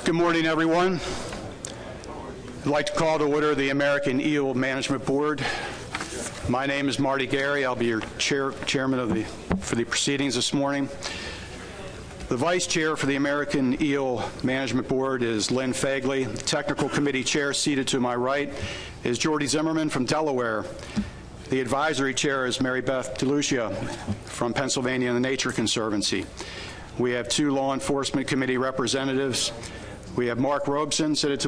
Good morning, everyone. I'd like to call to order the American Eel Management Board. My name is Marty Gary. I'll be your chairman for the proceedings this morning. The vice chair for the American Eel Management Board is Lynn Fagley. The technical committee chair seated to my right is Jordy Zimmerman from Delaware. The advisory chair is Mary Beth DeLucia from Pennsylvania and the Nature Conservancy. We have two law enforcement committee representatives. We have Mark Robeson seated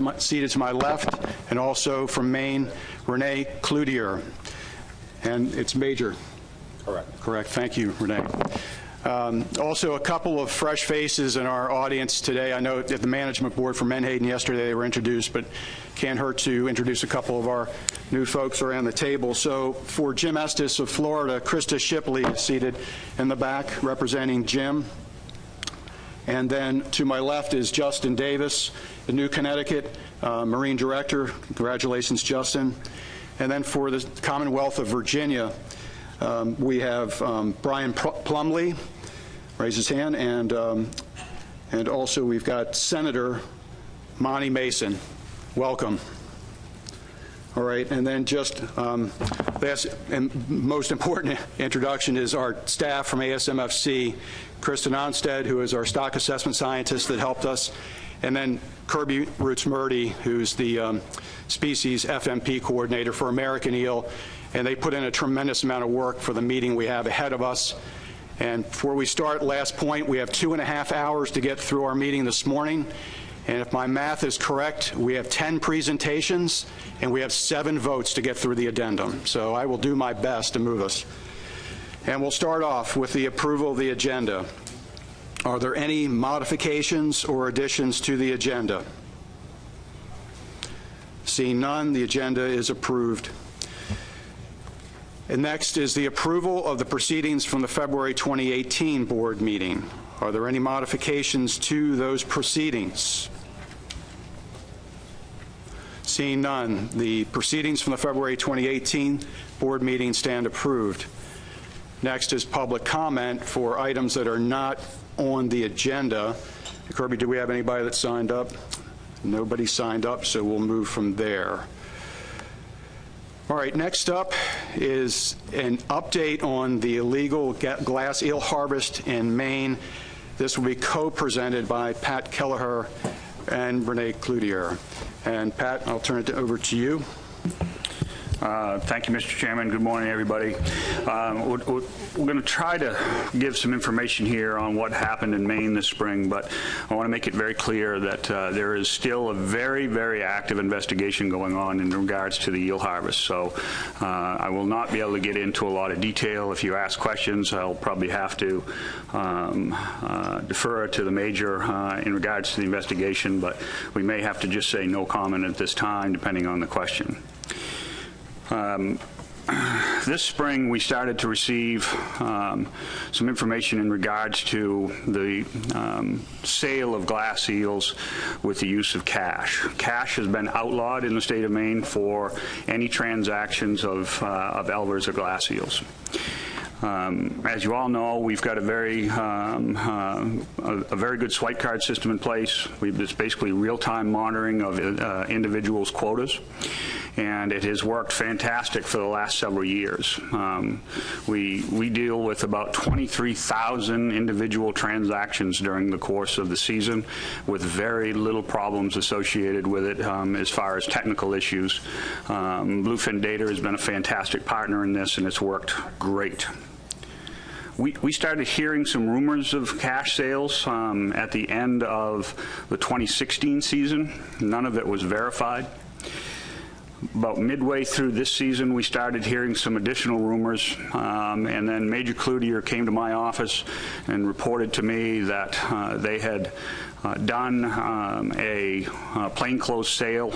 to my left, and also from Maine, Renee Cloutier. And it's Major. Correct. Correct. Thank you, Renee. Also, a couple of fresh faces in our audience today. I know at the management board for Menhaden yesterday they were introduced, but can't hurt to introduce a couple of our new folks around the table. So for Jim Estes of Florida, Krista Shipley is seated in the back representing Jim. And then to my left is Justin Davis, the New Connecticut Marine Director. Congratulations, Justin. And then for the Commonwealth of Virginia, we have Brian Plumley, raise his hand, and also we've got Senator Monty Mason. Welcome. All right, and then just last and most important introduction is our staff from ASMFC, Kristen Onstead, who is our stock assessment scientist that helped us, and then Kirby Roots-Murdy, who's the species FMP coordinator for American Eel, and they put in a tremendous amount of work for the meeting we have ahead of us. And before we start, last point, we have 2.5 hours to get through our meeting this morning. And if my math is correct, we have 10 presentations and we have 7 votes to get through the addendum. So I will do my best to move us. And we'll start off with the approval of the agenda. Are there any modifications or additions to the agenda? Seeing none, the agenda is approved. And next is the approval of the proceedings from the February 2018 board meeting. Are there any modifications to those proceedings? Seeing none, the proceedings from the February 2018 board meeting stand approved. Next is public comment for items that are not on the agenda. Kirby, do we have anybody that signed up? Nobody signed up, so we'll move from there. All right, next up is an update on the illegal glass eel harvest in Maine. This will be co-presented by Pat Kelleher and Renee Cloutier. And Pat, I'll turn it over to you. Thank you, Mr. Chairman. Good morning, everybody. We're going to try to give some information here on what happened in Maine this spring, but I want to make it very clear that there is still a very, very active investigation going on in regards to the eel harvest. So I will not be able to get into a lot of detail. If you ask questions, I'll probably have to defer to the major in regards to the investigation, but we may have to just say no comment at this time, depending on the question. This spring, we started to receive some information in regards to the sale of glass eels with the use of cash. Cash has been outlawed in the state of Maine for any transactions of elvers or glass eels. As you all know, we've got a very good swipe card system in place. It's basically real-time monitoring of individuals' quotas, and it has worked fantastic for the last several years. We deal with about 23,000 individual transactions during the course of the season, with very little problems associated with it as far as technical issues. Bluefin Data has been a fantastic partner in this, and it's worked great. We started hearing some rumors of cash sales at the end of the 2016 season. None of it was verified. About midway through this season, we started hearing some additional rumors, and then Major Cloutier came to my office and reported to me that they had done a plainclothes sale,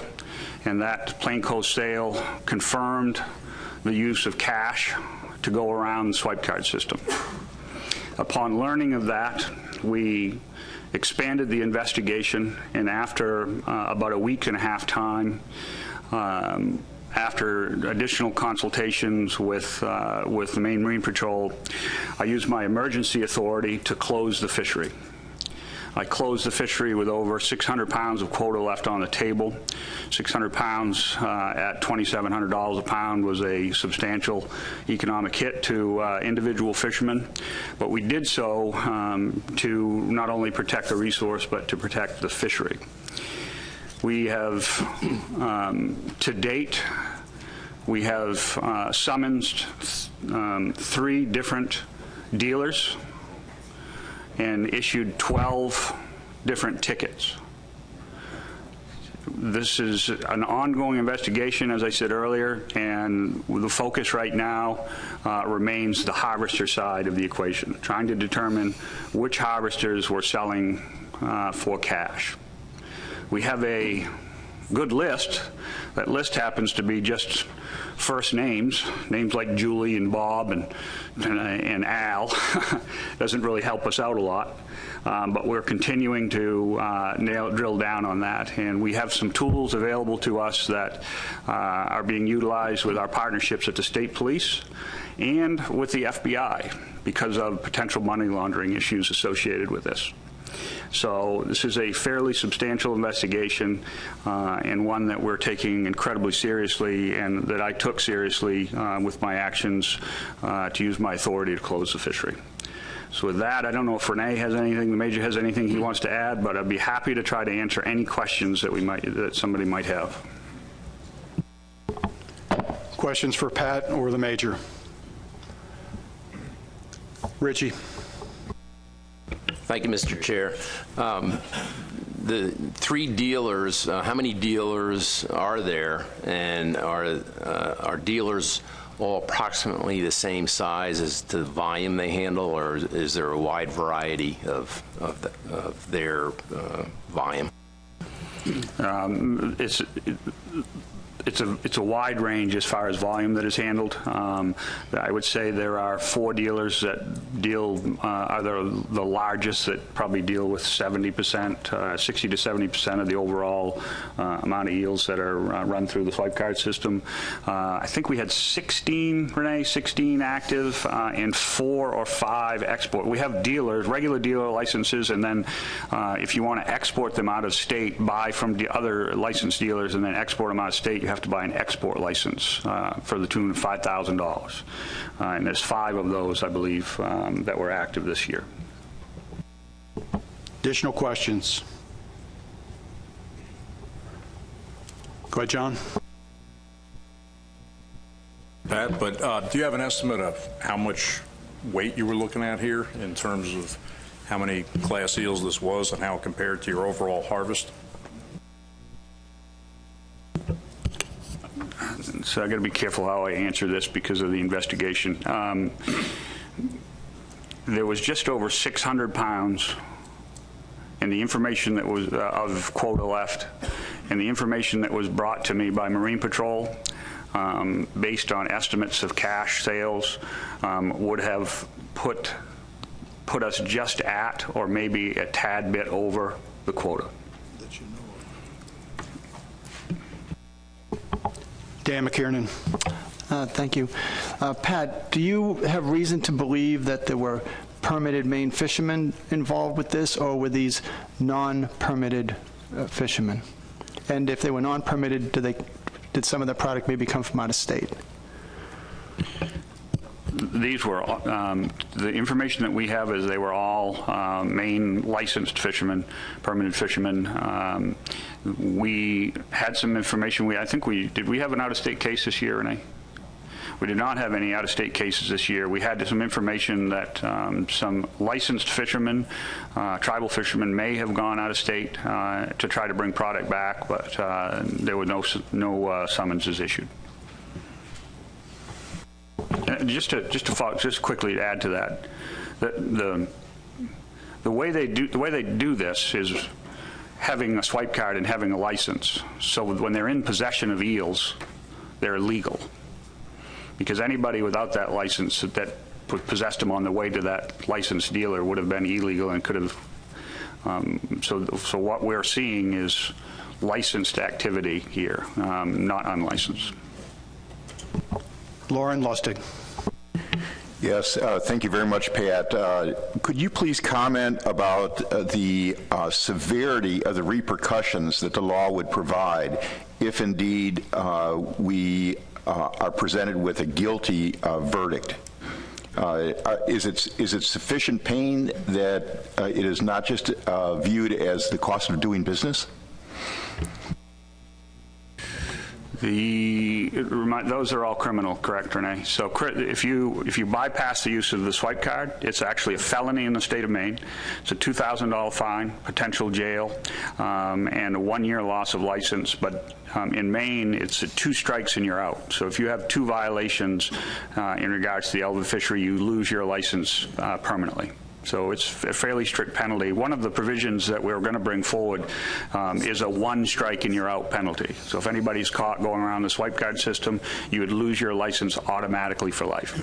and that plainclothes sale confirmed the use of cash to go around the swipe card system. Upon learning of that, we expanded the investigation, and after about a week and a half time, after additional consultations with the Maine Marine Patrol, I used my emergency authority to close the fishery. I closed the fishery with over 600 pounds of quota left on the table. 600 pounds at $2,700 a pound was a substantial economic hit to individual fishermen, but we did so to not only protect the resource, but to protect the fishery. We have, to date, we have summoned 3 different dealers and issued 12 different tickets. This is an ongoing investigation, as I said earlier, and the focus right now remains the harvester side of the equation, trying to determine which harvesters were selling for cash. We have a good list. That list happens to be just first names like Julie and Bob and Al. Doesn't really help us out a lot, but we're continuing to drill down on that, and we have some tools available to us that are being utilized with our partnerships at the state police and with the FBI because of potential money laundering issues associated with this. So this is a fairly substantial investigation and one that we're taking incredibly seriously and that I took seriously with my actions to use my authority to close the fishery. So with that, I don't know if Renee has anything, the Major has anything he wants to add, but I'd be happy to try to answer any questions that somebody might have. Questions for Pat or the Major? Richie. Thank you, Mr. Chair. The 3 dealers, how many dealers are there, and are dealers all approximately the same size as to the volume they handle, or is there a wide variety of their volume? It's a wide range as far as volume that is handled. I would say there are 4 dealers that deal, are the largest that probably deal with 70%, 60 to 70% of the overall amount of eels that are run through the swipe card system. I think we had 16, Renee, 16 active and 4 or 5 export. We have dealers, regular dealer licenses, and then if you want to export them out of state, buy from the other licensed dealers and then export them out of state, you have to buy an export license for the tune of $5,000. And there's 5 of those, I believe, that were active this year. Additional questions? Go ahead, John. Pat, but do you have an estimate of how much weight you were looking at here in terms of how many class eels this was and how it compared to your overall harvest? So I got to be careful how I answer this because of the investigation. There was just over 600 pounds, and the information that was of quota left, and the information that was brought to me by Marine Patrol, based on estimates of cash sales, would have put us just at, or maybe a tad bit over, the quota. Dan McKiernan. Thank you. Pat, do you have reason to believe that there were permitted Maine fishermen involved with this, or were these non-permitted fishermen? And if they were non-permitted, did some of the product maybe come from out of state? These were, the information that we have is they were all Maine licensed fishermen, permanent fishermen. We had some information. Did we have an out-of-state case this year, Renee? We did not have any out-of-state cases this year. We had some information that some licensed fishermen, tribal fishermen, may have gone out of state to try to bring product back, but there were no summonses issued. Just quickly to add to that, the way they do this is having a swipe card and having a license. So when they're in possession of eels, they're illegal, because anybody without that license that possessed them on the way to that licensed dealer would have been illegal and could have. So what we're seeing is licensed activity here, not unlicensed. Lauren Lustig. Yes, thank you very much, Pat. Could you please comment about the severity of the repercussions that the law would provide if indeed we are presented with a guilty verdict? Is it sufficient pain that it is not just viewed as the cost of doing business? Those are all criminal, correct, Renee? So if you bypass the use of the swipe card, it's actually a felony in the state of Maine. It's a $2,000 fine, potential jail, and a 1-year loss of license. But in Maine, it's 2 strikes and you're out. So if you have 2 violations in regards to the elver fishery, you lose your license permanently. So it's a fairly strict penalty. One of the provisions that we're going to bring forward is a 1 strike and you're out penalty. So if anybody's caught going around the swipe card system, you would lose your license automatically for life.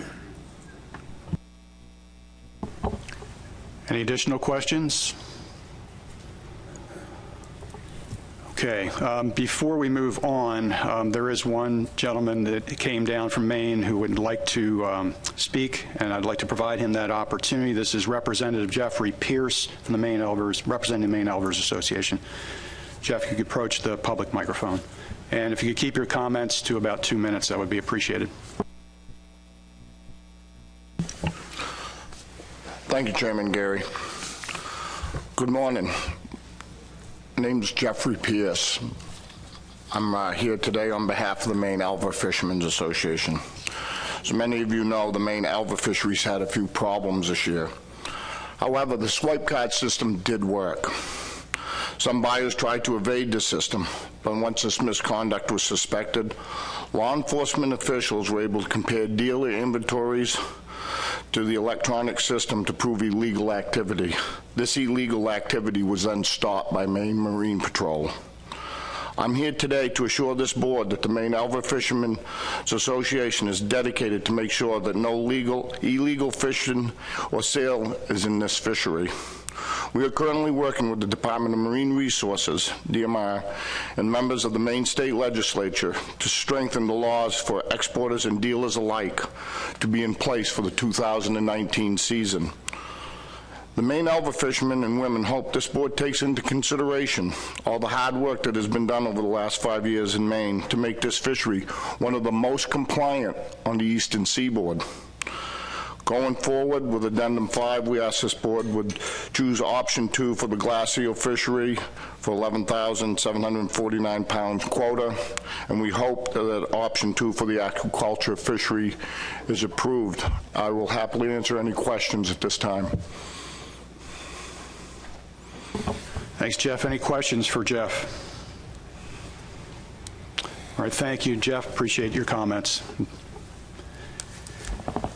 Any additional questions? Okay, before we move on, there is one gentleman that came down from Maine who would like to speak, and I'd like to provide him that opportunity. This is Representative Jeffrey Pierce from the Maine Elvers, representing the Maine Elvers Association. Jeff, you could approach the public microphone. And if you could keep your comments to about 2 minutes, that would be appreciated. Thank you, Chairman Gary. Good morning. My name is Jeffrey Pierce. I'm here today on behalf of the Maine Elver Fishermen's Association. As many of you know, the Maine elver fisheries had a few problems this year. However, the swipe card system did work. Some buyers tried to evade the system, but once this misconduct was suspected, law enforcement officials were able to compare dealer inventories to the electronic system to prove illegal activity. This illegal activity was then stopped by Maine Marine Patrol. I'm here today to assure this board that the Maine Elver Fishermen's Association is dedicated to make sure that no illegal fishing or sale is in this fishery. We are currently working with the Department of Marine Resources, DMR, and members of the Maine State Legislature to strengthen the laws for exporters and dealers alike to be in place for the 2019 season. The Maine elver fishermen and women hope this board takes into consideration all the hard work that has been done over the last 5 years in Maine to make this fishery one of the most compliant on the eastern seaboard. Going forward with Addendum 5, we ask this board would choose option 2 for the glass eel fishery for 11,749 pounds quota, and we hope that option 2 for the aquaculture fishery is approved. I will happily answer any questions at this time. Thanks, Jeff. Any questions for Jeff? All right, thank you, Jeff. Appreciate your comments.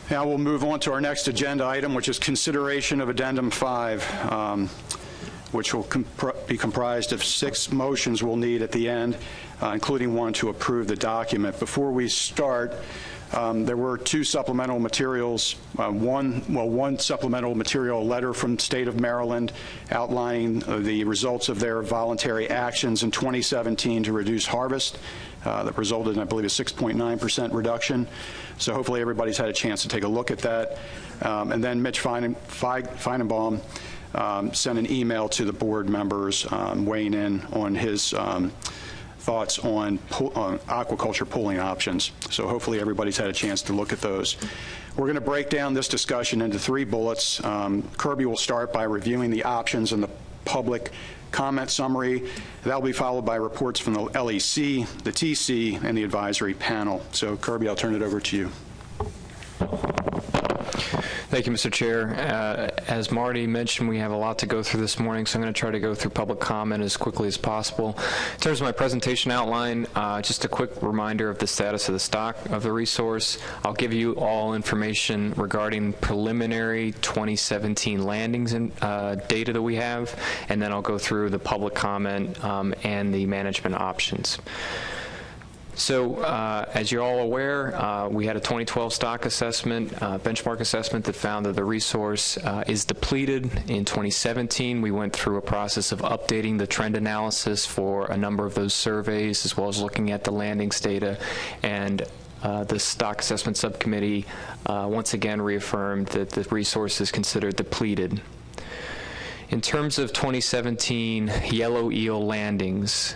Now we'll move on to our next agenda item, which is consideration of Addendum 5, which will be comprised of 6 motions we'll need at the end, including one to approve the document. Before we start, there were 2 supplemental materials. One supplemental material, a letter from the state of Maryland outlining the results of their voluntary actions in 2017 to reduce harvest. That resulted in, I believe, a 6.9% reduction. So hopefully everybody's had a chance to take a look at that. And then Mitch Feinenbaum sent an email to the board members weighing in on his thoughts on aquaculture pooling options. So hopefully everybody's had a chance to look at those. We're going to break down this discussion into 3 bullets. Kirby will start by reviewing the options and the public comment summary. That will be followed by reports from the LEC, the TC, and the advisory panel. So Kirby, I'll turn it over to you. Thank you, Mr. Chair. As Marty mentioned, we have a lot to go through this morning, so I'm going to try to go through public comment as quickly as possible. In terms of my presentation outline, just a quick reminder of the status of the stock of the resource. I'll give you all information regarding preliminary 2017 landings and data that we have, and then I'll go through the public comment and the management options. So, as you're all aware, we had a 2012 stock assessment, benchmark assessment that found that the resource is depleted. In 2017, we went through a process of updating the trend analysis for a number of those surveys, as well as looking at the landings data. And the Stock Assessment Subcommittee once again reaffirmed that the resource is considered depleted. In terms of 2017 yellow eel landings,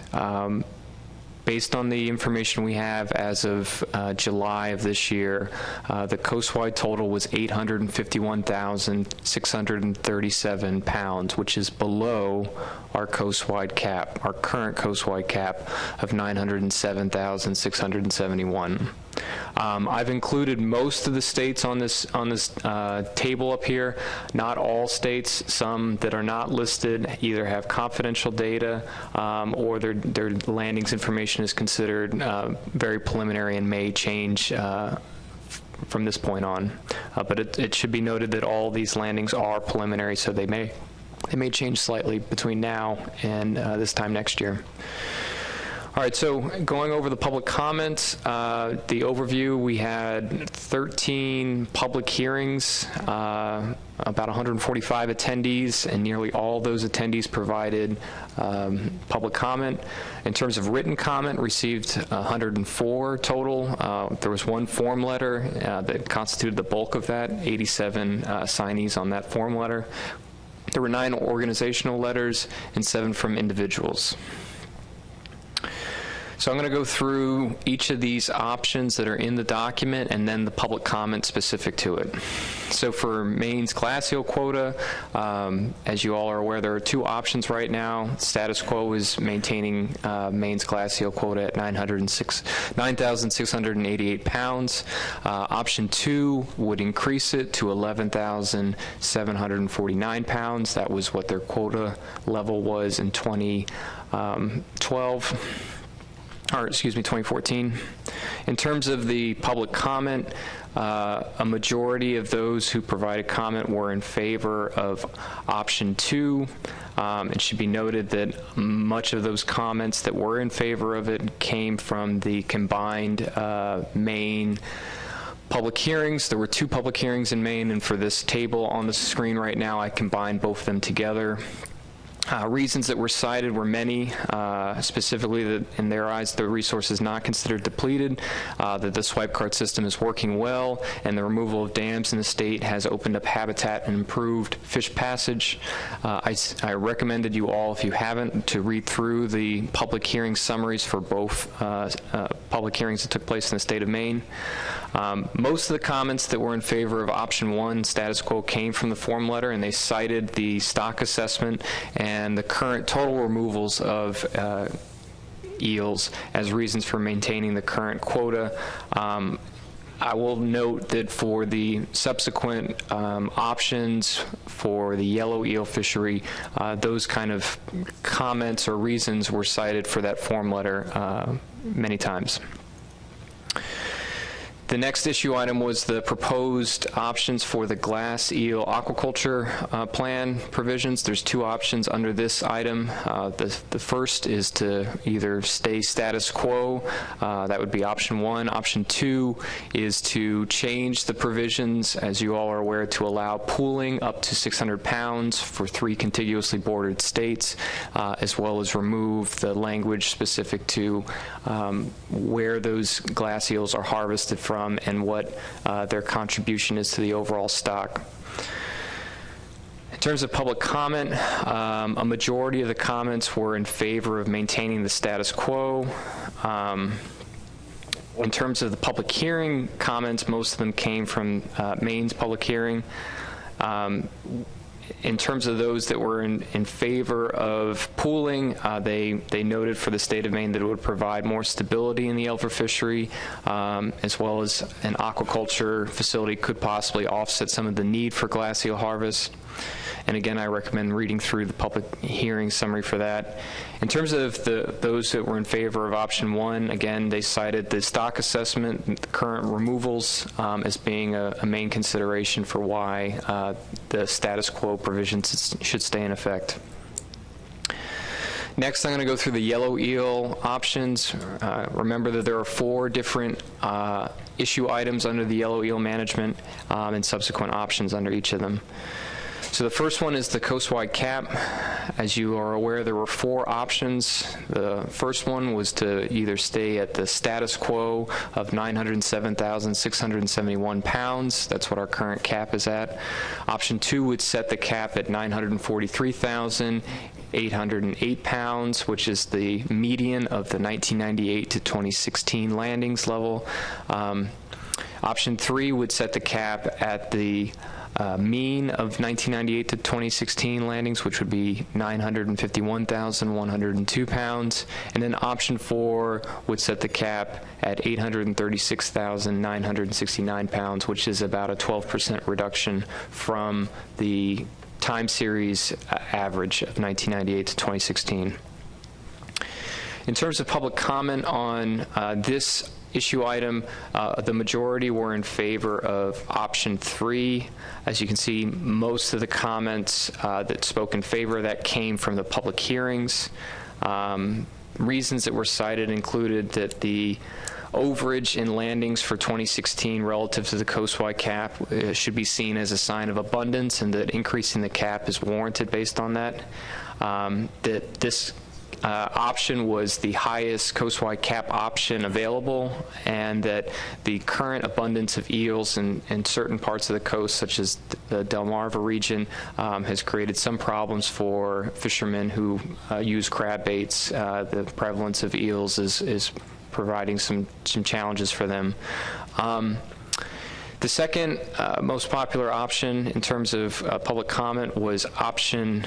based on the information we have as of July of this year, the coastwide total was 851,637 pounds, which is below our coastwide cap, our current coastwide cap of 907,671. I've included most of the states on this table up here. Not all states. Some that are not listed either have confidential data or their landings information is considered very preliminary and may change from this point on. But it should be noted that all these landings are preliminary, so they may change slightly between now and this time next year. All right, so going over the public comments, the overview, we had 13 public hearings, about 145 attendees, and nearly all those attendees provided public comment. In terms of written comment, received 104 total. There was one form letter that constituted the bulk of that, 87 signees on that form letter. There were 9 organizational letters and 7 from individuals. So I'm going to go through each of these options that are in the document and then the public comment specific to it. So for Maine's glass eel quota, as you all are aware, there are 2 options right now. Status quo is maintaining Maine's glass eel quota at 9,688 pounds. Option 2 would increase it to 11,749 pounds. That was what their quota level was in 2014. In terms of the public comment, a majority of those who provided comment were in favor of option 2. It should be noted that much of those comments that were in favor of it came from the combined Maine public hearings. There were 2 public hearings in Maine, and for this table on the screen right now, I combined both of them together. Reasons that were cited were many, specifically that in their eyes the resource is not considered depleted, that the swipe card system is working well, and the removal of dams in the state has opened up habitat and improved fish passage. I recommended you all, if you haven't, to read through the public hearing summaries for both public hearings that took place in the state of Maine. Most of the comments that were in favor of option 1, status quo, came from the form letter, and they cited the stock assessment and the current total removals of eels as reasons for maintaining the current quota. I will note that for the subsequent options for the yellow eel fishery, those kind of comments or reasons were cited for that form letter many times. The next issue item was the proposed options for the glass eel aquaculture plan provisions. There's 2 options under this item. The first is to either stay status quo. That would be option 1. Option 2 is to change the provisions, as you all are aware, to allow pooling up to 600 pounds for 3 contiguously bordered states, as well as remove the language specific to where those glass eels are harvested from and what their contribution is to the overall stock. In terms of public comment, a majority of the comments were in favor of maintaining the status quo. In terms of the public hearing comments, most of them came from Maine's public hearing. In terms of those that were in favor of pooling, they noted for the state of Maine that it would provide more stability in the elver fishery, as well as an aquaculture facility could possibly offset some of the need for glass eel harvest. And again, I recommend reading through the public hearing summary for that. In terms of those that were in favor of option 1, again, they cited the stock assessment, the current removals, as being a main consideration for why the status quo provisions should stay in effect. Next, I'm going to go through the yellow eel options. Remember that there are 4 different issue items under the yellow eel management and subsequent options under each of them. So the first one is the coastwide cap. As you are aware, there were 4 options. The first one was to either stay at the status quo of 907,671 pounds. That's what our current cap is at. Option 2 would set the cap at 943,808 pounds, which is the median of the 1998 to 2016 landings level. Option 3 would set the cap at the mean of 1998 to 2016 landings, which would be 951,102 pounds. And then option 4 would set the cap at 836,969 pounds, which is about a 12% reduction from the time series average of 1998 to 2016. In terms of public comment on this issue item, the majority were in favor of option 3. As you can see, most of the comments that spoke in favor of that came from the public hearings. Reasons that were cited included that the overage in landings for 2016 relative to the coastwide cap should be seen as a sign of abundance, and that increasing the cap is warranted based on that. That this option was the highest coastwide cap option available, and that the current abundance of eels in certain parts of the coast, such as the Delmarva region, has created some problems for fishermen who use crab baits. The prevalence of eels is providing some challenges for them. The second most popular option in terms of public comment was option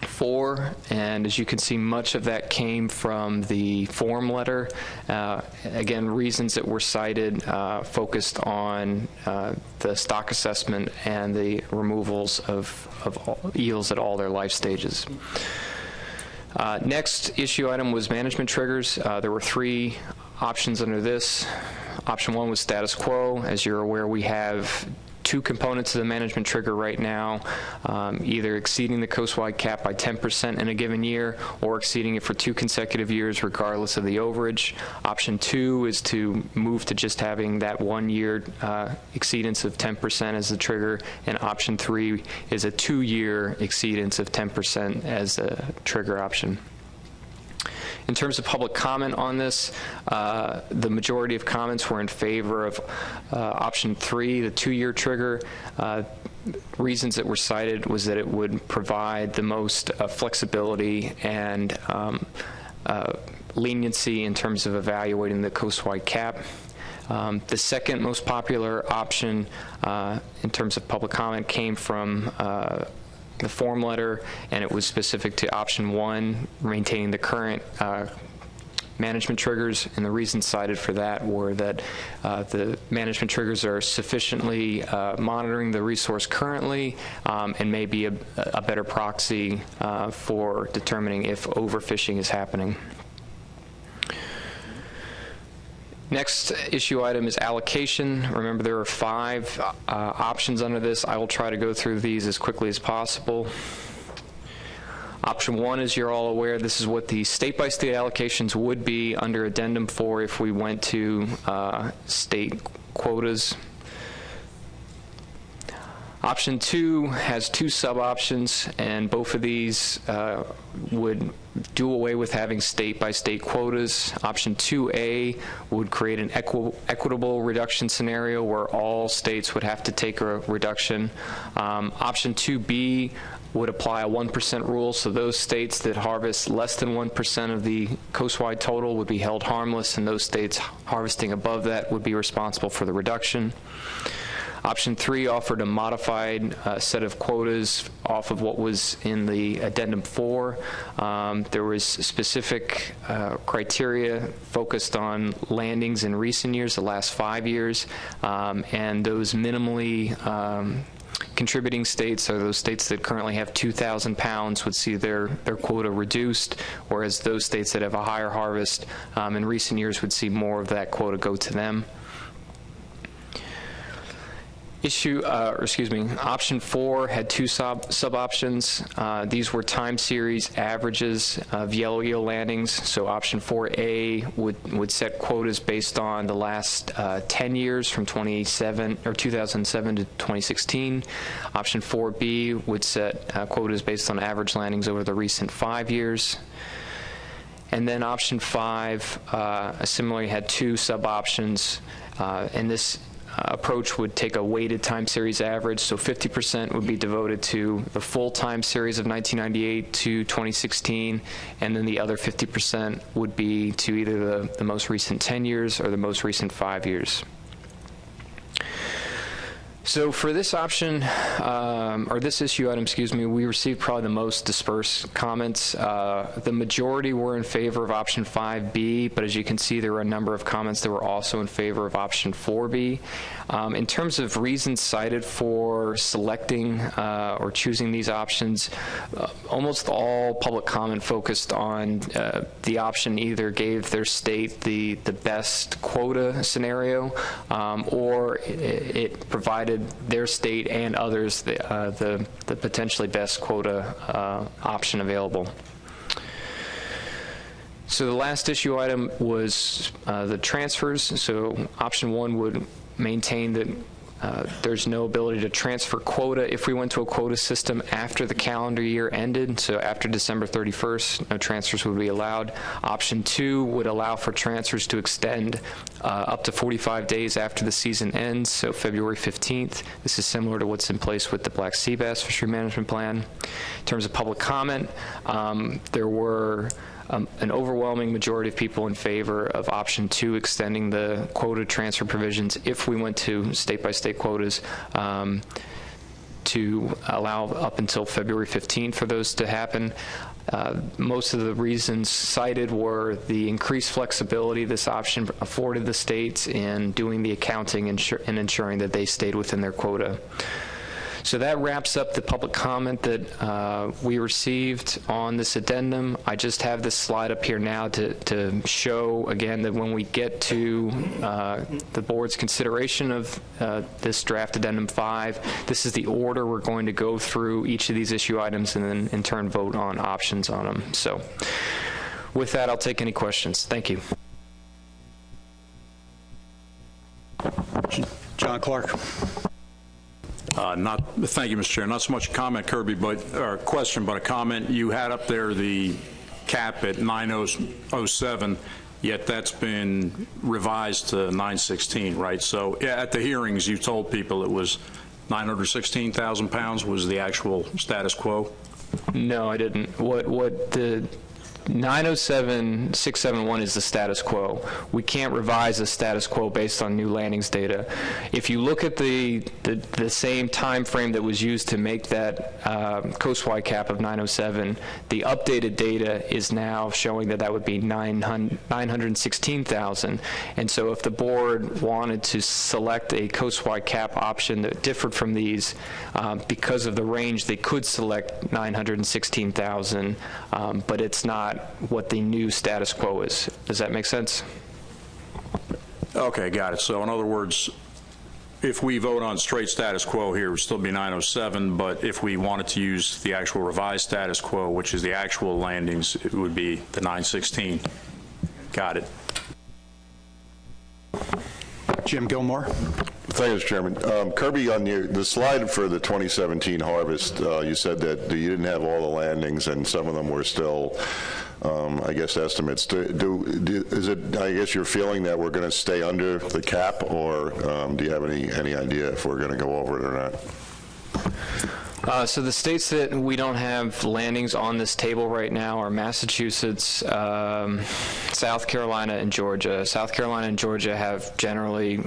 4, and as you can see, much of that came from the form letter. Again, reasons that were cited focused on the stock assessment and the removals of eels at all their life stages. Next issue item was management triggers. There were 3 options under this. Option 1 was status quo. As you're aware, we have 2 components of the management trigger right now, either exceeding the coastwide cap by 10% in a given year or exceeding it for 2 consecutive years regardless of the overage. Option 2 is to move to just having that 1-year exceedance of 10% as the trigger, and option 3 is a 2-year exceedance of 10% as a trigger option. In terms of public comment on this, the majority of comments were in favor of option 3, the 2-year trigger. Reasons that were cited was that it would provide the most flexibility and leniency in terms of evaluating the coastwide cap. The second most popular option in terms of public comment came from the form letter, and it was specific to option 1, maintaining the current management triggers, and the reasons cited for that were that the management triggers are sufficiently monitoring the resource currently and may be a better proxy for determining if overfishing is happening. Next issue item is allocation. Remember, there are 5 options under this. I will try to go through these as quickly as possible. Option 1, as you're all aware, this is what the state-by-state allocations would be under Addendum 4 if we went to state quotas. Option 2 has 2 sub-options, and both of these would do away with having state-by-state quotas. Option 2A would create an equitable reduction scenario where all states would have to take a reduction. Option 2B would apply a 1% rule, so those states that harvest less than 1% of the coastwide total would be held harmless, and those states harvesting above that would be responsible for the reduction. Option 3 offered a modified set of quotas off of what was in the Addendum 4. There was specific criteria focused on landings in recent years, the last 5 years, and those minimally contributing states are those states that currently have 2,000 pounds would see their quota reduced, whereas those states that have a higher harvest in recent years would see more of that quota go to them. Option 4 had two sub-options. These were time series averages of yellow eel landings. So option 4A would set quotas based on the last 10 years from 2007 to 2016. Option 4B would set quotas based on average landings over the recent 5 years. And then option 5 similarly had two sub-options, and this approach would take a weighted time series average, so 50% would be devoted to the full time series of 1998 to 2016, and then the other 50% would be to either the most recent 10 years or the most recent 5 years. So for this option, or this issue item, we received probably the most dispersed comments. The majority were in favor of option 5B, but as you can see, there were a number of comments that were also in favor of option 4B. In terms of reasons cited for selecting or choosing these options, almost all public comment focused on the option either gave their state the best quota scenario, or it provided their state and others the potentially best quota option available. So the last issue item was the transfers. So option 1 would maintain that there's no ability to transfer quota if we went to a quota system after the calendar year ended. So after December 31st, no transfers would be allowed. Option 2 would allow for transfers to extend up to 45 days after the season ends, so February 15th. This is similar to what's in place with the Black Sea Bass Fishery Management Plan. In terms of public comment, there were an overwhelming majority of people in favor of option 2, extending the quota transfer provisions if we went to state-by-state quotas, to allow up until February 15th for those to happen. Most of the reasons cited were the increased flexibility this option afforded the states in doing the accounting and ensuring that they stayed within their quota. So that wraps up the public comment that we received on this addendum. I just have this slide up here now to show, again, that when we get to the board's consideration of this draft addendum 5, this is the order we're going to go through each of these issue items and then in turn vote on options on them. So with that, I'll take any questions. Thank you. John Clark. Thank you, Mr. Chair. Not so much a comment, Kirby, or a question, but a comment. You had up there the cap at 907, yet that's been revised to 916, right? So at the hearings, you told people it was 916,000 pounds was the actual status quo? No, I didn't. What the 907,671 is the status quo. We can't revise the status quo based on new landings data. If you look at the same time frame that was used to make that coastwide cap of 907, the updated data is now showing that would be 916,000. And so if the board wanted to select a coastwide cap option that differed from these, because of the range, they could select 916,000, but it's not what the new status quo is. Does that make sense? Okay, got it. So in other words, if we vote on straight status quo here, it would still be 907, but if we wanted to use the actual revised status quo, which is the actual landings, it would be the 916. Got it. Jim Gilmore. Thank you, Mr. Chairman. Kirby, on the slide for the 2017 harvest, you said that you didn't have all the landings and some of them were still, I guess, estimates. Is it, I guess, your feeling that we're going to stay under the cap, or do you have any idea if we're going to go over it or not? So the states that we don't have landings on this table right now are Massachusetts, South Carolina, and Georgia. South Carolina and Georgia have generally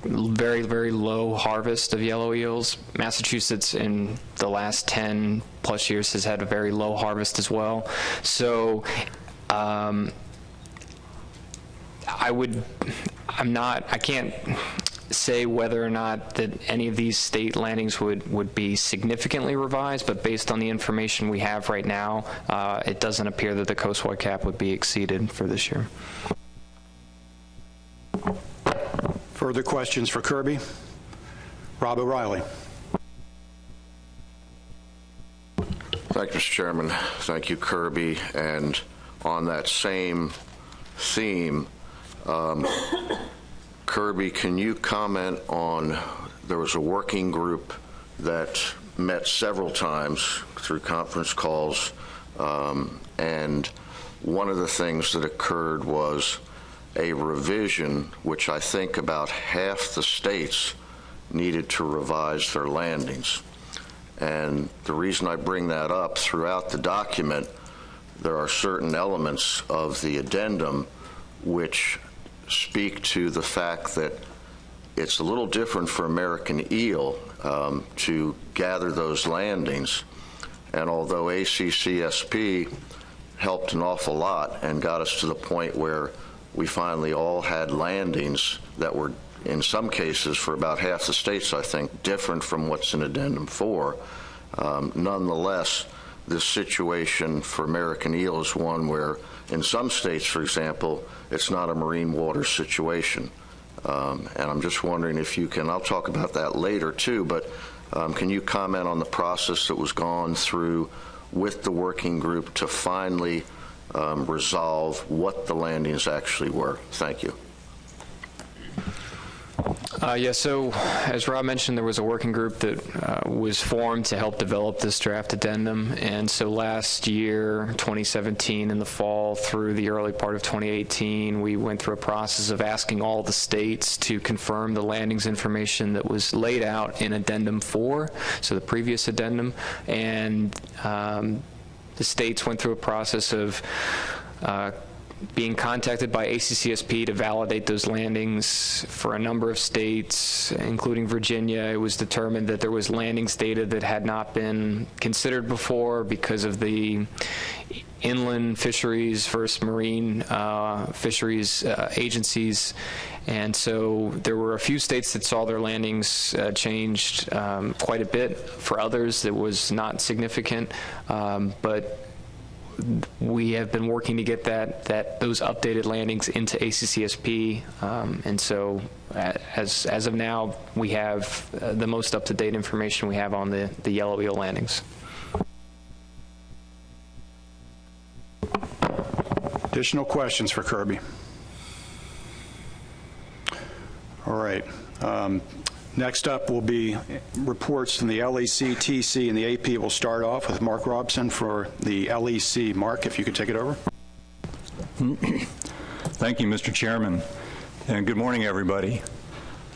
very, very low harvest of yellow eels. Massachusetts in the last 10 plus years has had a very low harvest as well. So I can't say whether or not that any of these state landings would be significantly revised, but based on the information we have right now, it doesn't appear that the coastwide cap would be exceeded for this year. Further questions for Kirby? Rob O'Reilly. Thank you, Mr. Chairman. Thank you, Kirby. And on that same theme, Kirby, can you comment on, there was a working group that met several times through conference calls, and one of the things that occurred was a revision, which I think about half the states needed to revise their landings. And the reason I bring that up, throughout the document, there are certain elements of the addendum which speak to the fact that it's a little different for American eel to gather those landings. And although ACCSP helped an awful lot and got us to the point where we finally all had landings that were, in some cases, for about half the states, I think, different from what's in Addendum 4. Nonetheless, this situation for American eel is one where, in some states, for example, it's not a marine water situation. And I'm just wondering if you can, I'll talk about that later too, but can you comment on the process that was gone through with the working group to finally resolve what the landings actually were? Thank you. Yeah, so as Rob mentioned, there was a working group that was formed to help develop this draft addendum. And so last year, 2017, in the fall through the early part of 2018, we went through a process of asking all the states to confirm the landings information that was laid out in Addendum 4, so the previous addendum. And the states went through a process of being contacted by ACCSP to validate those landings. For a number of states, including Virginia, it was determined that there was landings data that had not been considered before because of the inland fisheries versus marine fisheries agencies. And so there were a few states that saw their landings changed quite a bit. For others, it was not significant, but we have been working to get those updated landings into ACCSP, and so as of now, we have the most up-to-date information we have on the yellow eel landings. Additional questions for Kirby? All right. Next up will be reports from the LEC, TC, and the AP. We'll start off with Mark Robson for the LEC. Mark, if you could take it over. Thank you, Mr. Chairman, and good morning, everybody.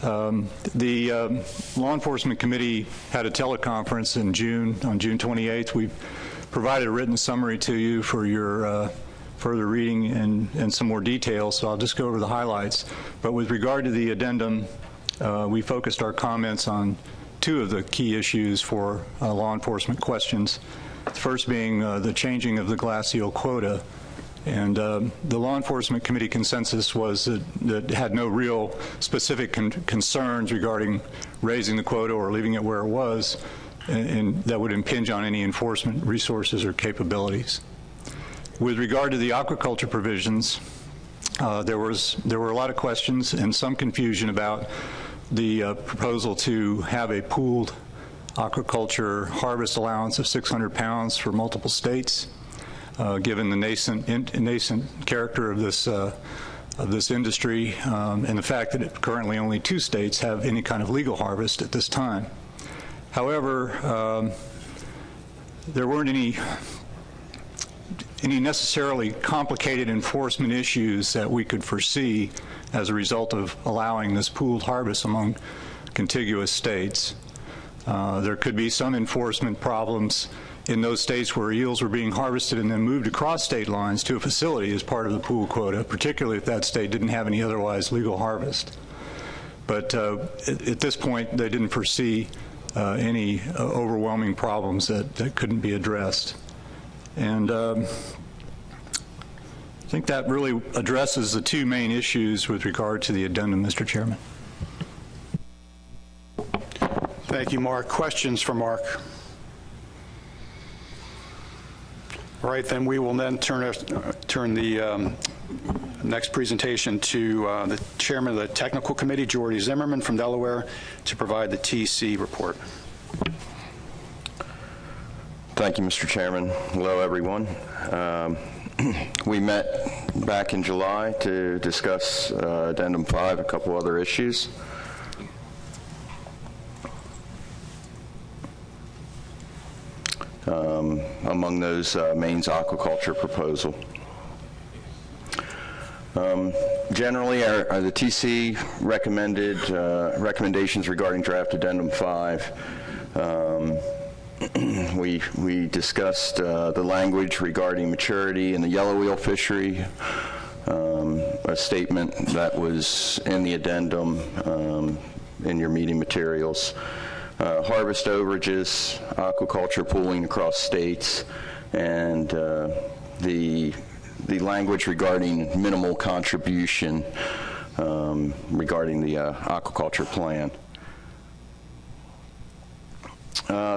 The Law Enforcement Committee had a teleconference in June, on June 28th. We provided a written summary to you for your further reading and some more details, so I'll just go over the highlights. But with regard to the addendum, we focused our comments on two of the key issues for law enforcement questions. The first being the changing of the glass eel quota. And the Law Enforcement Committee consensus was that had no real specific concerns regarding raising the quota or leaving it where it was, and that would impinge on any enforcement resources or capabilities. With regard to the aquaculture provisions, there were a lot of questions and some confusion about the proposal to have a pooled aquaculture harvest allowance of 600 pounds for multiple states, given the nascent character of this industry and the fact that currently only 2 states have any kind of legal harvest at this time. However, there weren't any necessarily complicated enforcement issues that we could foresee as a result of allowing this pooled harvest among contiguous states. There could be some enforcement problems in those states where eels were being harvested and then moved across state lines to a facility as part of the pool quota, particularly if that state didn't have any otherwise legal harvest. But at this point, they didn't foresee any overwhelming problems that couldn't be addressed. And I think that really addresses the 2 main issues with regard to the addendum, Mr. Chairman. Thank you, Mark. Questions for Mark? All right, then we will then turn the Next presentation to the chairman of the technical committee, Jordy Zimmerman from Delaware, to provide the TC report. Thank you, Mr. Chairman. Hello, everyone. We met back in July to discuss Addendum 5, a couple other issues. Among those, Maine's aquaculture proposal. Generally, the TC recommended recommendations regarding draft Addendum 5. We discussed the language regarding maturity in the yellow eel fishery, a statement that was in the addendum in your meeting materials, harvest overages, aquaculture pooling across states, and the language regarding minimal contribution regarding the aquaculture plan.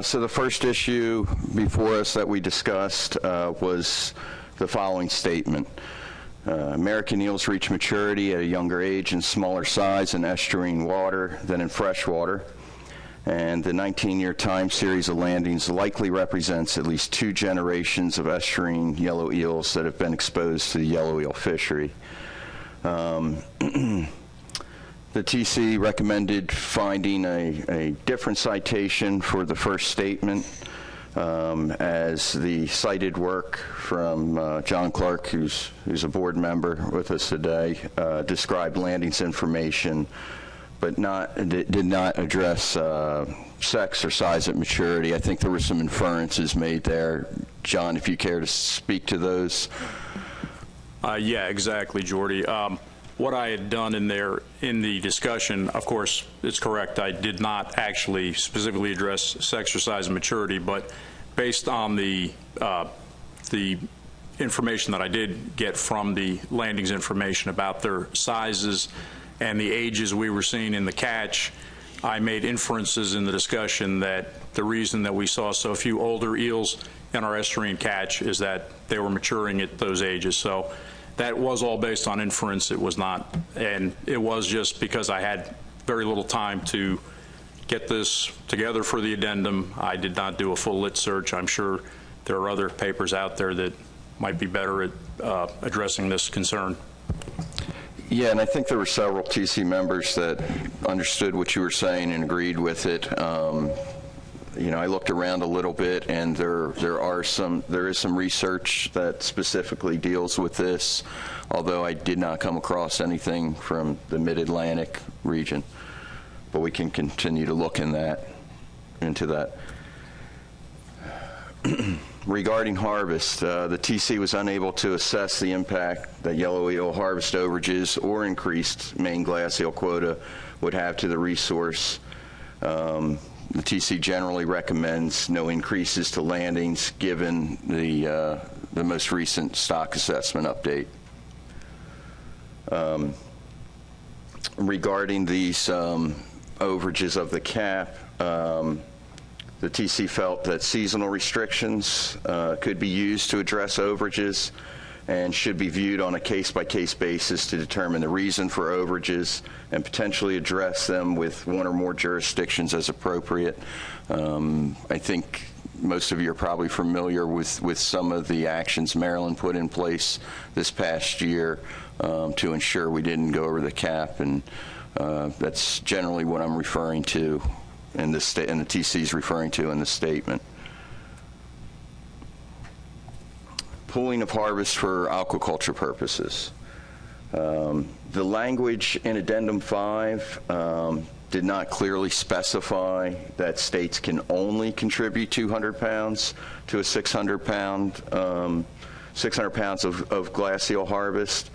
So the first issue before us that we discussed was the following statement. American eels reach maturity at a younger age and smaller size in estuarine water than in freshwater, and the 19-year time series of landings likely represents at least 2 generations of estuarine yellow eels that have been exposed to the yellow eel fishery. The TC recommended finding a different citation for the first statement, as the cited work from John Clark, who's a board member with us today, described landings information, but did not address sex or size at maturity. I think there were some inferences made there. John, if you care to speak to those. Yeah, exactly, Jordy. What I had done in the discussion, of course, it's correct. I did not actually specifically address sex or size and maturity, but based on the information that I did get from the landings information about their sizes and the ages we were seeing in the catch, I made inferences in the discussion that the reason that we saw so few older eels in our estuarine catch is that they were maturing at those ages. So that was all based on inference. It was not, and it was just because I had very little time to get this together for the addendum. I did not do a full lit search. I'm sure there are other papers out there that might be better at addressing this concern. Yeah, and I think there were several TC members that understood what you were saying and agreed with it. You know, I looked around a little bit, and there is some research that specifically deals with this, although I did not come across anything from the Mid-Atlantic region. But we can continue to look into that. Regarding harvest, the TC was unable to assess the impact that yellow eel harvest overages or increased Maine glass eel quota would have to the resource. The TC generally recommends no increases to landings given the most recent stock assessment update. Regarding these overages of the cap, the TC felt that seasonal restrictions could be used to address overages and should be viewed on a case-by-case basis to determine the reason for overages and potentially address them with one or more jurisdictions as appropriate. I think most of you are probably familiar with some of the actions Maryland put in place this past year to ensure we didn't go over the cap, and that's generally what I'm referring to in this and the TC is referring to in the statement. Pooling of harvest for aquaculture purposes. The language in Addendum 5 did not clearly specify that states can only contribute 200 pounds to a 600 pounds of glass eel harvest.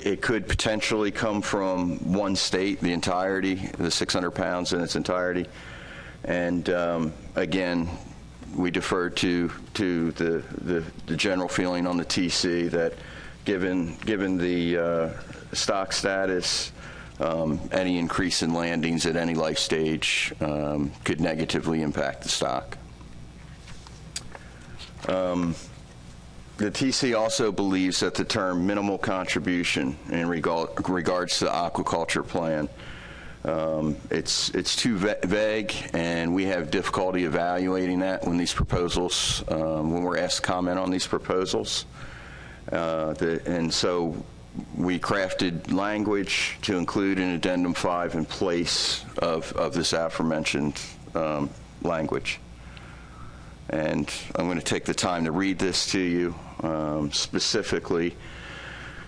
It could potentially come from one state, the entirety, the 600 pounds in its entirety. And again, we deferred to the general feeling on the TC that given the stock status, any increase in landings at any life stage could negatively impact the stock. The TC also believes that the term minimal contribution in regards to the aquaculture plan, it's too vague, and we have difficulty evaluating that when these proposals, when we're asked to comment on these proposals. And so we crafted language to include in Addendum 5 in place of this aforementioned language. And I'm going to take the time to read this to you. Specifically,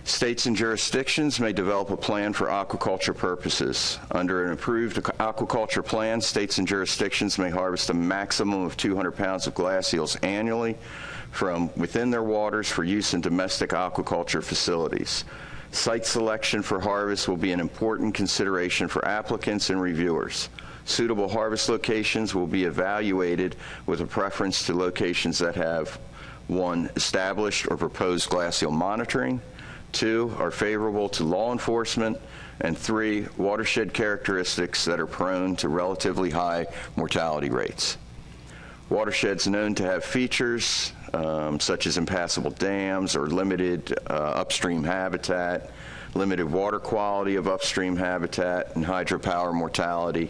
states and jurisdictions may develop a plan for aquaculture purposes. Under an approved aquaculture plan, states and jurisdictions may harvest a maximum of 200 pounds of glass eels annually from within their waters for use in domestic aquaculture facilities. Site selection for harvest will be an important consideration for applicants and reviewers. Suitable harvest locations will be evaluated with a preference to locations that have 1, established or proposed glass eel monitoring, 2, are favorable to law enforcement, and 3, watershed characteristics that are prone to relatively high mortality rates. Watersheds known to have features such as impassable dams or limited upstream habitat, limited water quality of upstream habitat, and hydropower mortality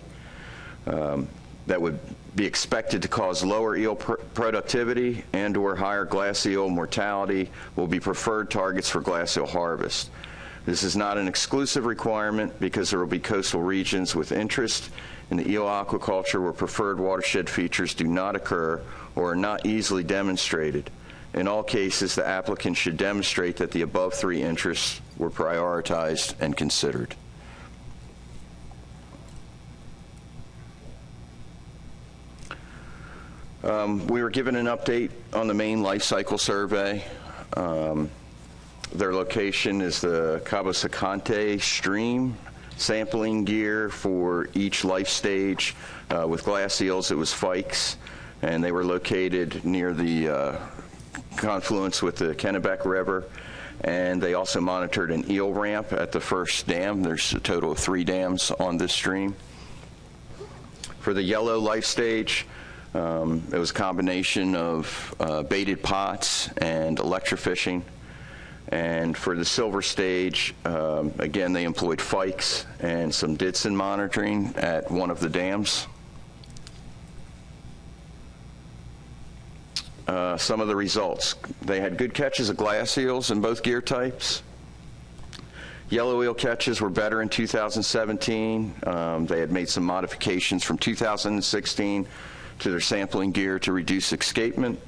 that would be expected to cause lower eel productivity and or higher glass eel mortality will be preferred targets for glass eel harvest. This is not an exclusive requirement because there will be coastal regions with interest in the eel aquaculture where preferred watershed features do not occur or are not easily demonstrated. In all cases, the applicant should demonstrate that the above 3 interests were prioritized and considered. We were given an update on the Maine Lifecycle survey. Their location is the Cabo Sacante stream. Sampling gear for each life stage. With glass eels, it was Fikes, and they were located near the confluence with the Kennebec River. And they also monitored an eel ramp at the first dam. There's a total of 3 dams on this stream. For the yellow life stage, it was a combination of baited pots and electrofishing. And for the silver stage, again, they employed Fikes and some Ditson monitoring at one of the dams. Some of the results. They had good catches of glass eels in both gear types. Yellow eel catches were better in 2017. They had made some modifications from 2016 to their sampling gear to reduce escapement.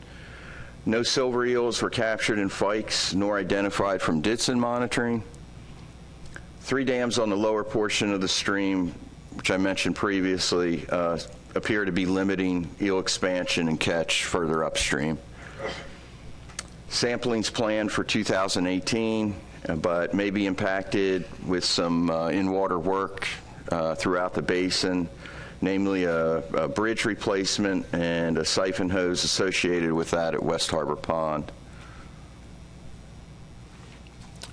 No silver eels were captured in Fikes nor identified from Ditson monitoring. 3 dams on the lower portion of the stream, which I mentioned previously, appear to be limiting eel expansion and catch further upstream. Sampling's planned for 2018, but may be impacted with some in-water work throughout the basin, namely a bridge replacement and a siphon hose associated with that at West Harbor Pond.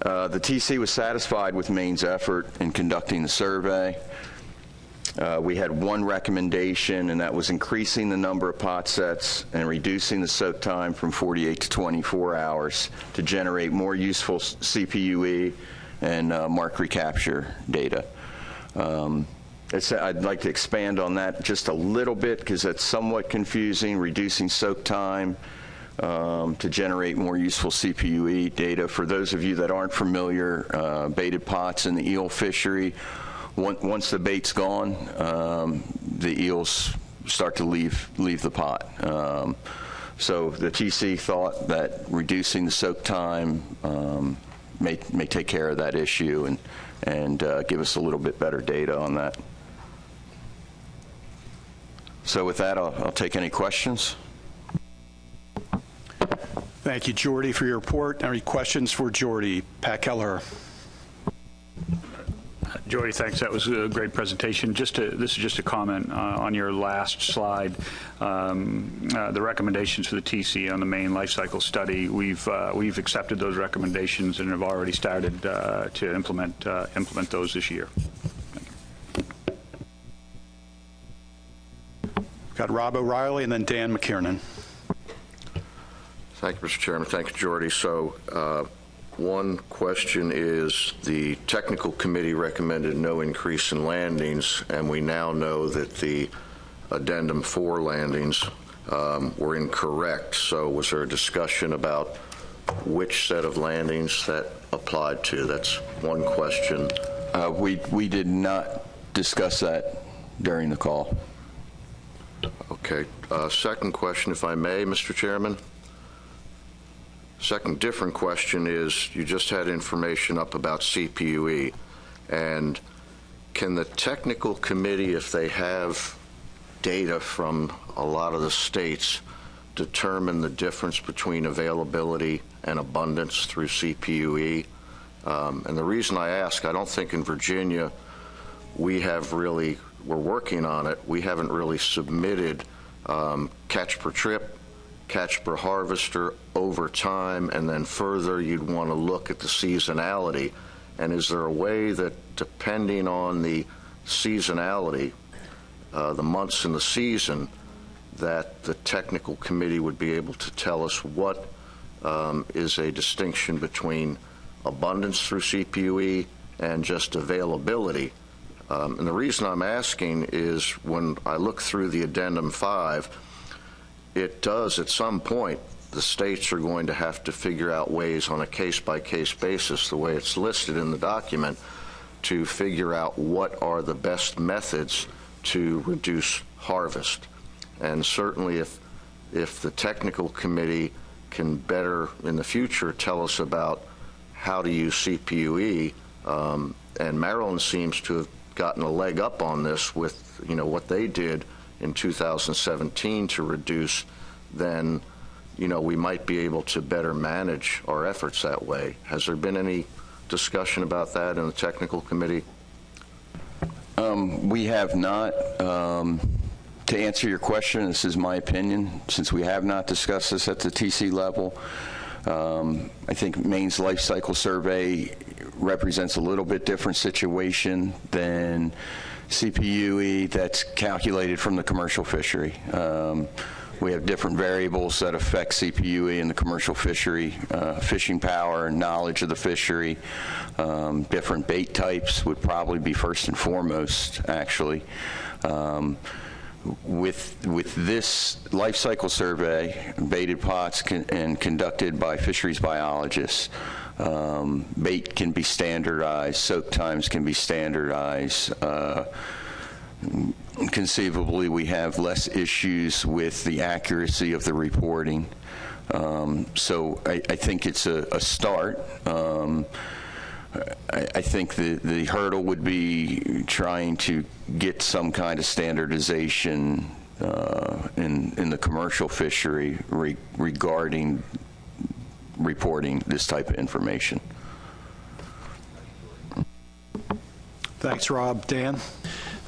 The TC was satisfied with Maine's effort in conducting the survey. We had one recommendation, and that was increasing the number of pot sets and reducing the soak time from 48 to 24 hours to generate more useful CPUE and mark recapture data. I'd like to expand on that just a little bit because that's somewhat confusing, reducing soak time to generate more useful CPUE data. For those of you that aren't familiar, baited pots in the eel fishery, once the bait's gone, the eels start to leave the pot. So the TC thought that reducing the soak time may take care of that issue and give us a little bit better data on that. So with that, I'll take any questions. Thank you, Jordy, for your report. Any questions for Jordy? Pat Kelleher. Jordy, thanks. That was a great presentation. This is just a comment on your last slide. The recommendations for the TC on the Maine Lifecycle study, we've accepted those recommendations and have already started to implement those this year. Got Rob O'Reilly and then Dan McKiernan. Thank you, Mr. Chairman. Thank you, Jordy. So one question is the technical committee recommended no increase in landings, and we now know that the Addendum 4 landings were incorrect. So was there a discussion about which set of landings that applied to? That's one question. We did not discuss that during the call. Okay. Second question, if I may, Mr. Chairman. Second different question is, you just had information up about CPUE, and can the technical committee, if they have data from a lot of the states, determine the difference between availability and abundance through CPUE? And the reason I ask, I don't think in Virginia we're working on it. We haven't really submitted catch per trip, catch per harvester over time, and then further you'd want to look at the seasonality. And is there a way that, depending on the seasonality, the months in the season, that the technical committee would be able to tell us what is a distinction between abundance through CPUE and just availability? And the reason I'm asking is, when I look through the Addendum 5, it does, at some point, the states are going to have to figure out ways on a case-by-case basis, the way it's listed in the document, to figure out what are the best methods to reduce harvest. And certainly if the technical committee can better, in the future, tell us about how to use CPUE, and Maryland seems to have gotten a leg up on this with, what they did in 2017 to reduce, then, we might be able to better manage our efforts that way. Has there been any discussion about that in the technical committee? We have not. To answer your question, this is my opinion, since we have not discussed this at the TC level. I think Maine's Lifecycle survey represents a little bit different situation than CPUE that's calculated from the commercial fishery. We have different variables that affect CPUE in the commercial fishery, fishing power, knowledge of the fishery. Different bait types would probably be first and foremost, actually. With this life cycle survey, baited pots and conducted by fisheries biologists, bait can be standardized, soak times can be standardized. Conceivably, we have less issues with the accuracy of the reporting. So I think it's a start. I think the hurdle would be trying to get some kind of standardization in the commercial fishery regarding reporting this type of information. Thanks, Rob. Dan?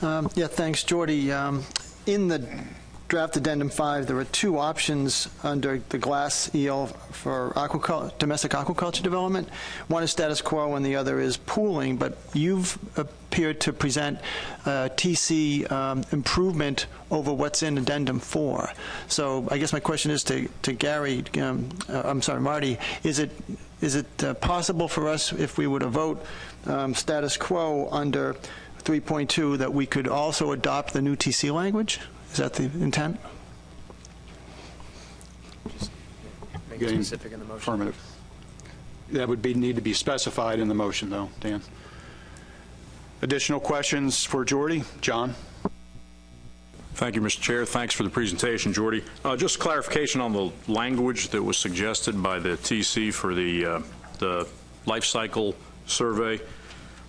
Yeah, thanks, Jordy. In the draft Addendum 5, there are two options under the glass eel for domestic aquaculture development. One is status quo and the other is pooling, but you've appeared to present TC improvement over what's in Addendum 4. So I guess my question is to Gary, Marty, is it possible for us, if we were to vote status quo under 3.2, that we could also adopt the new TC language? Is that the intent? Make it specific in the motion. Affirmative. That would need to be specified in the motion, though, Dan. Additional questions for Jordy? John? Thank you, Mr. Chair. Thanks for the presentation, Jordy. Just clarification on the language that was suggested by the TC for the life cycle survey.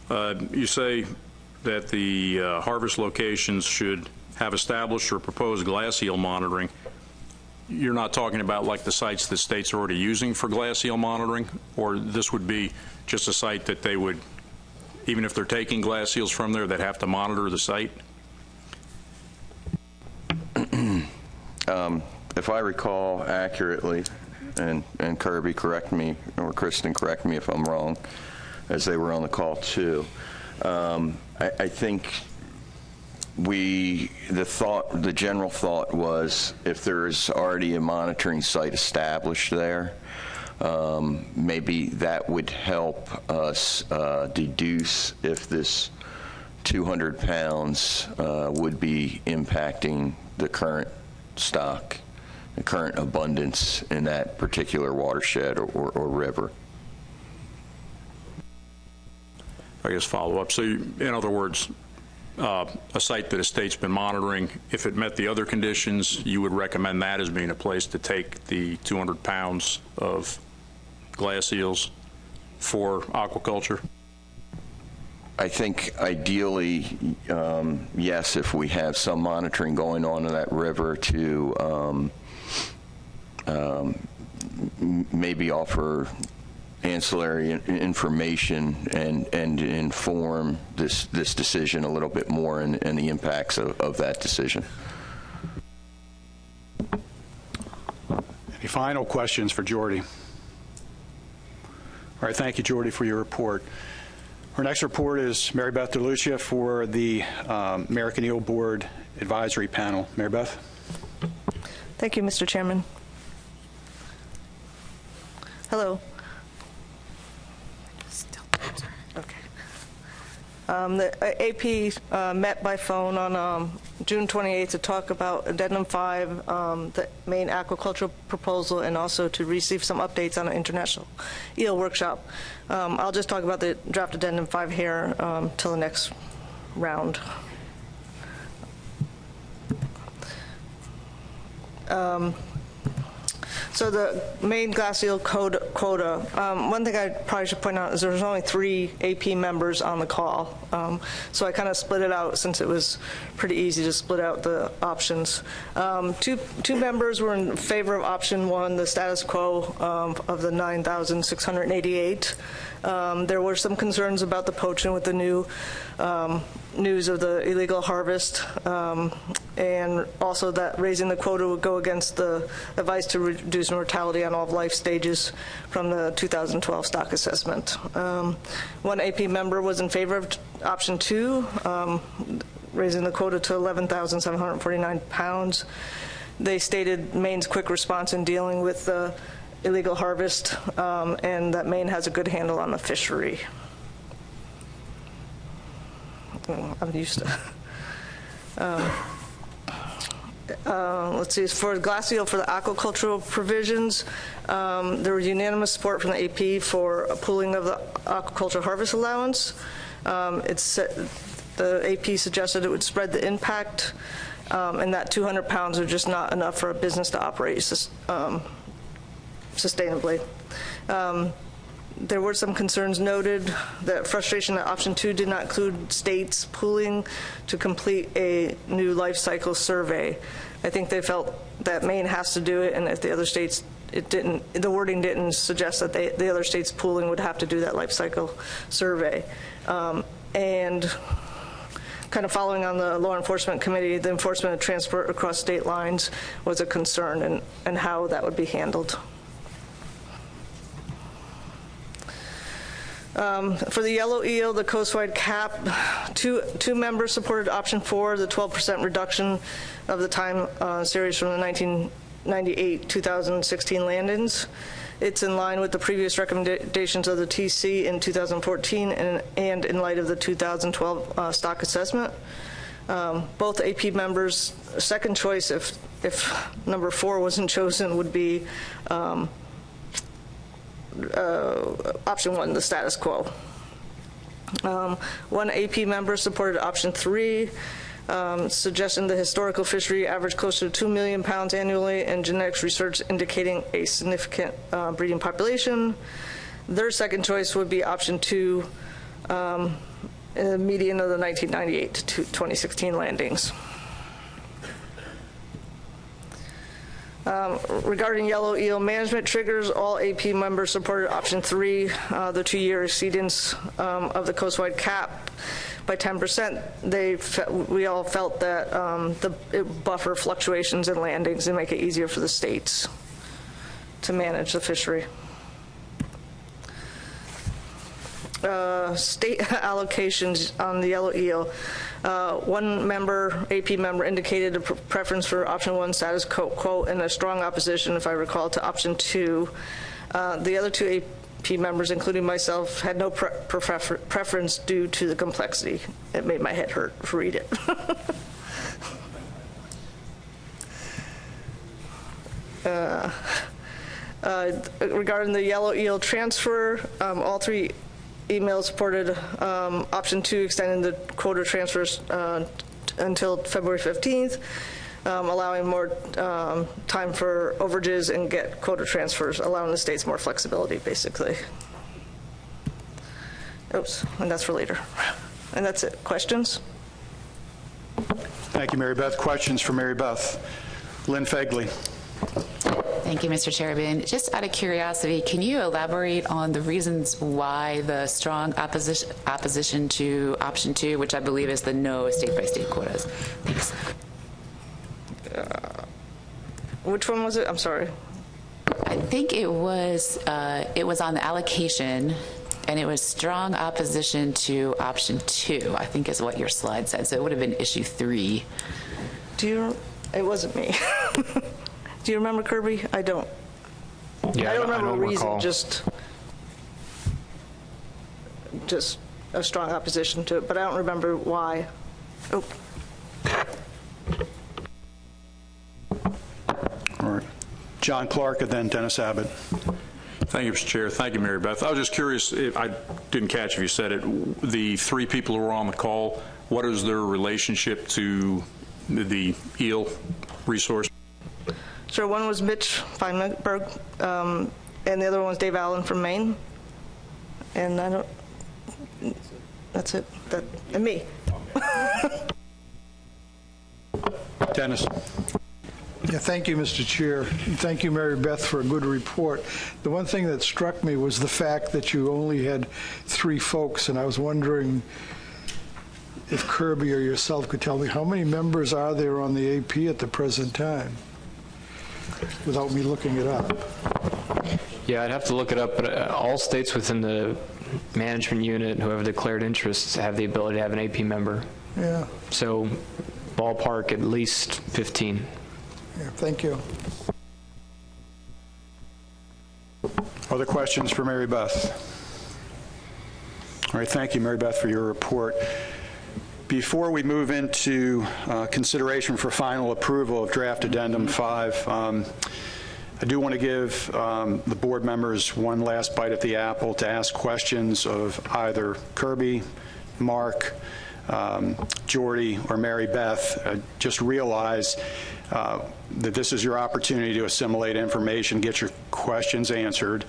You say that the harvest locations should have established or proposed glass eel monitoring. You're not talking about like the sites the state's already using for glass eel monitoring, or this would be just a site that they would, even if they're taking glass eels from there, they'd have to monitor the site? If I recall accurately, and Kirby correct me, or Kristen correct me if I'm wrong, as they were on the call too, I think the general thought was if there's already a monitoring site established there, maybe that would help us deduce if this 200 pounds would be impacting the current stock, the current abundance in that particular watershed or river. I guess follow up. So in other words, a site that a state's been monitoring, if it met the other conditions, you would recommend that as being a place to take the 200 pounds of glass eels for aquaculture? I think ideally, yes, if we have some monitoring going on in that river to maybe offer ancillary information and inform this decision a little bit more and the impacts of that decision. Any final questions for Jordy? All right, thank you, Jordy, for your report. Our next report is Mary Beth DeLucia for the American Eel Board Advisory Panel. Mary Beth. Thank you, Mr. Chairman. Hello. Okay. The AP met by phone on June 28th to talk about Addendum 5, the Maine aquaculture proposal, and also to receive some updates on an international eel workshop. I'll just talk about the draft Addendum 5 here till the next round. So the Maine glass eel quota, one thing I probably should point out is there's only 3 AP members on the call. So I kind of split it out since it was pretty easy to split out the options. Two members were in favor of option 1, the status quo of the 9,688. There were some concerns about the poaching with the new news of the illegal harvest, and also that raising the quota would go against the advice to reduce mortality on all life stages from the 2012 stock assessment. One AP member was in favor of option 2, raising the quota to 11,749 pounds. They stated Maine's quick response in dealing with the illegal harvest, and that Maine has a good handle on the fishery. I'm used to. Let's see, for glass eel, for the aquacultural provisions, there was unanimous support from the AP for a pooling of the aquaculture harvest allowance. The AP suggested it would spread the impact, and that 200 pounds are just not enough for a business to operate sustainably. There were some concerns noted, that frustration that option 2 did not include states pooling to complete a new life cycle survey. I think they felt that Maine has to do it, and if the other states, the wording didn't suggest that the other states pooling would have to do that life cycle survey. And kind of following on the law enforcement committee, the enforcement of transport across state lines was a concern, and how that would be handled. For the yellow eel, the coastwide cap, two members supported option 4, the 12% reduction of the time series from the 1998-2016 landings. It's in line with the previous recommendations of the TC in 2014 and in light of the 2012 stock assessment. Both AP members' second choice, if number 4 wasn't chosen, would be option 1, the status quo. One AP member supported option 3, suggesting the historical fishery averaged closer to 2 million pounds annually, and genetics research indicating a significant breeding population. Their second choice would be option 2, in the median of the 1998 to 2016 landings. Regarding yellow eel management triggers, all AP members supported option 3, the 2-year exceedance of the coastwide cap by 10%. We all felt that it buffer fluctuations in landings and make it easier for the states to manage the fishery. state allocations on the Yellow Eel. One member, AP member, indicated a preference for option 1 status quo and a strong opposition, if I recall, to option 2. The other 2 AP members, including myself, had no preference due to the complexity. It made my head hurt to read it. Regarding the Yellow Eel transfer, all 3 emails supported option 2, extending the quota transfers until February 15th, allowing more time for overages and get quota transfers, allowing the states more flexibility, basically. Oops, and that's for later. And that's it. Questions? Thank you, Mary Beth. Questions for Mary Beth? Lynn Fegley. Thank you, Mr. Chairman. Just out of curiosity, can you elaborate on the reasons why the strong opposition to option 2, which I believe is the no state-by-state quotas? Thanks. Which one was it? I'm sorry. I think it was on the allocation, and it was strong opposition to option 2, I think is what your slide said. So it would have been issue 3. It wasn't me. Do you remember, Kirby? I don't. Yeah, I don't remember a reason, recall. just a strong opposition to it, but I don't remember why. Oh. All right. John Clark and then Dennis Abbott. Thank you, Mr. Chair. Thank you, Mary Beth. I was just curious, I didn't catch if you said it, the 3 people who were on the call, what is their relationship to the eel resource? So one was Mitch Feinberg, and the other one was Dave Allen from Maine. And I don't, that's it, and me. Dennis. Yeah, thank you, Mr. Chair. Thank you, Mary Beth, for a good report. The one thing that struck me was the fact that you only had 3 folks, and I was wondering if Kirby or yourself could tell me how many members are there on the AP at the present time, without me looking it up. Yeah, I'd have to look it up, but all states within the management unit, whoever declared interests, have the ability to have an AP member. Yeah. So ballpark at least 15. Yeah, thank you. Other questions for Mary Beth? All right, thank you, Mary Beth, for your report. Before we move into consideration for final approval of draft Addendum 5, I do want to give the board members one last bite at the apple to ask questions of either Kirby, Mark, Jordy, or Mary Beth. Just realize that this is your opportunity to assimilate information, get your questions answered.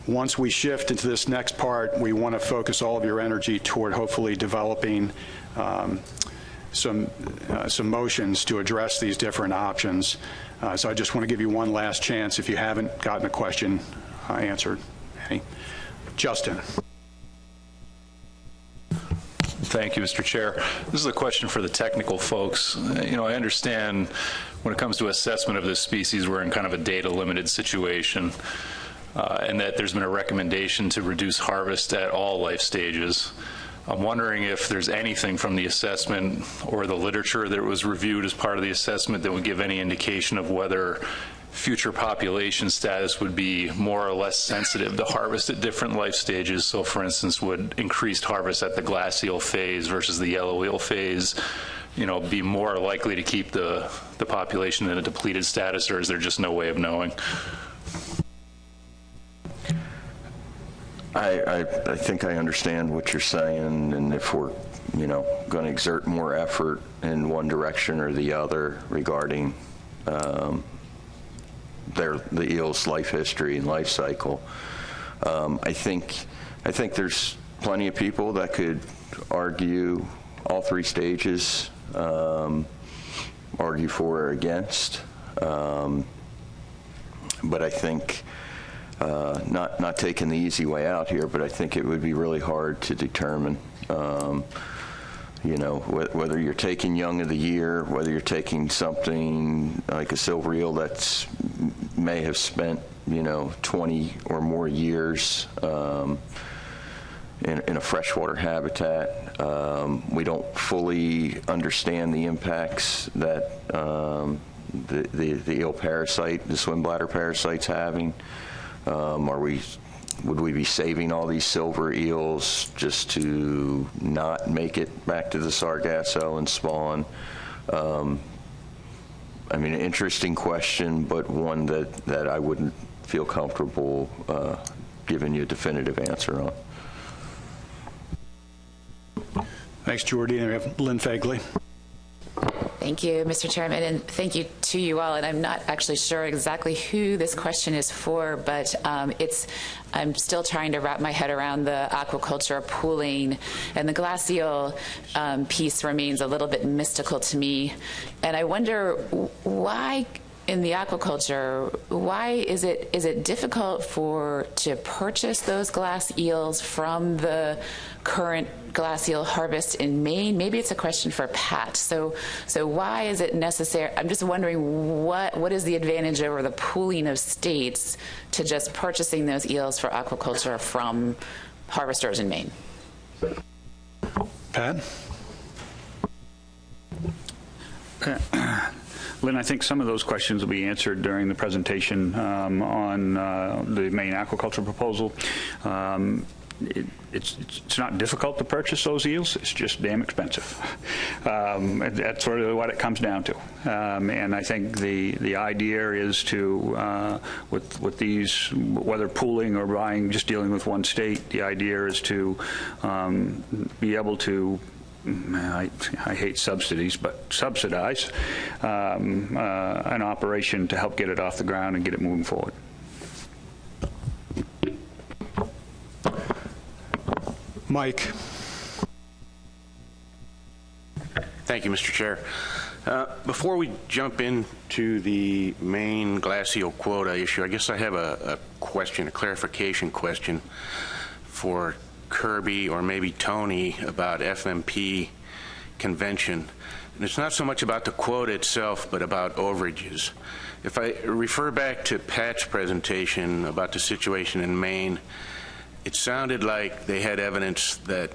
Once we shift into this next part, we want to focus all of your energy toward hopefully developing some motions to address these different options. So I just want to give you one last chance if you haven't gotten a question answered. Okay. Justin. Thank you, Mr. Chair. This is a question for the technical folks. You know, I understand when it comes to assessment of this species, we're in kind of a data-limited situation, and that there's been a recommendation to reduce harvest at all life stages. I'm wondering if there's anything from the assessment or the literature that was reviewed as part of the assessment that would give any indication of whether future population status would be more or less sensitive to harvest at different life stages. So, for instance, would increased harvest at the glass eel phase versus the yellow eel phase, you know, be more likely to keep the population in a depleted status, or is there just no way of knowing? I think I understand what you're saying, and if we're, you know, going to exert more effort in one direction or the other regarding the eel's life history and life cycle, I think there's plenty of people that could argue all 3 stages, argue for or against, but I think not taking the easy way out here, but I think it would be really hard to determine, you know, whether you're taking young of the year, whether you're taking something like a silver eel that's may have spent, you know, 20 or more years in a freshwater habitat. We don't fully understand the impacts that the eel parasite, the swim bladder parasite's having. Would we be saving all these silver eels just to not make it back to the Sargasso and spawn? I mean, an interesting question, but one that I wouldn't feel comfortable giving you a definitive answer on. Thanks, Jordy. And we have Lynn Fagley. Thank you, Mr. Chairman, and thank you to you all. And I'm not actually sure exactly who this question is for, but I'm still trying to wrap my head around the aquaculture pooling, and the glass eel piece remains a little bit mystical to me. And I wonder why, in the aquaculture, why is it difficult to purchase those glass eels from the current glass eel harvest in Maine? Maybe it's a question for Pat. So why is it necessary? I'm just wondering what is the advantage over the pooling of states to just purchasing those eels for aquaculture from harvesters in Maine? Pat? Lynn, I think some of those questions will be answered during the presentation on the Maine aquaculture proposal. It's not difficult to purchase those eels. It's just damn expensive. That's sort of what it comes down to. And I think the idea is to, with these, whether pooling or buying, just dealing with one state, the idea is to be able to, I hate subsidies, but subsidize an operation to help get it off the ground and get it moving forward. Mike. Thank you, Mr. Chair. Before we jump into the Maine glass eel quota issue, I guess I have a question, a clarification question for Kirby or maybe Tony about FMP convention. And it's not so much about the quota itself, but about overages. If I refer back to Pat's presentation about the situation in Maine, it sounded like they had evidence that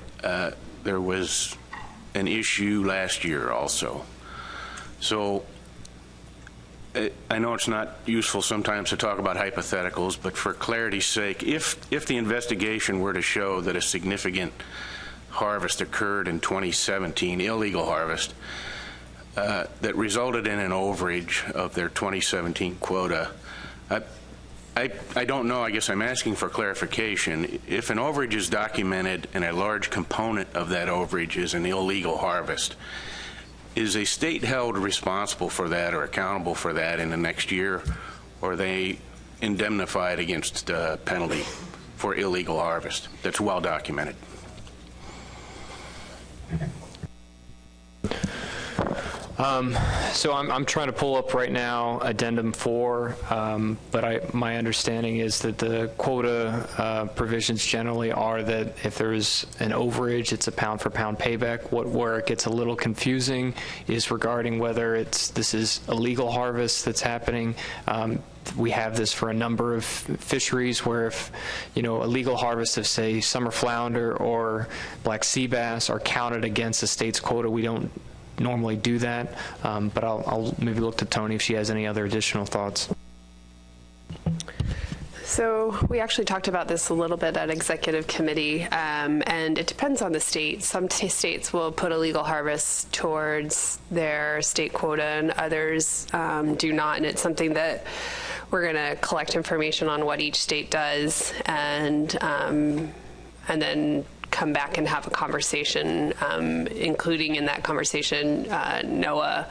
there was an issue last year also. So I know it's not useful sometimes to talk about hypotheticals, but for clarity's sake, if the investigation were to show that a significant harvest occurred in 2017, illegal harvest, that resulted in an overage of their 2017 quota, I don't know. I guess I'm asking for clarification. If an overage is documented and a large component of that overage is an illegal harvest, is a state held responsible for that or accountable for that in the next year, or are they indemnified against penalty for illegal harvest that's well documented? So I'm trying to pull up right now Addendum 4, but my understanding is that the quota provisions generally are that if there's an overage, it's a pound-for-pound payback. Where it gets a little confusing is regarding whether this is illegal harvest that's happening. We have this for a number of fisheries where if, illegal harvest of, say, summer flounder or black sea bass are counted against the state's quota, we don't normally do that, but I'll maybe look to Tony if she has any other additional thoughts. So we actually talked about this a little bit at executive committee, and it depends on the state. Some states will put illegal harvest towards their state quota, and others do not, and it's something that we're going to collect information on what each state does, and then come back and have a conversation, including in that conversation NOAA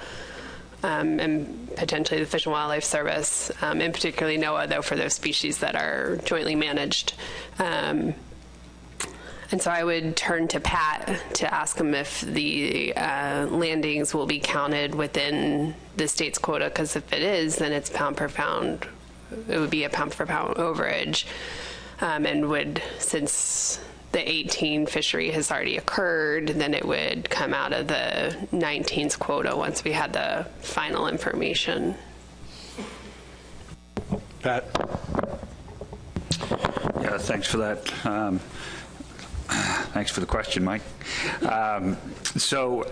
and potentially the Fish and Wildlife Service, and particularly NOAA, though, for those species that are jointly managed. And so I would turn to Pat to ask him if the landings will be counted within the state's quota, because if it is, then it's pound per pound. It would be a pound per pound overage, and would, since the 18 fishery has already occurred, then it would come out of the 19's quota once we had the final information. Pat? Yeah, thanks for that. Thanks for the question, Mike. So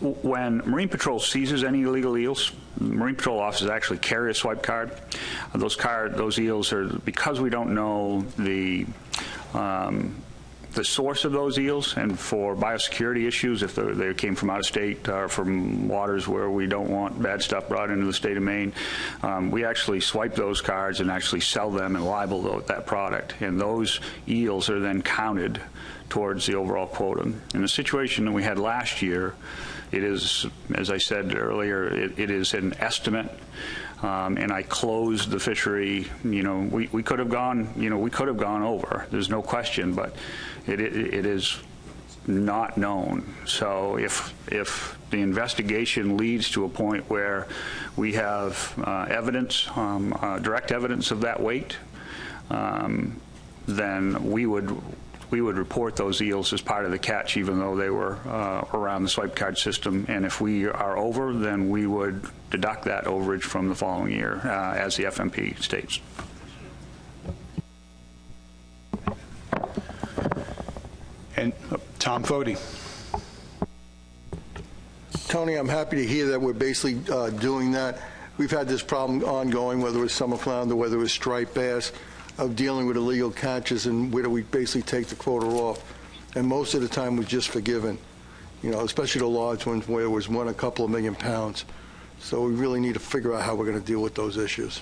when Marine Patrol seizes any illegal eels, Marine Patrol officers actually carry a swipe card. Those eels are, because we don't know the source of those eels, and for biosecurity issues, if they came from out of state or from waters where we don't want bad stuff brought into the state of Maine, we actually swipe those cards and actually sell them and libel that product. And those eels are then counted towards the overall quota. In the situation that we had last year, it is, as I said earlier, it is an estimate. And I closed the fishery. You know, we could have gone. You know, we could have gone over. There's no question, but it is not known. So if the investigation leads to a point where we have evidence, direct evidence of that weight, then we would report those eels as part of the catch, even though they were around the swipe card system. And if we are over, then we would deduct that overage from the following year, as the FMP states. And Tom Fody. Tony, I'm happy to hear that we're basically doing that. We've had this problem ongoing, whether it was summer flounder, whether it was striped bass, of dealing with illegal catches and where we basically take the quota off. And most of the time we're just forgiven, you know, especially the large ones where it was a couple of million pounds. So we really need to figure out how we're going to deal with those issues.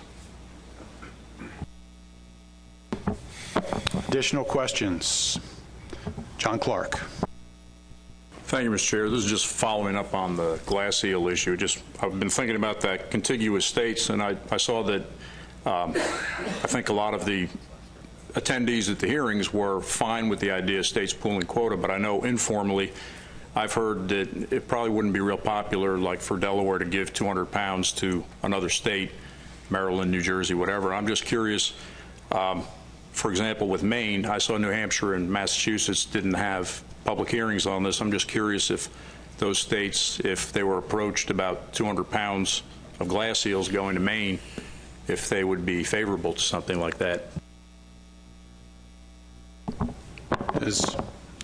Additional questions? John Clark. Thank you, Mr. Chair. This is just following up on the glass eel issue. I've been thinking about that contiguous states, and I saw that I think a lot of the attendees at the hearings were fine with the idea of states pooling quota, but I know informally I've heard that it probably wouldn't be real popular, like for Delaware to give 200 pounds to another state, Maryland, New Jersey, whatever. I'm just curious, for example, with Maine, I saw New Hampshire and Massachusetts didn't have public hearings on this. I'm just curious if those states, if they were approached about 200 pounds of glass eels going to Maine, if they would be favorable to something like that.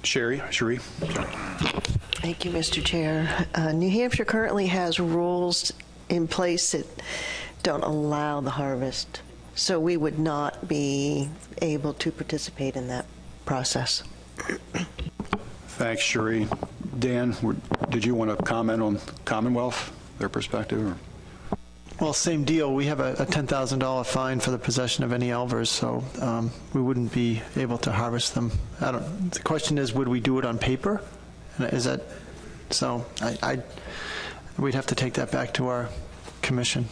Cherie? Thank you, Mr. Chair. New Hampshire currently has rules in place that don't allow the harvest, so we would not be able to participate in that process. Thanks, Cherie. Dan, did you want to comment on Commonwealth, their perspective? Or? Well, same deal. We have a $10,000 fine for the possession of any elvers, so we wouldn't be able to harvest them. The question is, would we do it on paper? Is that so? We'd have to take that back to our commission.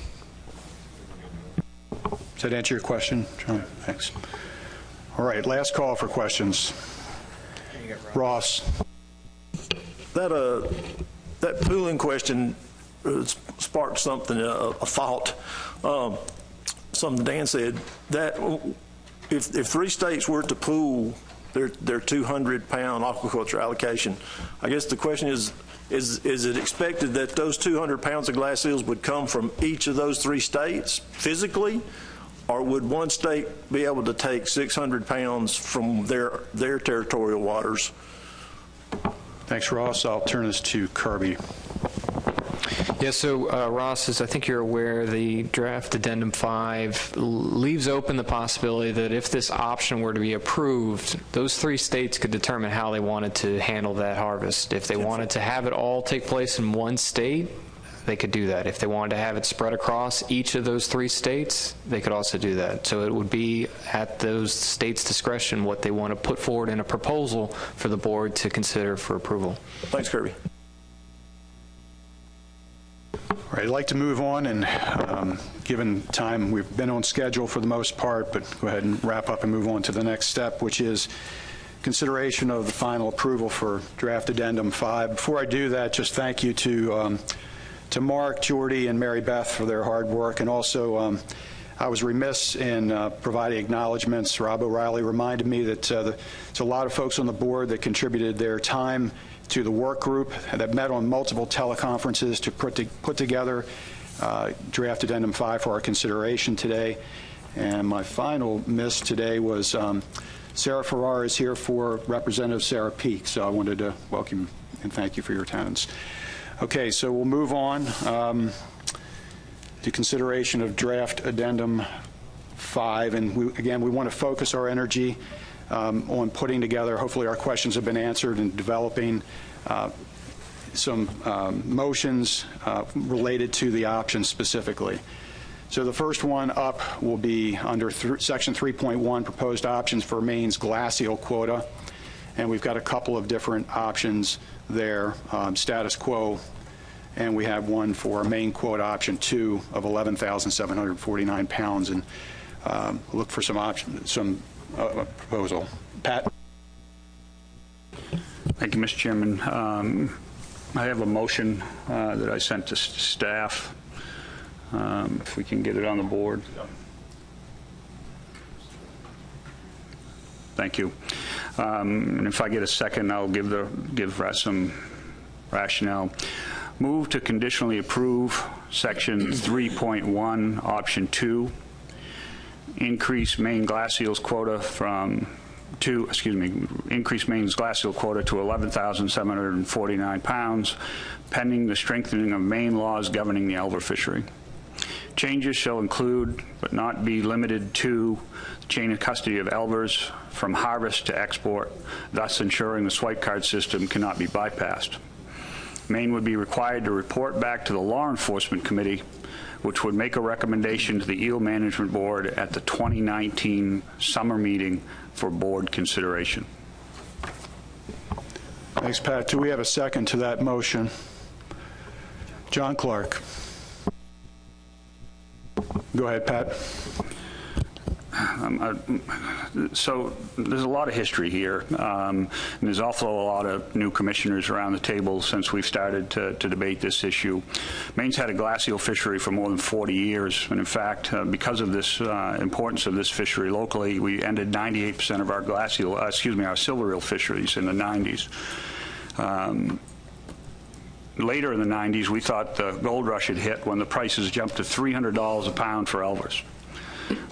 Does that answer your question, John? Thanks. All right, last call for questions. Ross. That pooling question sparked something, a thought. Something Dan said, that if 3 states were to pool their 200-pound aquaculture allocation, I guess the question is it expected that those 200 pounds of glass eels would come from each of those 3 states physically, or would one state be able to take 600 pounds from their territorial waters? Thanks, Ross. I'll turn this to Kirby. Yeah, so Ross, as I think you're aware, the draft Addendum 5 leaves open the possibility that if this option were to be approved, those 3 states could determine how they wanted to handle that harvest. If they wanted to have it all take place in one state, they could do that. If they wanted to have it spread across each of those 3 states, they could also do that. So it would be at those states' discretion what they want to put forward in a proposal for the board to consider for approval. Thanks, Kirby. All right, I'd like to move on, and given time, we've been on schedule for the most part, but go ahead and wrap up and move on to the next step, which is consideration of the final approval for draft Addendum 5. Before I do that, just thank you to Mark, Jordy, and Mary Beth for their hard work, and also I was remiss in providing acknowledgments. Rob O'Reilly reminded me that there's a lot of folks on the board that contributed their time to the work group that met on multiple teleconferences to put together draft Addendum 5 for our consideration today. And my final miss today was Sarah Farrar is here for Representative Sarah Peak, so I wanted to welcome and thank you for your attendance. Okay, so we'll move on to consideration of draft Addendum 5, and again, we want to focus our energy on putting together, hopefully our questions have been answered, and developing some motions related to the options specifically. So the first one up will be under Section 3.1, proposed options for Maine's glass eel quota, and we've got a couple of different options there, status quo, and we have one for Maine quota option 2 of 11,749 pounds, and look for some proposal. Pat? Thank you, Mr. Chairman. I have a motion that I sent to staff. If we can get it on the board. Thank you. And if I get a second, I'll give some rationale. Move to conditionally approve Section 3.1, Option 2. Increase Maine glass eels quota increase Maine's glass eel quota to 11,749 pounds, pending the strengthening of Maine laws governing the Elver fishery. Changes shall include, but not be limited to, the chain of custody of elvers from harvest to export, thus ensuring the swipe card system cannot be bypassed. Maine would be required to report back to the Law Enforcement Committee, which would make a recommendation to the Eel Management Board at the 2019 summer meeting for board consideration. Thanks, Pat. Do we have a second to that motion? John Clark. Go ahead, Pat. So there's a lot of history here, and there's also a lot of new commissioners around the table since we've started to debate this issue. Maine's had a glass eel fishery for more than 40 years, and in fact, because of this importance of this fishery locally, we ended 98% of our our silver eel fisheries in the 90s. Later in the 90s, we thought the gold rush had hit when the prices jumped to $300 a pound for elvers.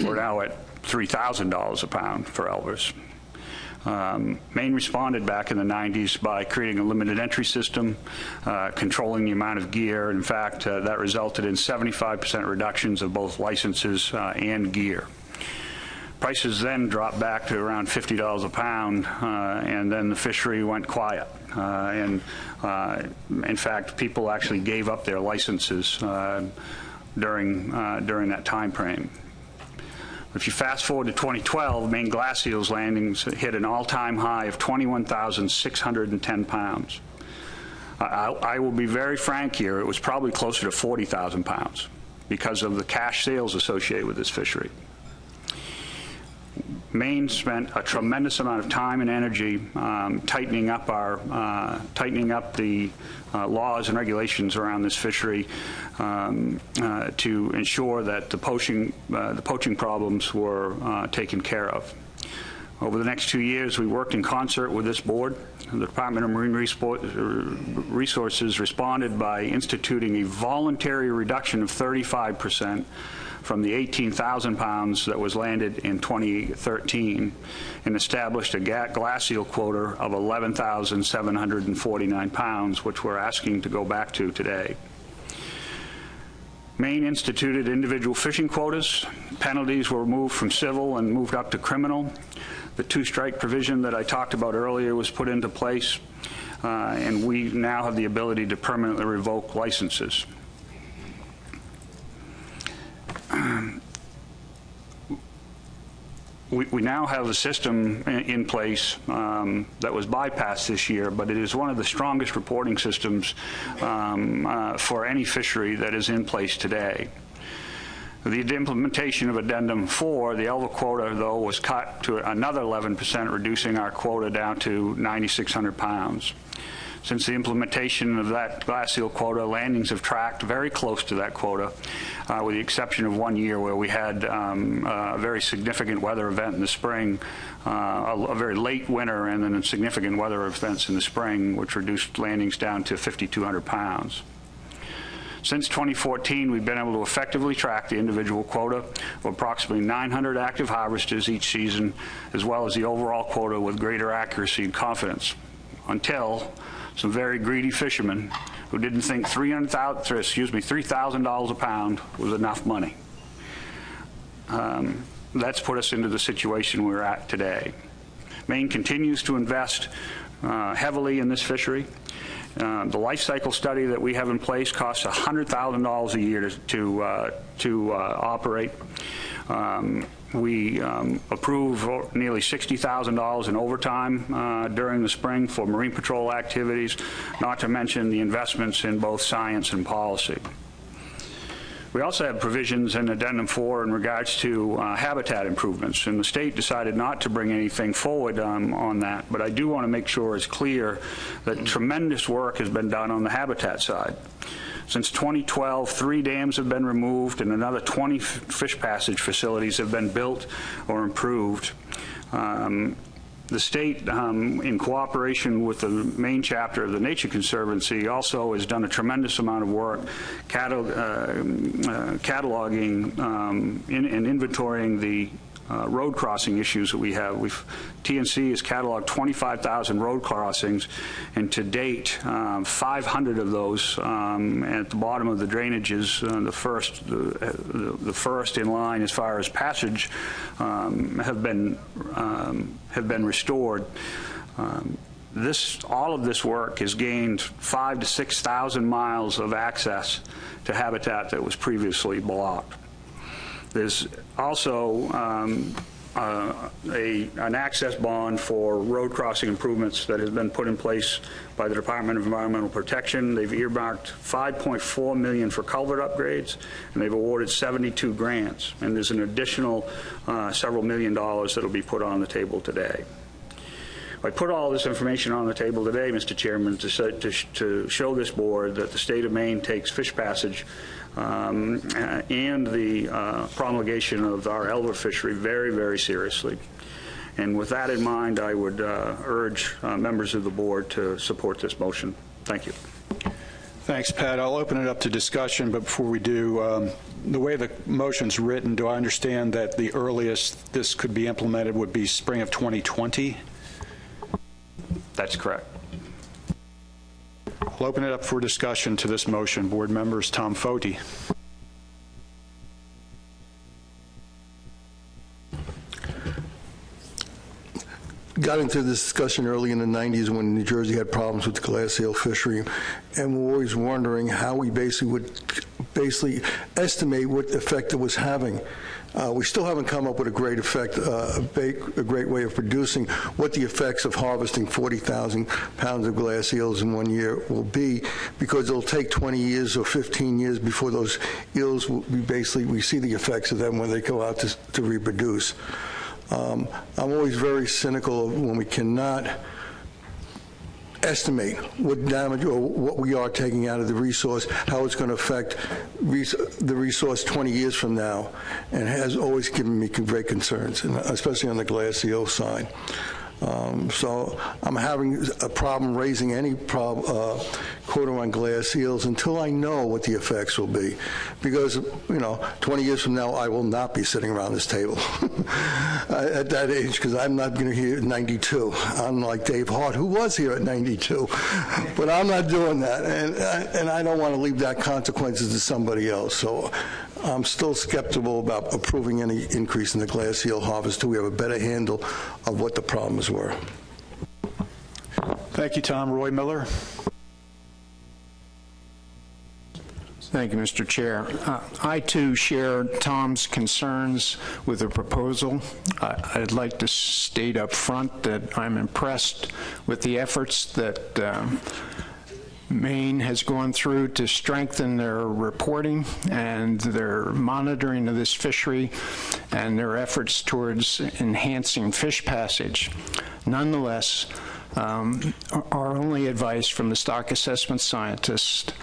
We're now at $3,000 a pound for elvers. Maine responded back in the 90s by creating a limited entry system, controlling the amount of gear. In fact, that resulted in 75% reductions of both licenses and gear. Prices then dropped back to around $50 a pound, and then the fishery went quiet. In fact, people actually gave up their licenses during that time frame. If you fast forward to 2012, Maine glass eels landings hit an all-time high of 21,610 pounds. I will be very frank here, it was probably closer to 40,000 pounds because of the cash sales associated with this fishery. Maine spent a tremendous amount of time and energy tightening up the laws and regulations around this fishery to ensure that the poaching problems were taken care of. Over the next 2 years, we worked in concert with this board. The Department of Marine Resources responded by instituting a voluntary reduction of 35% from the 18,000 pounds that was landed in 2013 and established a glass eel quota of 11,749 pounds, which we're asking to go back to today. Maine instituted individual fishing quotas. Penalties were moved from civil and moved up to criminal. The two-strike provision that I talked about earlier was put into place, and we now have the ability to permanently revoke licenses. We now have a system in place that was bypassed this year, but it is one of the strongest reporting systems for any fishery that is in place today. The implementation of Addendum 4, the Elver quota, though, was cut to another 11%, reducing our quota down to 9,600 pounds. Since the implementation of that glass eel quota, landings have tracked very close to that quota, with the exception of 1 year where we had a very significant weather event in the spring, a very late winter, and then significant weather events in the spring, which reduced landings down to 5,200 pounds. Since 2014, we've been able to effectively track the individual quota of approximately 900 active harvesters each season, as well as the overall quota with greater accuracy and confidence, until some very greedy fishermen who didn't think $3,000 a pound was enough money. That's put us into the situation we're at today. Maine continues to invest heavily in this fishery. The Lifecycle study that we have in place costs $100,000 a year to operate. We approve nearly $60,000 in overtime during the spring for Marine Patrol activities, not to mention the investments in both science and policy. We also have provisions in Addendum 4 in regards to habitat improvements, and the state decided not to bring anything forward on that, but I do want to make sure it's clear that tremendous work has been done on the habitat side. Since 2012, 3 dams have been removed and another 20 fish passage facilities have been built or improved. The state, in cooperation with the Maine chapter of the Nature Conservancy, also has done a tremendous amount of work cataloging and inventorying the road crossing issues that we have. TNC has cataloged 25,000 road crossings, and to date, 500 of those at the bottom of the drainages, the first in line as far as passage, have been restored. All of this work has gained 5,000 to 6,000 miles of access to habitat that was previously blocked. There's also an access bond for road crossing improvements that has been put in place by the Department of Environmental Protection. They've earmarked $5.4 million for culvert upgrades, and they've awarded 72 grants. And there's an additional several $1 million that will be put on the table today. I put all this information on the table today, Mr. Chairman, to show this board that the state of Maine takes fish passage and the promulgation of our elver fishery very, very seriously. And with that in mind, I would urge members of the board to support this motion. Thank you. Thanks, Pat. I'll open it up to discussion, but before we do, the way the motion's written, do I understand that the earliest this could be implemented would be spring of 2020? That's correct. I'll open it up for discussion to this motion. Board members, Tom Fote. Got into this discussion early in the 90s when New Jersey had problems with the glass eel fishery, and we're always wondering how we would estimate what effect it was having. We still haven't come up with a great effect, a great way of producing what the effects of harvesting 40,000 pounds of glass eels in 1 year will be, because it'll take 20 years or 15 years before those eels will be we see the effects of them when they go out to reproduce. I'm always very cynical when we cannot estimate what damage or what we are taking out of the resource, how it's going to affect the resource 20 years from now, and has always given me great concerns, especially on the glass eel side. So I'm having a problem raising any quota on glass eels until I know what the effects will be, because 20 years from now I will not be sitting around this table at that age, because I'm not going to hear at 92. I'm like Dave Hart, who was here at 92, but I'm not doing that, and I don't want to leave that consequences to somebody else. So I'm still skeptical about approving any increase in the glass eel harvest till we have a better handle of what the problems were. Thank you, Tom. Roy Miller. Thank you, Mr. Chair. I, too, share Tom's concerns with the proposal. I'd like to state up front that I'm impressed with the efforts that Maine has gone through to strengthen their reporting and their monitoring of this fishery and their efforts towards enhancing fish passage. Nonetheless, our only advice from the stock assessment scientist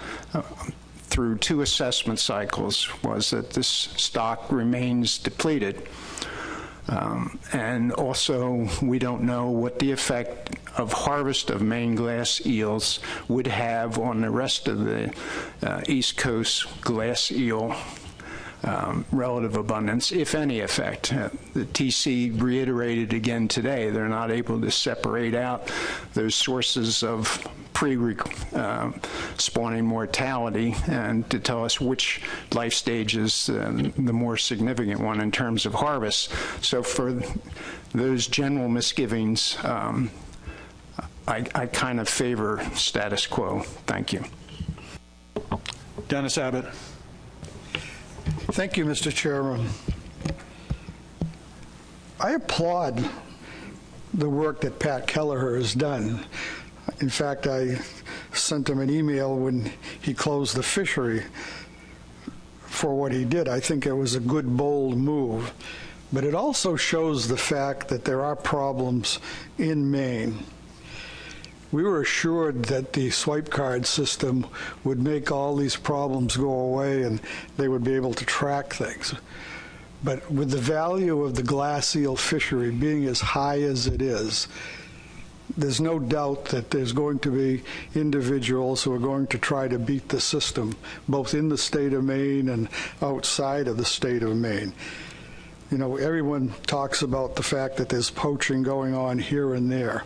through 2 assessment cycles was that this stock remains depleted. And also, we don't know what the effect of harvest of Maine glass eels would have on the rest of the East Coast glass eel relative abundance, if any effect. The TC reiterated again today, they're not able to separate out those sources of pre-spawning mortality and to tell us which life stage is the more significant one in terms of harvest. So for those general misgivings, I kind of favor status quo. Thank you. Dennis Abbott. Thank you, Mr. Chairman. I applaud the work that Pat Kelleher has done. In fact, I sent him an email when he closed the fishery for what he did. I think it was a good, bold move. But it also shows the fact that there are problems in Maine. We were assured that the swipe card system would make all these problems go away and they would be able to track things. But with the value of the glass eel fishery being as high as it is, there's no doubt that there's going to be individuals who are going to try to beat the system, both in the state of Maine and outside of the state of Maine. You know, everyone talks about the fact that there's poaching going on here and there.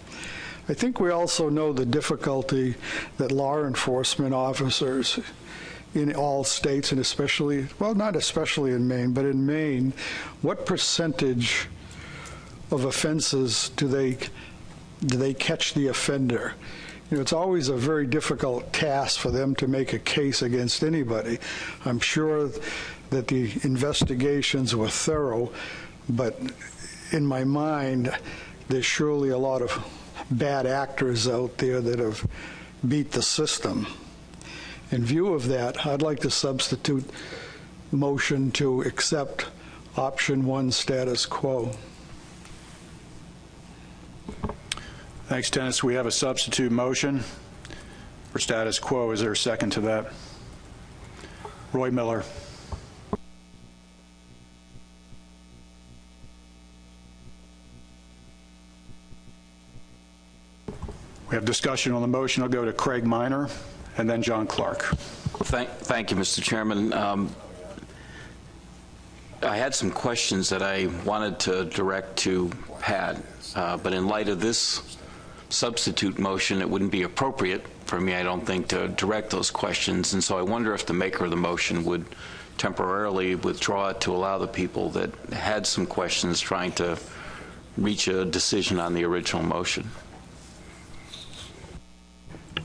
I think we also know the difficulty that law enforcement officers in all states, and especially, well, not especially in Maine, but in Maine, what percentage of offenses do they catch the offender? You know, it's always a very difficult task for them to make a case against anybody. I'm sure that the investigations were thorough, but in my mind, there's surely a lot of bad actors out there that have beat the system. In view of that, I'd like to substitute motion to accept option 1 status quo. Thanks, Dennis. We have a substitute motion for status quo. Is there a second to that? Roy Miller. We have discussion on the motion. I'll go to Craig Minor and then John Clark. Thank you, Mr. Chairman. I had some questions that I wanted to direct to Pat, but in light of this substitute motion, it wouldn't be appropriate for me, I don't think, to direct those questions. And so I wonder if the maker of the motion would temporarily withdraw it to allow the people that had some questions trying to reach a decision on the original motion.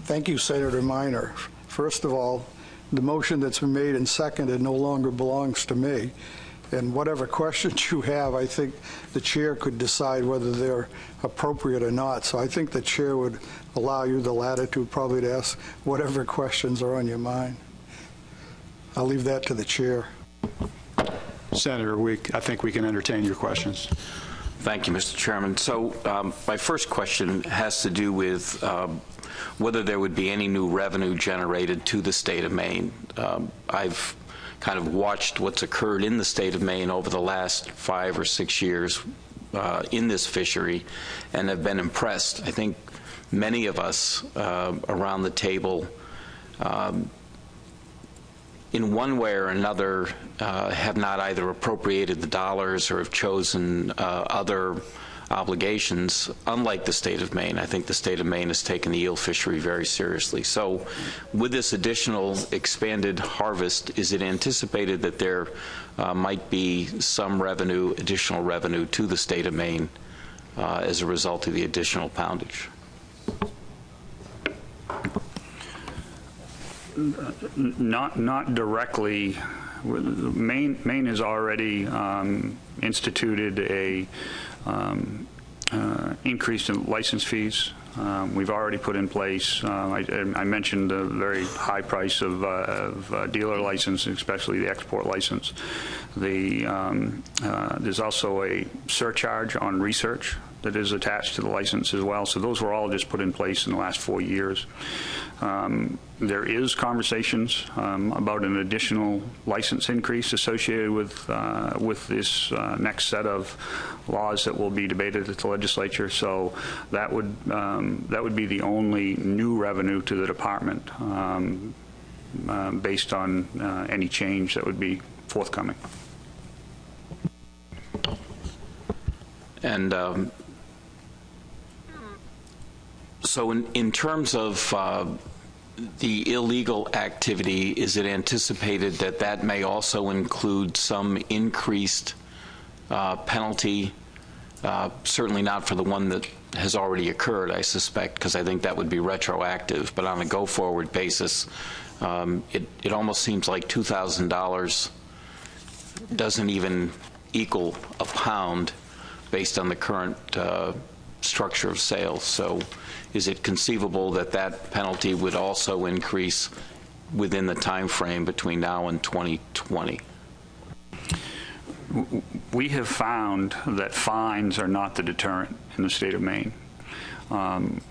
Thank you, Senator Minor. First of all, the motion that's been made and seconded no longer belongs to me. And whatever questions you have, I think the chair could decide whether they're appropriate or not. So I think the chair would allow you the latitude probably to ask whatever questions are on your mind. I'll leave that to the chair. Senator, I think we can entertain your questions. Thank you, Mr. Chairman. So my first question has to do with whether there would be any new revenue generated to the state of Maine. I've kind of watched what's occurred in the state of Maine over the last 5 or 6 years in this fishery and have been impressed. I think many of us around the table in one way or another have not either appropriated the dollars or have chosen other obligations. Unlike the state of Maine, I think the state of Maine has taken the eel fishery very seriously. So with this additional expanded harvest, is it anticipated that there might be some revenue, additional revenue to the state of Maine as a result of the additional poundage? Not directly. Maine has already instituted a increase in license fees. We've already put in place, I mentioned the very high price of dealer license, especially the export license. There's also a surcharge on research that is attached to the license as well. So those were all just put in place in the last 4 years. There is conversations about an additional license increase associated with this next set of laws that will be debated at the legislature. So that would be the only new revenue to the department based on any change that would be forthcoming. And so in terms of the illegal activity, is it anticipated that that may also include some increased penalty? Certainly not for the one that has already occurred, I suspect, because I think that would be retroactive. But on a go-forward basis, it almost seems like $2,000 doesn't even equal a pound based on the current structure of sales. So is it conceivable that that penalty would also increase within the time frame between now and 2020? We have found that fines are not the deterrent in the state of Maine.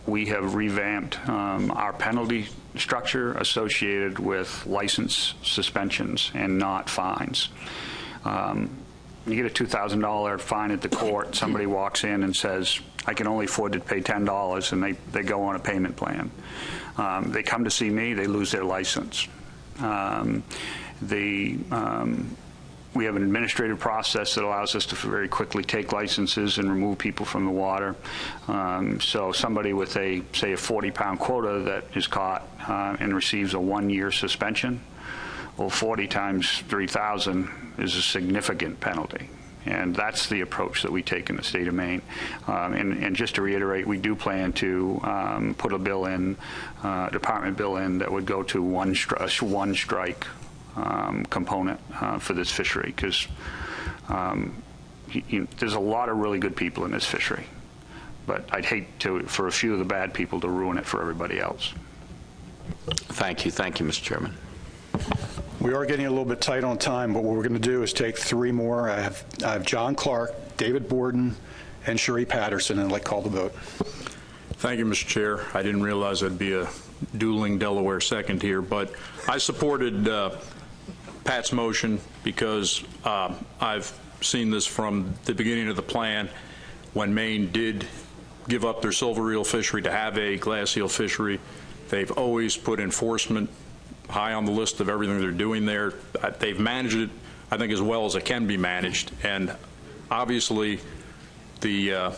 We have revamped our penalty structure associated with license suspensions and not fines. You get a $2,000 fine at the court, somebody walks in and says, I can only afford to pay $10, and they go on a payment plan. They come to see me, they lose their license. We have an administrative process that allows us to very quickly take licenses and remove people from the water. So somebody with say a 40-pound quota that is caught and receives a 1-year suspension, well, 40 times 3,000 is a significant penalty. And that's the approach that we take in the state of Maine. And just to reiterate, we do plan to put a bill in, department bill in, that would go to one strike component for this fishery, because there's a lot of really good people in this fishery. But I'd hate for a few of the bad people to ruin it for everybody else. Thank you. Thank you, Mr. Chairman. We are getting a little bit tight on time, but what we're going to do is take 3 more. I have John Clark, David Borden, and Cherie Patterson, and I'd like to call the vote. Thank you, Mr. Chair. I didn't realize I'd be a dueling Delaware second here, but I supported Pat's motion because I've seen this from the beginning of the plan when Maine did give up their silver eel fishery to have a glass eel fishery. They've always put enforcement high on the list of everything they're doing there. They've managed it, I think, as well as it can be managed. And obviously, the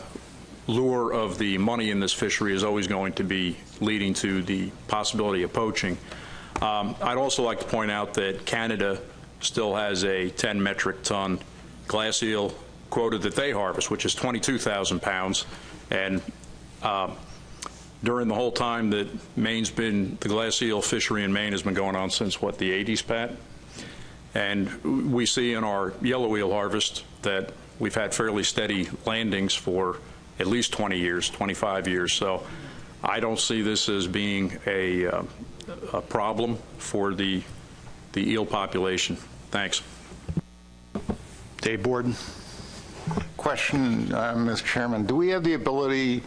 lure of the money in this fishery is always going to be leading to the possibility of poaching. I'd also like to point out that Canada still has a 10 metric ton glass eel quota that they harvest, which is 22,000 pounds. And during the whole time that Maine's been, the glass eel fishery in Maine has been going on since, what, the 80s, Pat? And we see in our yellow eel harvest that we've had fairly steady landings for at least 20 years, 25 years. So I don't see this as being a problem for the eel population. Thanks. Dave Borden. Question, Mr. Chairman. Do we have the ability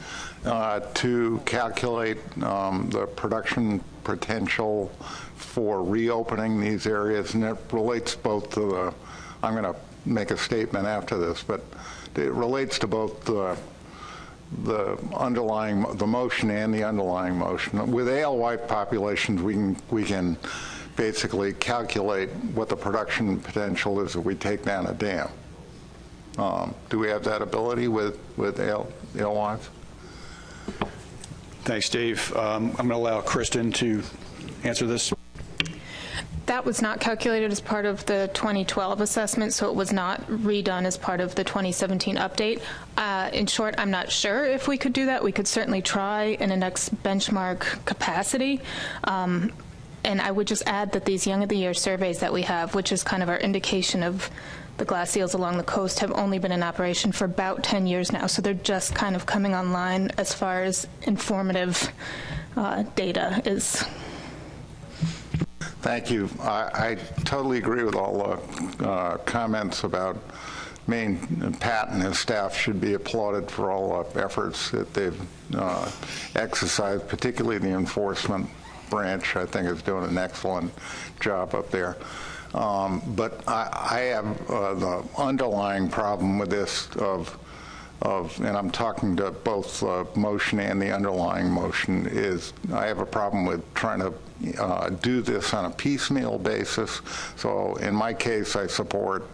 to calculate the production potential for reopening these areas? And it relates both to the, I'm going to make a statement after this, but it relates to both the motion and the underlying motion. With alewife populations, we can basically calculate what the production potential is if we take down a dam. Do we have that ability with alewives? Thanks, Dave. I'm going to allow Kristen to answer this. That was not calculated as part of the 2012 assessment, so it was not redone as part of the 2017 update. In short, I'm not sure if we could do that. We could certainly try in a next benchmark capacity. And I would just add that these Young of the Year surveys that we have, which is kind of our indication of the glass eels along the coast, have only been in operation for about 10 years now. So they're just kind of coming online as far as informative data is. Thank you. I totally agree with all the comments about Maine, Pat and his staff should be applauded for all the efforts that they've exercised, particularly the enforcement branch, I think, is doing an excellent job up there. But I have the underlying problem with this and I'm talking to both motion and the underlying motion, is I have a problem with trying to do this on a piecemeal basis. So in my case, I support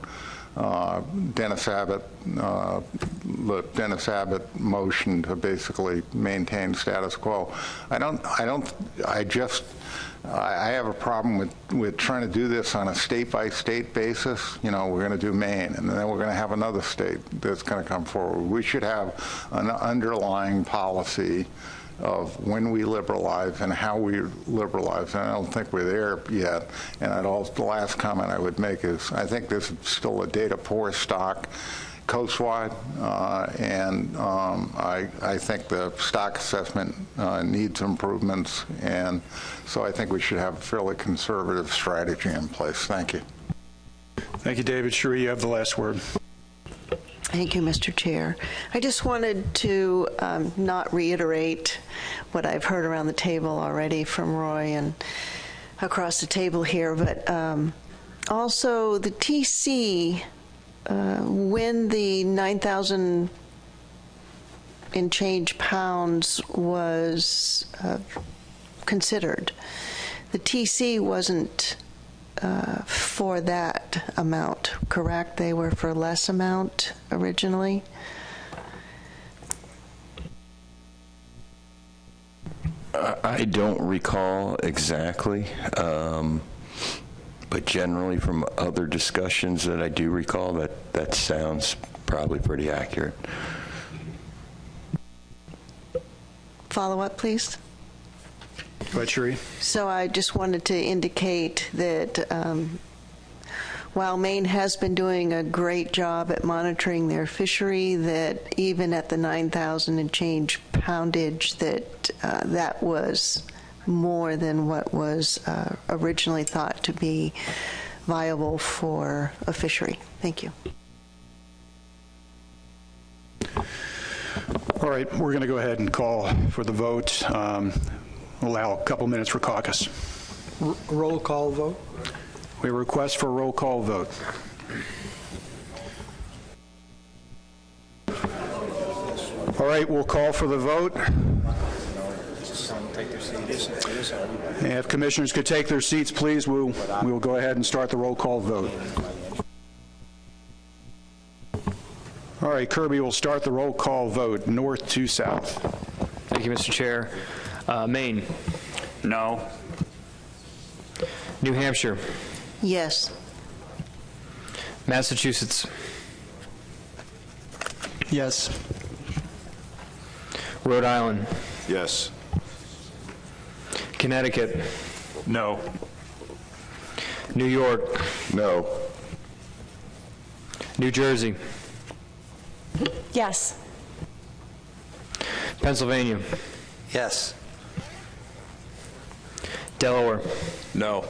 Dennis Abbott, the Dennis Abbott motion to basically maintain status quo. I have a problem with trying to do this on a state-by-state basis. You know, we're going to do Maine, and then we're going to have another state that's going to come forward. We should have an underlying policy of when we liberalize and how we liberalize, and I don't think we're there yet. And the last comment I would make is I think this is still a data poor stock coastwide, and I think the stock assessment needs improvements, and so I think we should have a fairly conservative strategy in place. Thank you. Thank you, David. Cherie, you have the last word. Thank you, Mr. Chair. I just wanted to not reiterate what I've heard around the table already from Roy and across the table here, but also the TC, when the 9,000 and change pounds was considered, the TC wasn't for that amount, correct? They were for less amount originally? I don't recall exactly, but generally from other discussions that I do recall, that sounds probably pretty accurate. Follow up, please. Go ahead, Cherie. So I just wanted to indicate that while Maine has been doing a great job at monitoring their fishery, that even at the 9,000 and change poundage, that was more than what was originally thought to be viable for a fishery. Thank you. All right, we're going to go ahead and call for the vote. Allow a couple minutes for caucus. Roll call vote. We request for a roll call vote. All right, we'll call for the vote. And if commissioners could take their seats, please, we'll go ahead and start the roll call vote. All right, Kirby will start the roll call vote, north to south. Thank you, Mr. Chair. Maine? No. New Hampshire? Yes. Massachusetts? Yes. Rhode Island? Yes. Connecticut? No. New York? No. New Jersey? Yes. Pennsylvania? Yes. Delaware? No.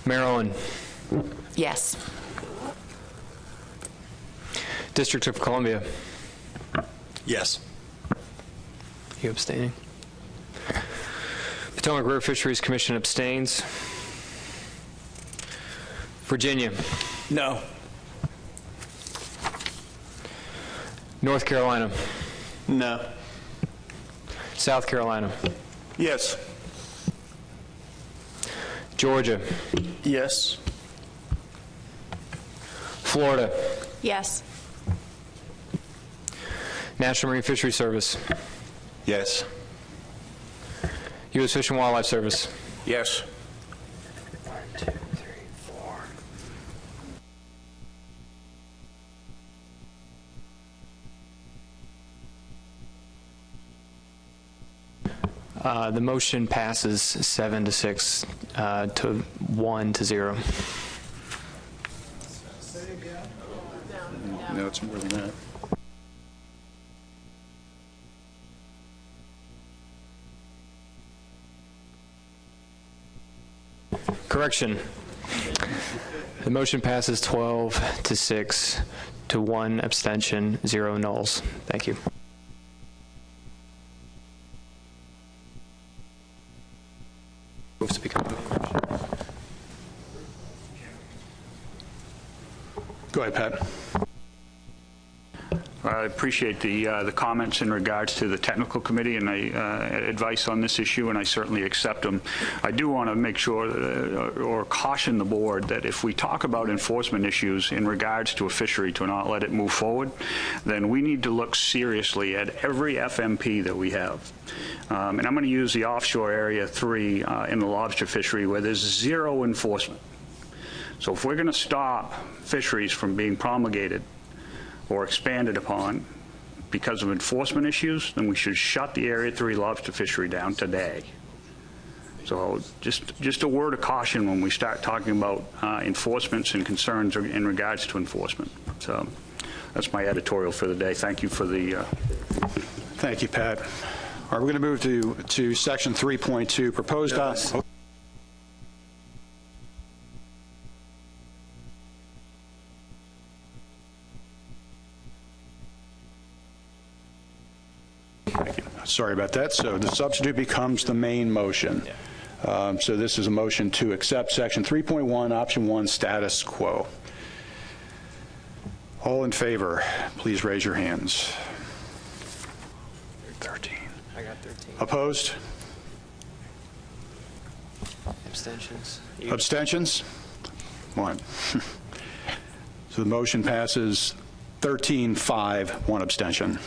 Maryland? Yes. District of Columbia? Yes. You abstaining? Potomac River Fisheries Commission abstains. Virginia? No. North Carolina? No. South Carolina? Yes. Georgia? Yes. Florida? Yes. National Marine Fisheries Service? Yes. U.S. Fish and Wildlife Service? Yes. 1, 2, 3, 4. The motion passes 7-6 to 1-0. No, it's more than that. Correction. The motion passes 12 to 6 to 1 abstention, 0 nulls. Thank you. Moves to become. Go ahead, Pat. I appreciate the comments in regards to the technical committee and advice on this issue, and I certainly accept them. I do want to make sure or caution the board that if we talk about enforcement issues in regards to a fishery to not let it move forward, then we need to look seriously at every FMP that we have. And I'm going to use the offshore area 3 in the lobster fishery where there's 0 enforcement. So if we're going to stop fisheries from being promulgated or expanded upon because of enforcement issues, then we should shut the Area 3 lobster fishery down today. So just a word of caution when we start talking about enforcements and concerns in regards to enforcement. So that's my editorial for the day. Thank you for the... Thank you, Pat. All right, we're going to move to section 3.2, proposed... Sorry about that. So the substitute becomes the main motion. So this is a motion to accept section 3.1, option 1, status quo. All in favor, please raise your hands. 13. I got 13. Opposed? Abstentions. Abstentions? 1. So the motion passes 13-5, 1 abstention.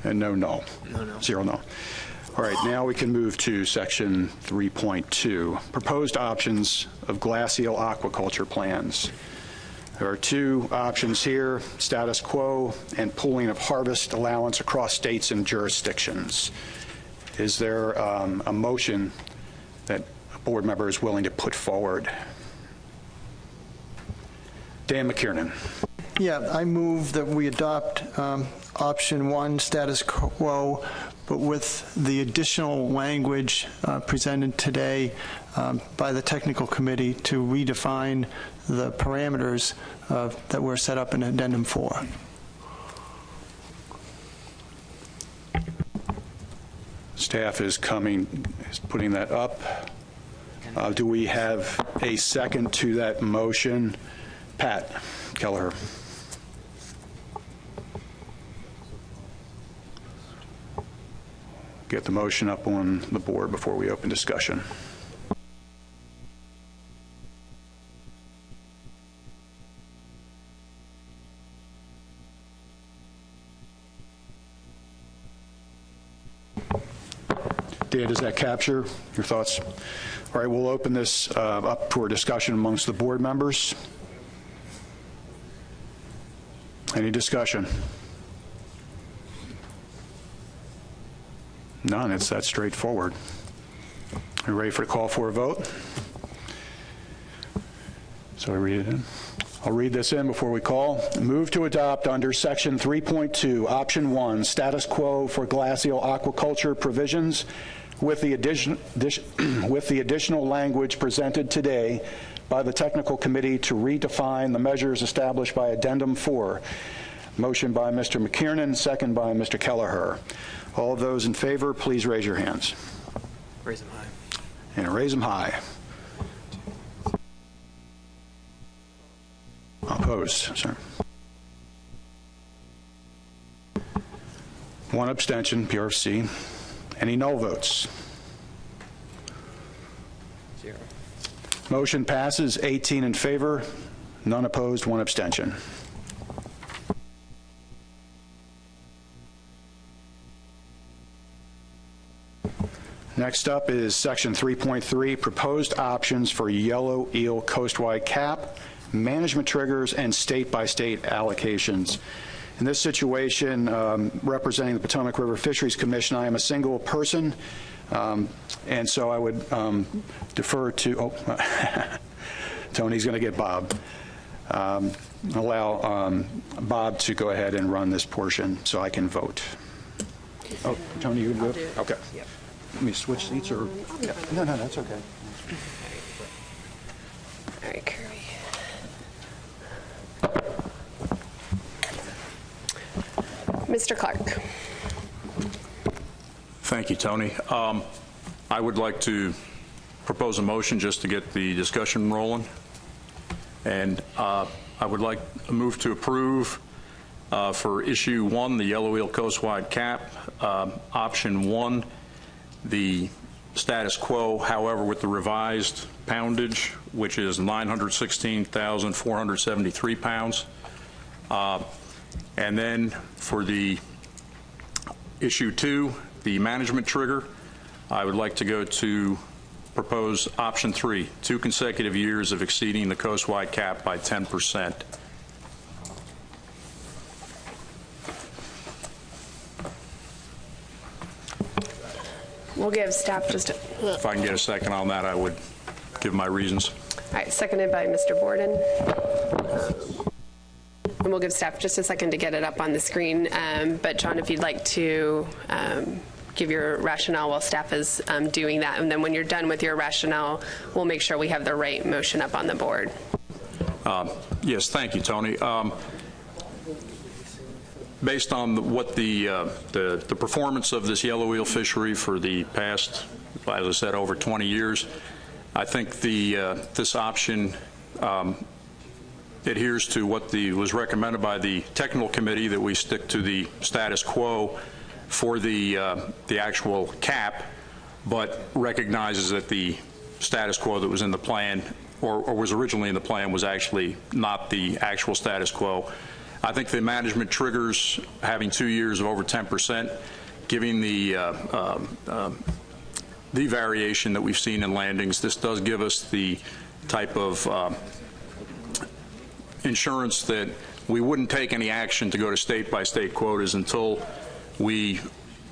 And no. 0 no. All right, now we can move to section 3.2, proposed options of glass eel aquaculture plans. There are 2 options here, status quo and pooling of harvest allowance across states and jurisdictions. Is there a motion that a board member is willing to put forward? Dan McKiernan. Yeah, I move that we adopt option 1, status quo, but with the additional language presented today by the technical committee to redefine the parameters that were set up in Addendum 4. Staff is putting that up. Do we have a second to that motion? Pat Kelleher. Get the motion up on the board before we open discussion. Dan, does that capture your thoughts? All right, we'll open this up for discussion amongst the board members. Any discussion? None. It's that straightforward. Are you ready for the call for a vote? So I read it in. I'll read this in before we call. Move to adopt under section 3.2, option 1, status quo for glass eel aquaculture provisions with the additional language presented today by the technical committee to redefine the measures established by Addendum 4. Motion by Mr. McKiernan, second by Mr. Kelleher. All of those in favor, please raise your hands. Raise them high. And raise them high. Opposed, sir. 1 abstention, PRC. Any null votes? 0. Motion passes 18 in favor, none opposed, 1 abstention. Next up is section 3.3, proposed options for yellow eel coastwide cap, management triggers, and state-by-state allocations. In this situation, representing the Potomac River Fisheries Commission, I am a single person, and so I would defer to, Tony's going to get Bob. Allow Bob to go ahead and run this portion so I can vote. Oh, Tony, you would vote? Okay. Yep. Let me switch seats or? No, that's okay. All right, Kirby. Mr. Clark. Thank you, Tony. I would like to propose a motion just to get the discussion rolling. And I would like a move to approve for issue 1, the Yellow Eel Coastwide cap, option 1, the status quo, however, with the revised poundage, which is 916,473 pounds. And then for the issue 2, the management trigger, I would like to go to propose option 3, 2 consecutive years of exceeding the coastwide cap by 10%. We'll give staff just a... If I can get a second on that, I would give my reasons. All right, seconded by Mr. Borden. And we'll give staff just a second to get it up on the screen. But John, if you'd like to give your rationale while staff is doing that. And then when you're done with your rationale, we'll make sure we have the right motion up on the board. Yes, thank you, Tony. Based on what the performance of this yellow eel fishery for the past, as I said, over 20 years, I think this option adheres to what was recommended by the technical committee, that we stick to the status quo for the actual cap, but recognizes that the status quo that was in the plan or was originally in the plan was actually not the actual status quo. I think the management triggers having 2 years of over 10%, giving the variation that we've seen in landings. This does give us the type of insurance that we wouldn't take any action to go to state-by-state quotas until we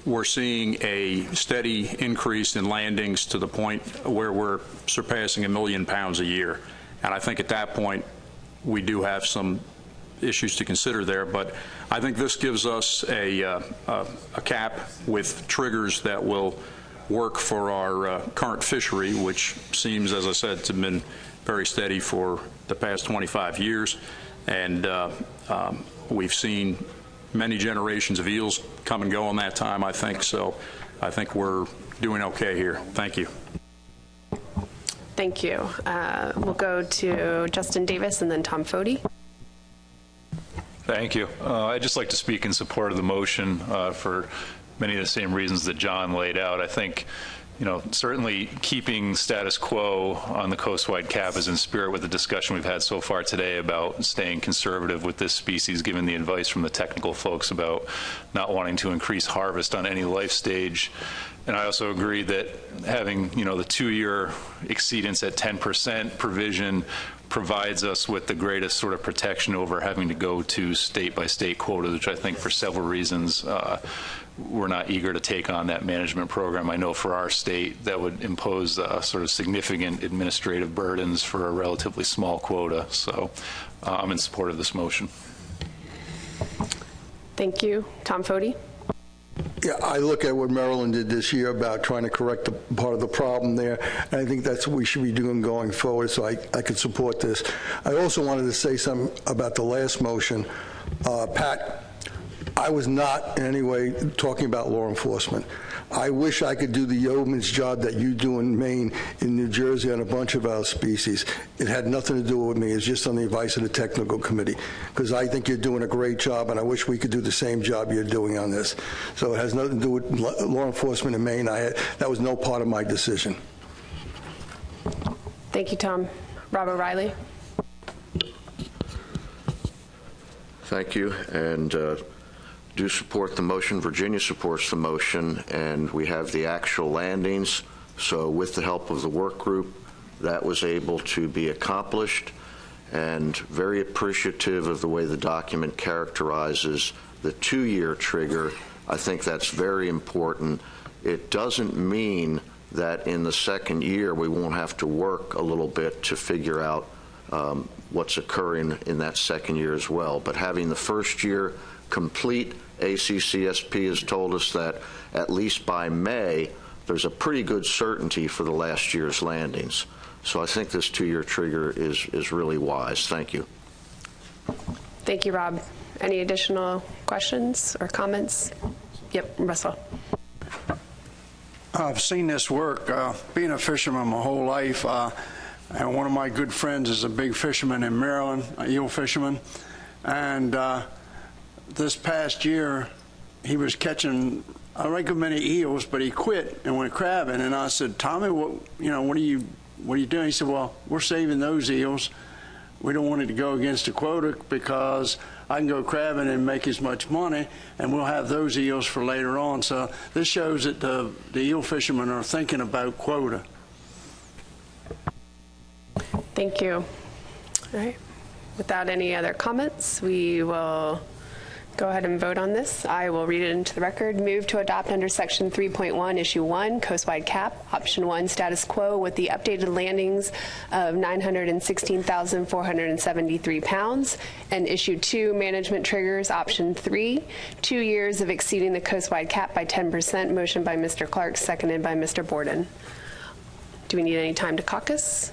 were seeing a steady increase in landings to the point where we're surpassing 1 million pounds a year. And I think at that point we do have some issues to consider there, but I think this gives us a cap with triggers that will work for our current fishery, which seems, as I said, to have been very steady for the past 25 years. And we've seen many generations of eels come and go in that time, I think. So I think we're doing okay here. Thank you. Thank you. We'll go to Justin Davis and then Tom Fody. Thank you. I'd just like to speak in support of the motion for many of the same reasons that John laid out. I think, certainly keeping status quo on the coastwide cap is in spirit with the discussion we've had so far today about staying conservative with this species, given the advice from the technical folks about not wanting to increase harvest on any life stage. And I also agree that having, the 2-year exceedance at 10% provision provides us with the greatest sort of protection over having to go to state-by-state quotas, which I think for several reasons we're not eager to take on that management program. I know for our state that would impose sort of significant administrative burdens for a relatively small quota. So I'm in support of this motion. Thank you. Tom Fody. Yeah, I look at what Maryland did this year about trying to correct part of the problem there, and I think that's what we should be doing going forward, so I could support this. I also wanted to say something about the last motion. Pat, I was not in any way talking about law enforcement. I wish I could do the yeoman's job that you do in Maine, in New Jersey, on a bunch of our species. It had nothing to do with me. It's just on the advice of the technical committee, because I think you're doing a great job, and I wish we could do the same job you're doing on this. So it has nothing to do with law enforcement in Maine. That was no part of my decision. Thank you, Tom. Rob O'Reilly. Thank you, and do support the motion. Virginia supports the motion, and we have the actual landings. So with the help of the work group, that was able to be accomplished, and very appreciative of the way the document characterizes the 2-year trigger. I think that's very important. It doesn't mean that in the second year we won't have to work a little bit to figure out what's occurring in that second year as well. But having the first year complete, ACCSP has told us that at least by May there's a pretty good certainty for the last year's landings. So I think this 2-year trigger is really wise. Thank you. Thank you, Rob. Any additional questions or comments? Yep, Russell. I've seen this work. Being a fisherman my whole life, and one of my good friends is a big fisherman in Maryland, an eel fisherman, and this past year he was catching a regular many eels, but he quit and went crabbing. And I said, Tommy, what are you doing? He said, well, we're saving those eels. We don't want it to go against the quota because I can go crabbing and make as much money, and we'll have those eels for later on. So this shows that the eel fishermen are thinking about quota. Thank you. All right. Without any other comments, we will go ahead and vote on this. I will read it into the record. Move to adopt under Section 3.1, Issue 1, Coastwide Cap, Option 1, status quo with the updated landings of 916,473 pounds, and Issue 2, Management Triggers, Option 3, 2 years of exceeding the coastwide cap by 10%. Motion by Mr. Clark, seconded by Mr. Borden. Do we need any time to caucus?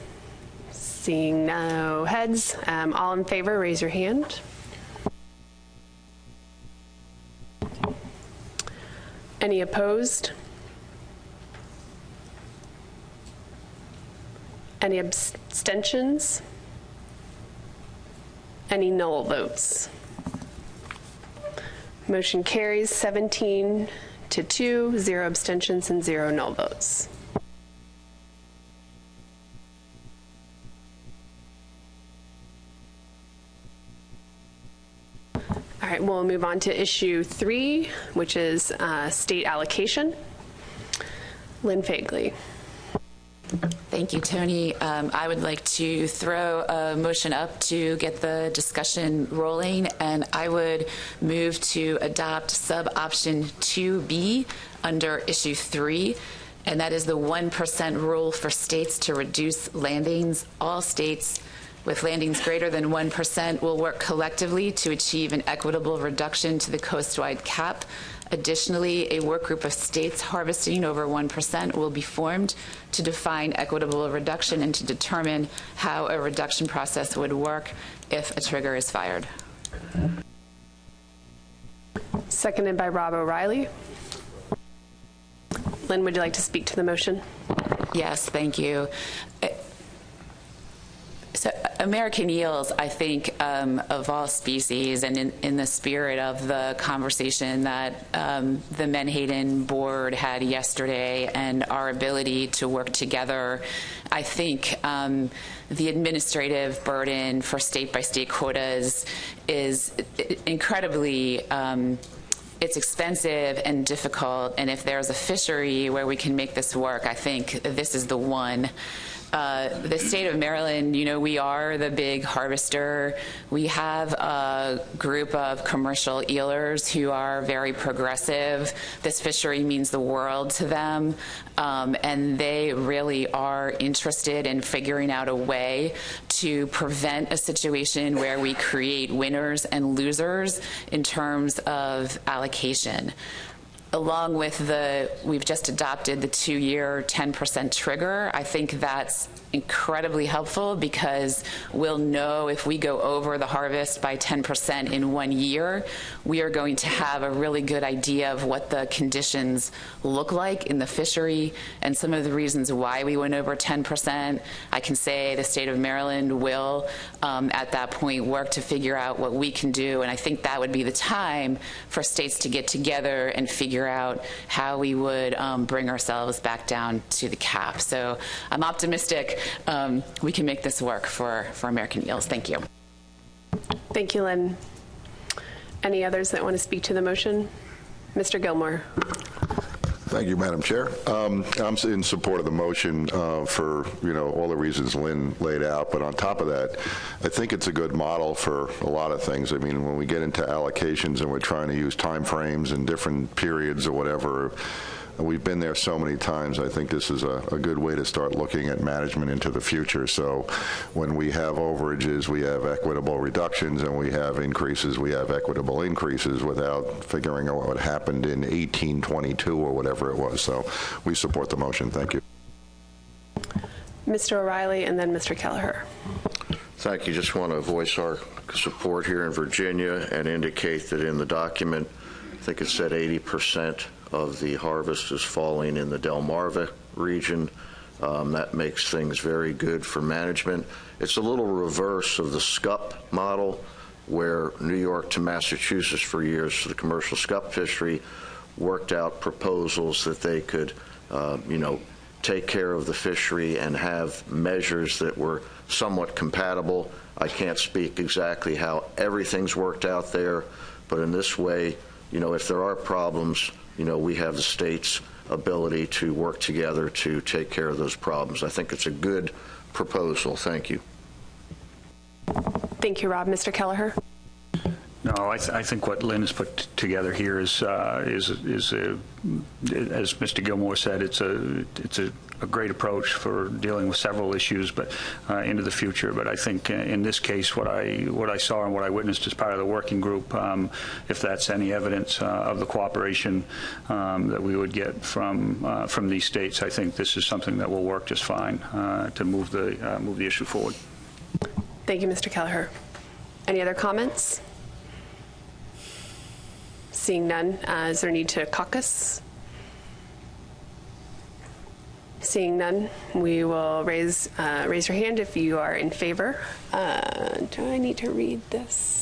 Seeing no heads, all in favor, raise your hand. Any opposed? Any abstentions? Any null votes? Motion carries 17-2, 0 abstentions and 0 null votes. All right, we'll move on to issue 3, which is state allocation. Lynn Fagley. Thank you, Tony. I would like to throw a motion up to get the discussion rolling, and I would move to adopt sub-option 2B under issue 3, and that is the 1% rule for states to reduce landings. All states with landings greater than 1% will work collectively to achieve an equitable reduction to the coastwide cap. Additionally, a work group of states harvesting over 1% will be formed to define equitable reduction and to determine how a reduction process would work if a trigger is fired. Seconded by Rob O'Reilly. Lynn, would you like to speak to the motion? Yes, thank you. So American eels, I think, of all species, and in the spirit of the conversation that the Menhaden board had yesterday and our ability to work together, I think the administrative burden for state-by-state quotas is incredibly it's expensive and difficult, and if there's a fishery where we can make this work, I think this is the one. The state of Maryland, we are the big harvester. We have a group of commercial eelers who are very progressive. This fishery means the world to them, and they really are interested in figuring out a way to prevent a situation where we create winners and losers in terms of allocation. Along with we've just adopted the 2-year 10% trigger. I think that's incredibly helpful because we'll know if we go over the harvest by 10% in 1 year, we are going to have a really good idea of what the conditions look like in the fishery and some of the reasons why we went over 10%. I can say the state of Maryland will, at that point, work to figure out what we can do, and I think that would be the time for states to get together and figure out how we would bring ourselves back down to the cap. So I'm optimistic we can make this work for American eels. Thank you. Thank you, Lynn. Any others that want to speak to the motion? Mr. Gilmore. Thank you, Madam Chair. I'm in support of the motion for all the reasons Lynn laid out, but on top of that, I think it's a good model for a lot of things. I mean, when we get into allocations and we're trying to use time frames and different periods or whatever, we've been there so many times. I think this is a good way to start looking at management into the future. So when we have overages, we have equitable reductions, and we have increases, we have equitable increases without figuring out what happened in 1822 or whatever it was. So we support the motion. Thank you. Mr. O'Reilly and then Mr. Kelleher. Thank you. Just want to voice our support here in Virginia and indicate that in the document, I think it said 80% of the harvest is falling in the Delmarva region. That makes things very good for management. It's a little reverse of the SCUP model, where New York to Massachusetts for years for the commercial SCUP fishery worked out proposals that they could, take care of the fishery and have measures that were somewhat compatible. I can't speak exactly how everything's worked out there, but in this way, if there are problems, we have the state's ability to work together to take care of those problems. I think it's a good proposal. Thank you. Thank you, Rob. Mr. Kelleher? No, I think what Lynn has put together here is as Mr. Gilmore said, it's a great approach for dealing with several issues, but into the future. But I think in this case, what I saw and what I witnessed as part of the working group, if that's any evidence of the cooperation that we would get from these states, I think this is something that will work just fine to move the issue forward. Thank you, Mr. Kelleher. Any other comments? Seeing none, is there a need to caucus? Seeing none, we will raise your hand if you are in favor. Do I need to read this?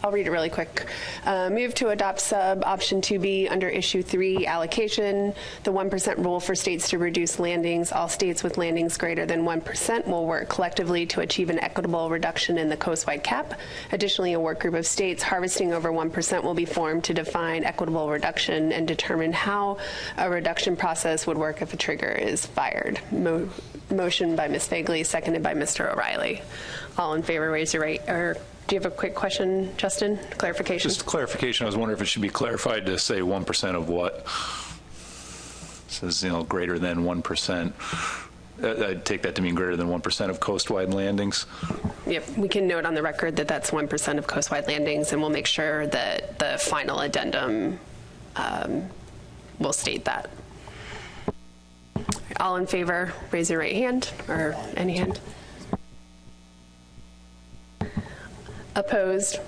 I'll read it really quick. Move to adopt sub option 2B under issue 3 allocation, the 1% rule for states to reduce landings. All states with landings greater than 1% will work collectively to achieve an equitable reduction in the coastwide cap. Additionally, a work group of states harvesting over 1% will be formed to define equitable reduction and determine how a reduction process would work if a trigger is fired. Motion by Ms. Fagley, seconded by Mr. O'Reilly. All in favor, raise your right. Do you have a quick question, Justin? Clarification? Just clarification. I was wondering if it should be clarified to say 1% of what? It says, greater than 1%. I'd take that to mean greater than 1% of coastwide landings. Yep, we can note on the record that that's 1% of coastwide landings, and we'll make sure that the final addendum will state that. All in favor, raise your right hand, or any hand. Opposed?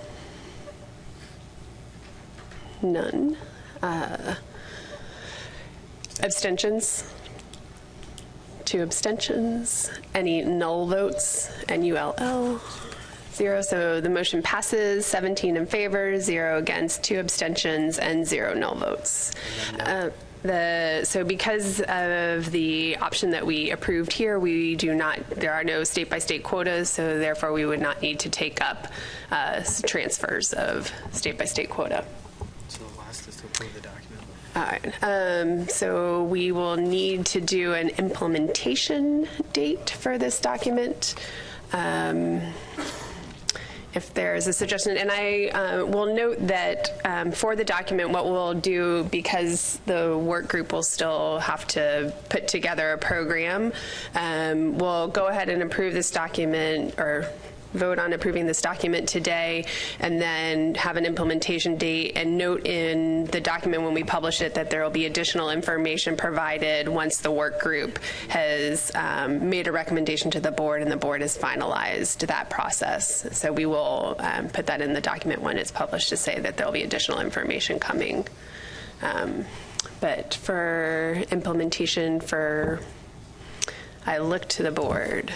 None. Abstentions? 2 abstentions. Any null votes? NULL? 0. So the motion passes. 17 in favor, 0 against, 2 abstentions, and 0 null votes. So because of the option that we approved here, there are no state-by-state quotas, so therefore we would not need to take up transfers of state-by-state quota. So the last is to approve the document. All right. So we will need to do an implementation date for this document. If there's a suggestion, and I will note that for the document, what we'll do, because the work group will still have to put together a program, we'll go ahead and approve this document, or vote on approving this document today, and then have an implementation date, and note in the document when we publish it that there will be additional information provided once the work group has made a recommendation to the board and the board has finalized that process. So we will put that in the document when it's published to say that there will be additional information coming. But for implementation, I look to the board.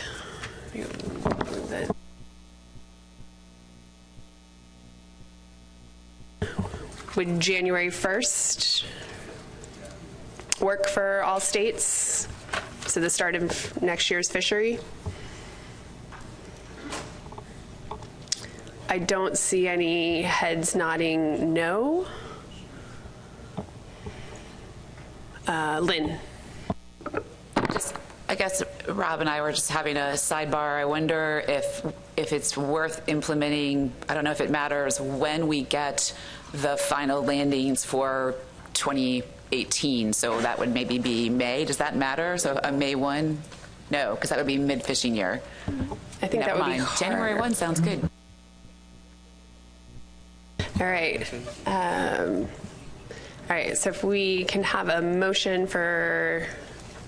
Would January 1st work for all states? So the start of next year's fishery? I don't see any heads nodding no. Lynn. I guess Rob and I were just having a sidebar. I wonder if it's worth implementing. I don't know if it matters when we get the final landings for 20 18, so that would maybe be May. Does that matter? So a May 1? No, because that would be mid-fishing year. I think that would be January 1 sounds good. All right. All right, so if we can have a motion for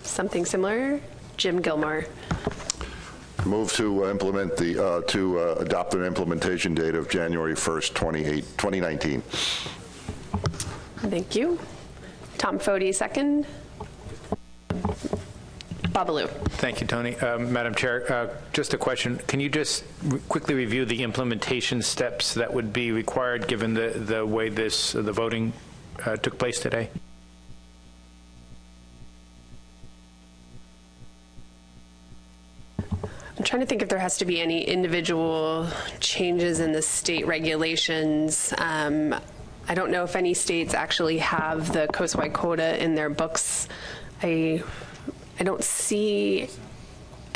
something similar. Jim Gilmore. Move to implement to adopt an implementation date of January 1st, 2019. Thank you. Tom Foti, second. Babalu. Thank you, Tony. Madam Chair, just a question. Can you just quickly review the implementation steps that would be required given the way the voting took place today? I'm trying to think if there has to be any individual changes in the state regulations. I don't know if any states actually have the coastwide quota in their books. I don't see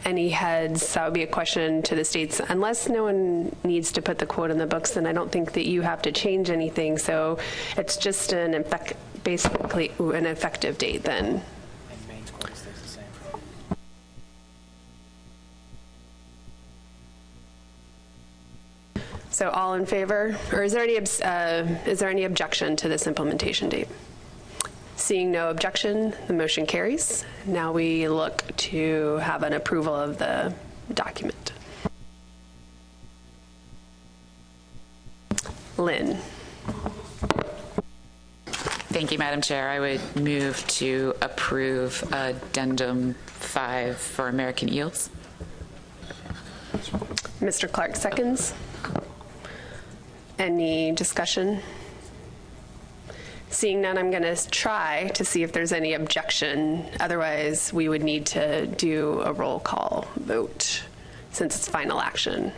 any heads. That would be a question to the states. Unless no one needs to put the quota in the books, then I don't think that you have to change anything. So it's just basically an effective date then. So all in favor, or is there any objection to this implementation date? Seeing no objection, the motion carries. Now we look to have an approval of the document. Lynn. Thank you, Madam Chair. I would move to approve Addendum 5 for American eels. Mr. Clark seconds. Any discussion? Seeing none, I'm going to try to see if there's any objection. Otherwise, we would need to do a roll call vote since it's final action.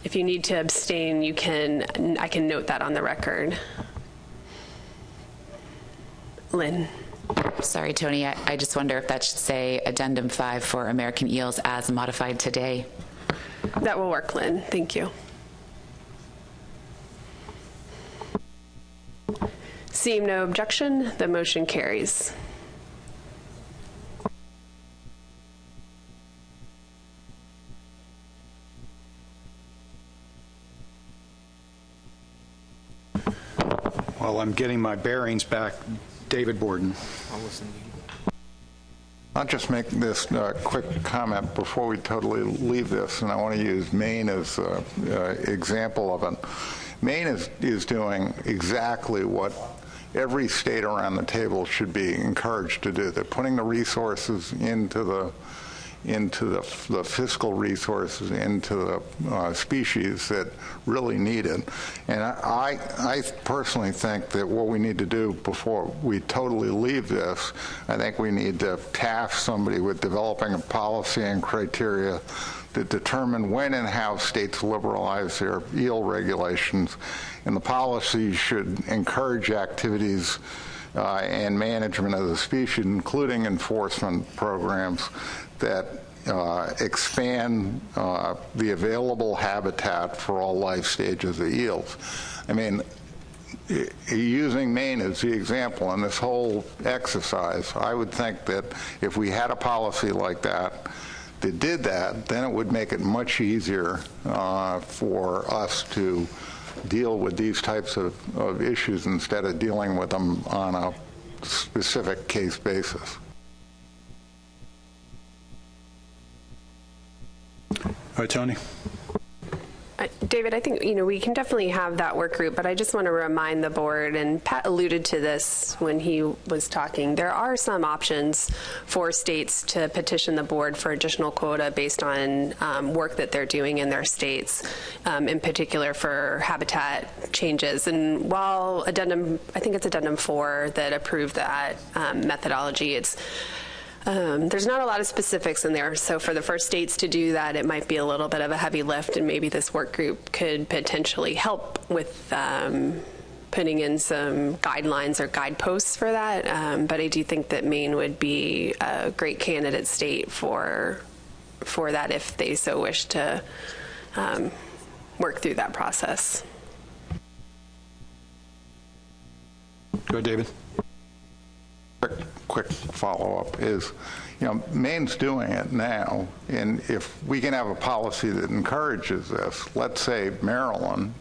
If you need to abstain, I can note that on the record. Lynn. Sorry, Tony. I just wonder if that should say Addendum 5 for American eels as modified today. That will work, Lynn. Thank you. Seeing no objection, the motion carries. While I'm getting my bearings back, David Borden. I'll listen to you. I'll just make this quick comment before we totally leave this, and I want to use Maine as an example of it. Maine is doing exactly what every state around the table should be encouraged to do. They're putting the resources into the fiscal resources, into the species that really need it. And I personally think that what we need to do before we totally leave this, I think we need to task somebody with developing a policy and criteria that determine when and how states liberalize their eel regulations. And the policy should encourage activities and management of the species, including enforcement programs that expand the available habitat for all life stages of eels. I mean, using Maine as the example in this whole exercise, I would think that if we had a policy like that that did that, then it would make it much easier for us to deal with these types of issues instead of dealing with them on a specific case basis. All right, Tony. David, I think we can definitely have that work group, but I just want to remind the board, and Pat alluded to this when he was talking, there are some options for states to petition the board for additional quota based on work that they're doing in their states, in particular for habitat changes. And while Addendum, I think it's Addendum 4 that approved that methodology, there's not a lot of specifics in there. So for the first states to do that, it might be a little bit of a heavy lift, and maybe this work group could potentially help with putting in some guidelines or guideposts for that. But I do think that Maine would be a great candidate state for that if they so wish to work through that process. Go ahead, David. Quick follow-up is, Maine's doing it now, and if we can have a policy that encourages this, let's say Maryland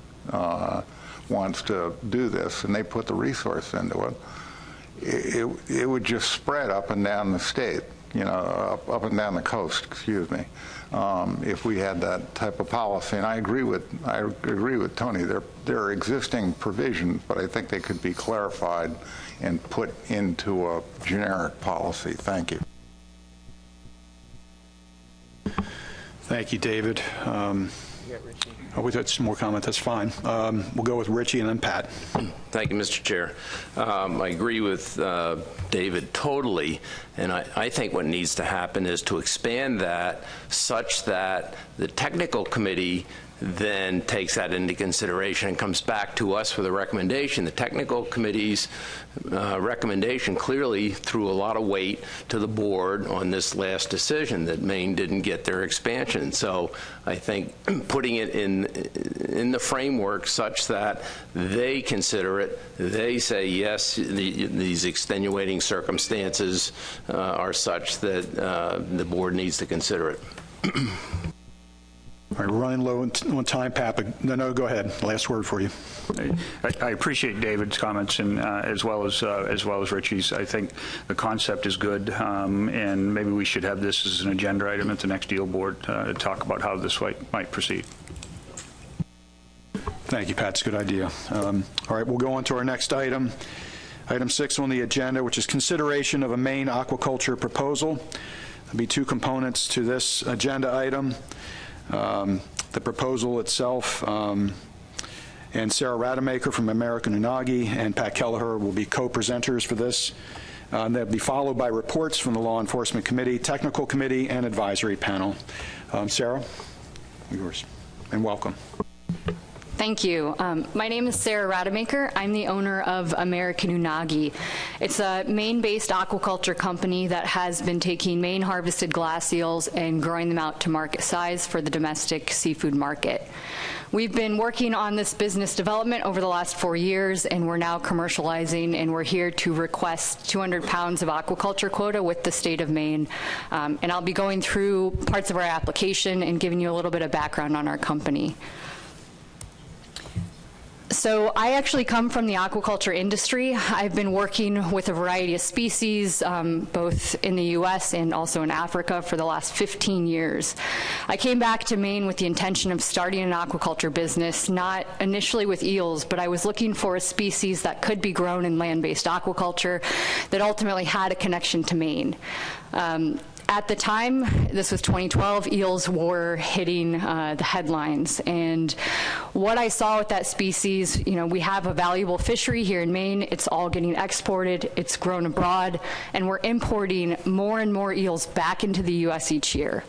wants to do this and they put the resource into it, it would just spread up and down the state, up and down the coast, excuse me, if we had that type of policy. And I agree with Tony. There are existing provisions, but I think they could be clarified and put into a generic policy. Thank you. Thank you, David. We got some more comment. That's fine. We'll go with Richie and then Pat. Thank you, Mr. Chair. I agree with David totally, and I think what needs to happen is to expand that such that the technical committee then takes that into consideration and comes back to us with a recommendation. The technical committee's recommendation clearly threw a lot of weight to the board on this last decision that Maine didn't get their expansion. So I think putting it in the framework such that they consider it, they say yes, these extenuating circumstances are such that the board needs to consider it. All right, we're running low on time, Pat, but no, go ahead. Last word for you. I appreciate David's comments and as well as Richie's. I think the concept is good, and maybe we should have this as an agenda item at the next deal board to talk about how this might proceed. Thank you, Pat. It's a good idea. All right, we'll go on to our next item. Item 6 on the agenda, which is consideration of a Maine aquaculture proposal. There'll be two components to this agenda item. The proposal itself, and Sarah Rademacher from American Unagi and Pat Kelleher will be co-presenters for this. They'll be followed by reports from the Law Enforcement Committee, Technical Committee, and Advisory Panel. Sarah, yours, and welcome. Thank you. My name is Sarah Rademacher. I'm the owner of American Unagi. It's a Maine-based aquaculture company that has been taking Maine-harvested glass eels and growing them out to market size for the domestic seafood market. We've been working on this business development over the last 4 years, and we're now commercializing, and we're here to request 200 pounds of aquaculture quota with the state of Maine. And I'll be going through parts of our application and giving you a little bit of background on our company. So I actually come from the aquaculture industry. I've been working with a variety of species, both in the U.S. and also in Africa for the last 15 years. I came back to Maine with the intention of starting an aquaculture business, not initially with eels, but I was looking for a species that could be grown in land-based aquaculture that ultimately had a connection to Maine. At the time, this was 2012, eels were hitting the headlines. And what I saw with that species, we have a valuable fishery here in Maine. It's all getting exported. It's grown abroad. And we're importing more and more eels back into the U.S. each year.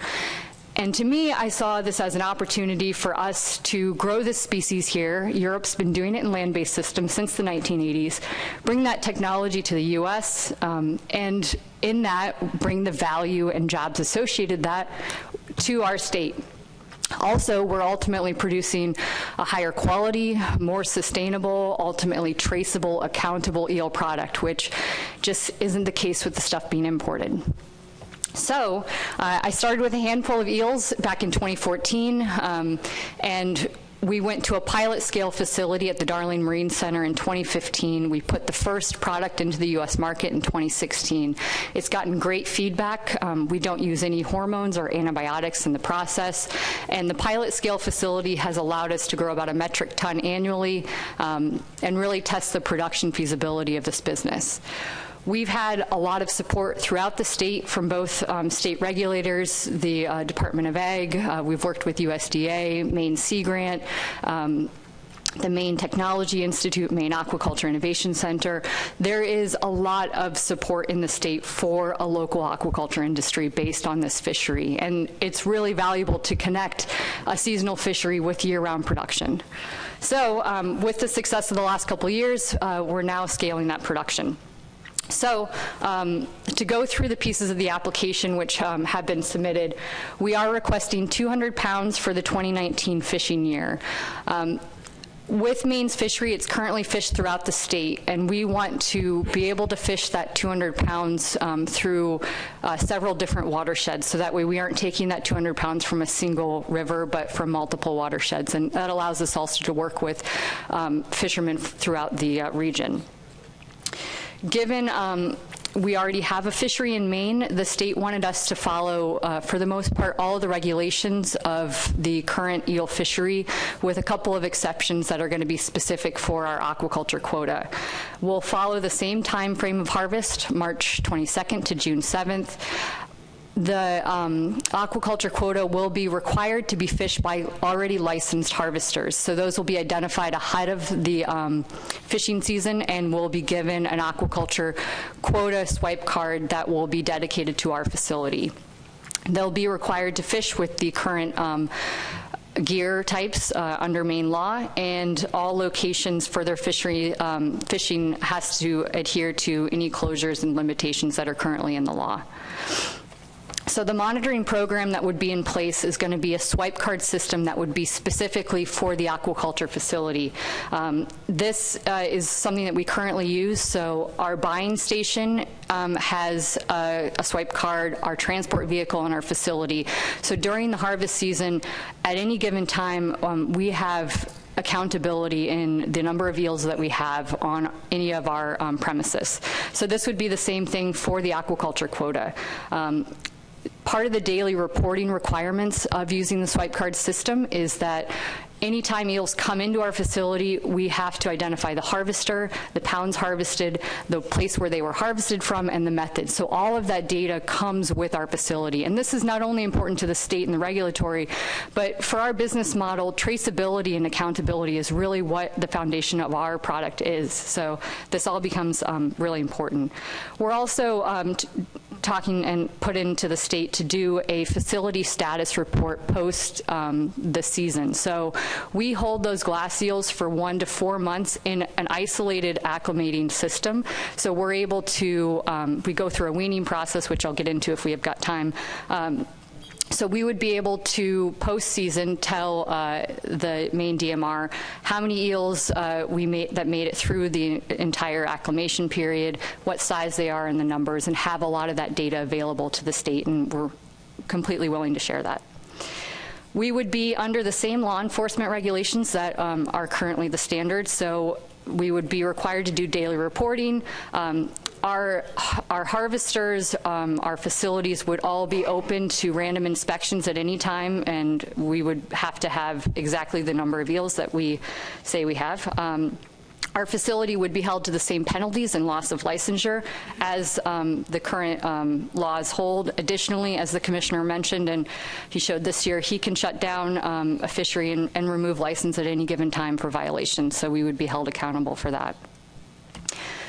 And to me, I saw this as an opportunity for us to grow this species here. Europe's been doing it in land-based systems since the 1980s. Bring that technology to the U.S., and in that, bring the value and jobs associated that to our state. Also, we're ultimately producing a higher quality, more sustainable, ultimately traceable, accountable eel product, which just isn't the case with the stuff being imported. So I started with a handful of eels back in 2014, and we went to a pilot scale facility at the Darling Marine Center in 2015. We put the first product into the U.S. market in 2016. It's gotten great feedback. We don't use any hormones or antibiotics in the process, and the pilot scale facility has allowed us to grow about 1 metric ton annually and really test the production feasibility of this business. We've had a lot of support throughout the state from both state regulators, the Department of Ag. We've worked with USDA, Maine Sea Grant, the Maine Technology Institute, Maine Aquaculture Innovation Center. There is a lot of support in the state for a local aquaculture industry based on this fishery. And it's really valuable to connect a seasonal fishery with year-round production. So with the success of the last couple of years, we're now scaling that production. So to go through the pieces of the application which have been submitted, we are requesting 200 pounds for the 2019 fishing year. With Maine's fishery, it's currently fished throughout the state, and we want to be able to fish that 200 pounds through several different watersheds, so that way we aren't taking that 200 pounds from a single river, but from multiple watersheds, and that allows us also to work with fishermen throughout the region. Given we already have a fishery in Maine, the state wanted us to follow, for the most part, all of the regulations of the current eel fishery, with a couple of exceptions that are going to be specific for our aquaculture quota. We'll follow the same time frame of harvest, March 22nd to June 7th. The aquaculture quota will be required to be fished by already licensed harvesters. So those will be identified ahead of the fishing season and will be given an aquaculture quota swipe card that will be dedicated to our facility. They'll be required to fish with the current gear types under Maine law, and all locations for their fishery fishing has to adhere to any closures and limitations that are currently in the law. So the monitoring program that would be in place is going to be a swipe card system that would be specifically for the aquaculture facility. This is something that we currently use. So our buying station has a swipe card, our transport vehicle, and our facility. So during the harvest season, at any given time, we have accountability in the number of eels that we have on any of our premises. So this would be the same thing for the aquaculture quota. Part of the daily reporting requirements of using the swipe card system is that anytime eels come into our facility, we have to identify the harvester, the pounds harvested, the place where they were harvested from, and the method. So all of that data comes with our facility. And this is not only important to the state and the regulatory, but for our business model, traceability and accountability is really what the foundation of our product is. So this all becomes really important. We're also talking and put into the state to do a facility status report post the season. So we hold those glass eels for 1 to 4 months in an isolated acclimating system. So we're able to, we go through a weaning process, which I'll get into if we have got time. So we would be able to post-season tell the Maine DMR how many eels that made it through the entire acclimation period, what size they are, and the numbers, and have a lot of that data available to the state, and we're completely willing to share that. We would be under the same law enforcement regulations that are currently the standard, so we would be required to do daily reporting. Our harvesters, our facilities would all be open to random inspections at any time, and we would have to have exactly the number of eels that we say we have. Our facility would be held to the same penalties and loss of licensure as the current laws hold. Additionally, as the commissioner mentioned, and he showed this year, he can shut down a fishery and remove license at any given time for violations, so we would be held accountable for that.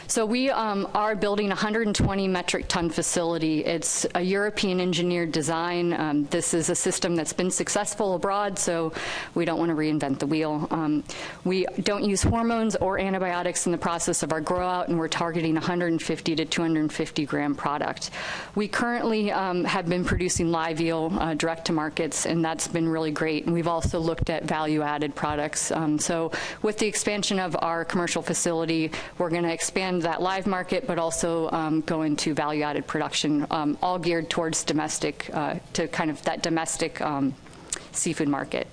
So we are building a 120 metric ton facility. It's a European engineered design. This is a system that's been successful abroad, so we don't want to reinvent the wheel. We don't use hormones or antibiotics in the process of our grow out, and we're targeting 150 to 250 gram product. We currently have been producing live eel direct to markets, and that's been really great. And we've also looked at value added products. So with the expansion of our commercial facility, we're going to expand that live market, but also go into value-added production, all geared towards domestic, to kind of that domestic seafood market.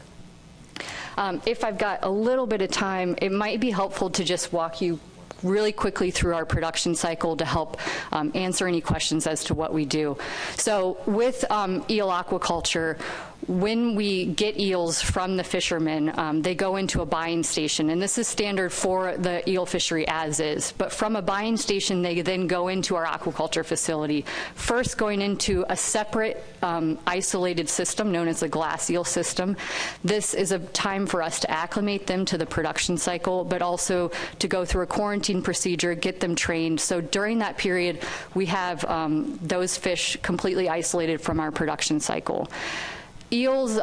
If I've got a little bit of time, it might be helpful to just walk you really quickly through our production cycle to help answer any questions as to what we do. So with eel aquaculture, when we get eels from the fishermen, they go into a buying station, and this is standard for the eel fishery as is. But from a buying station, they then go into our aquaculture facility, first going into a separate isolated system known as the glass eel system. This is a time for us to acclimate them to the production cycle, but also to go through a quarantine procedure, get them trained. So during that period, we have those fish completely isolated from our production cycle. Eels,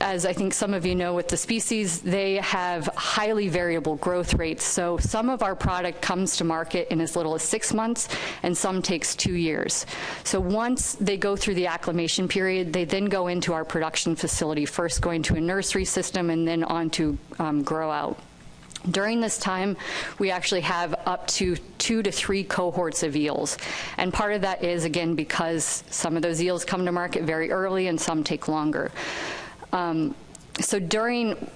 as I think some of you know with the species, they have highly variable growth rates. So some of our product comes to market in as little as 6 months, and some takes 2 years. So once they go through the acclimation period, they then go into our production facility, first going to a nursery system and then on to grow out. During this time, we actually have up to 2 to 3 cohorts of eels. And part of that is, again, because some of those eels come to market very early and some take longer. So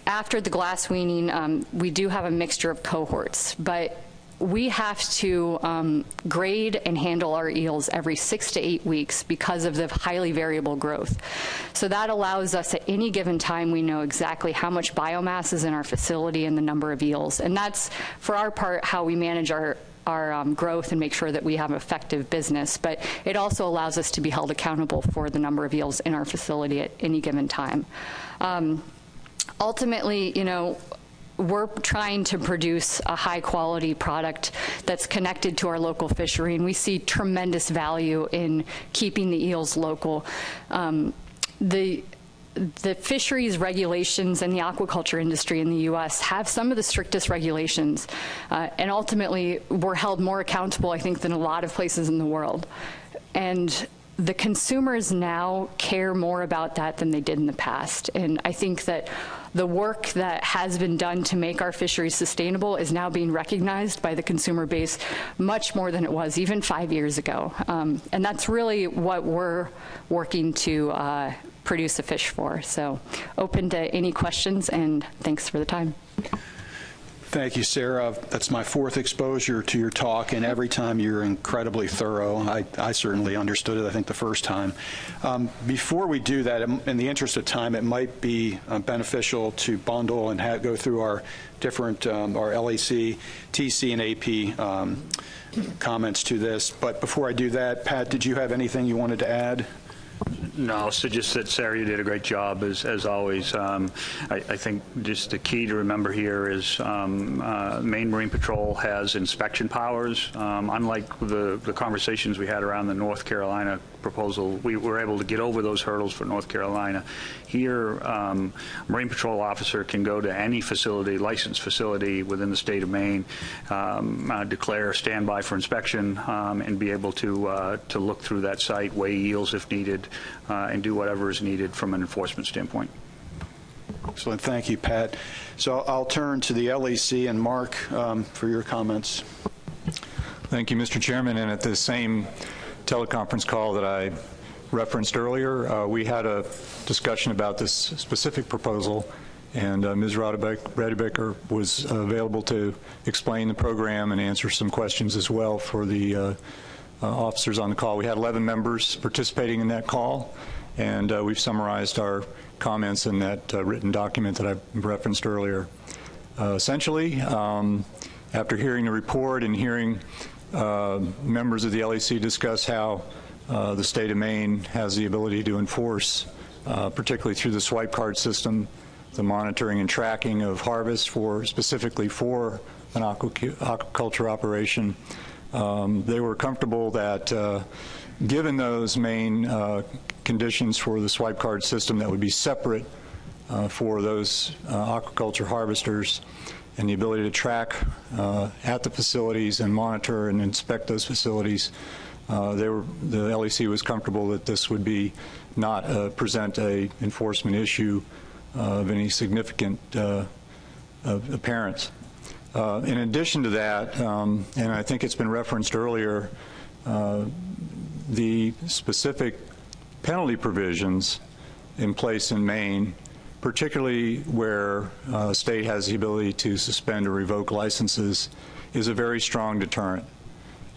after the glass weaning, we do have a mixture of cohorts, but we have to grade and handle our eels every 6 to 8 weeks because of the highly variable growth. So that allows us at any given time, we know exactly how much biomass is in our facility and the number of eels. And that's, for our part, how we manage our growth and make sure that we have effective business. But it also allows us to be held accountable for the number of eels in our facility at any given time. Ultimately, you know, we're trying to produce a high-quality product that's connected to our local fishery, and we see tremendous value in keeping the eels local. The fisheries regulations and the aquaculture industry in the U.S. have some of the strictest regulations, and ultimately we're held more accountable, I think, than a lot of places in the world. And the consumers now care more about that than they did in the past. And I think that the work that has been done to make our fisheries sustainable is now being recognized by the consumer base much more than it was even 5 years ago. And that's really what we're working to produce a fish for. So open to any questions, and thanks for the time. Thank you, Sarah. That's my 4th exposure to your talk, and every time you're incredibly thorough. I certainly understood it, I think, the first time. Before we do that, in the interest of time, it might be beneficial to bundle and go through our different, our LAC, TC, and AP comments to this. But before I do that, Pat, did you have anything you wanted to add? No, so just that, Sarah, you did a great job, as always. I think just the key to remember here is Maine Marine Patrol has inspection powers. Unlike the conversations we had around the North Carolina proposal, we were able to get over those hurdles for North Carolina. Here, Marine Patrol officer can go to any facility, licensed facility within the state of Maine, declare standby for inspection, and be able to look through that site, weigh eels if needed, and do whatever is needed from an enforcement standpoint. Excellent. Thank you, Pat. So I'll turn to the LEC and Mark for your comments. Thank you, Mr. Chairman. And at the same teleconference call that I referenced earlier, we had a discussion about this specific proposal, and Ms. Radebecker was available to explain the program and answer some questions as well for the officers on the call. We had 11 members participating in that call, and we've summarized our comments in that written document that I referenced earlier. Essentially, after hearing the report and hearing members of the LEC discuss how the state of Maine has the ability to enforce, particularly through the swipe card system, the monitoring and tracking of harvest specifically for an aquaculture operation, they were comfortable that given those main conditions for the swipe card system that would be separate for those aquaculture harvesters, and the ability to track at the facilities and monitor and inspect those facilities, the LEC was comfortable that this would be not present a enforcement issue of any significant appearance. In addition to that, and I think it's been referenced earlier, the specific penalty provisions in place in Maine, particularly where a state has the ability to suspend or revoke licenses, is a very strong deterrent.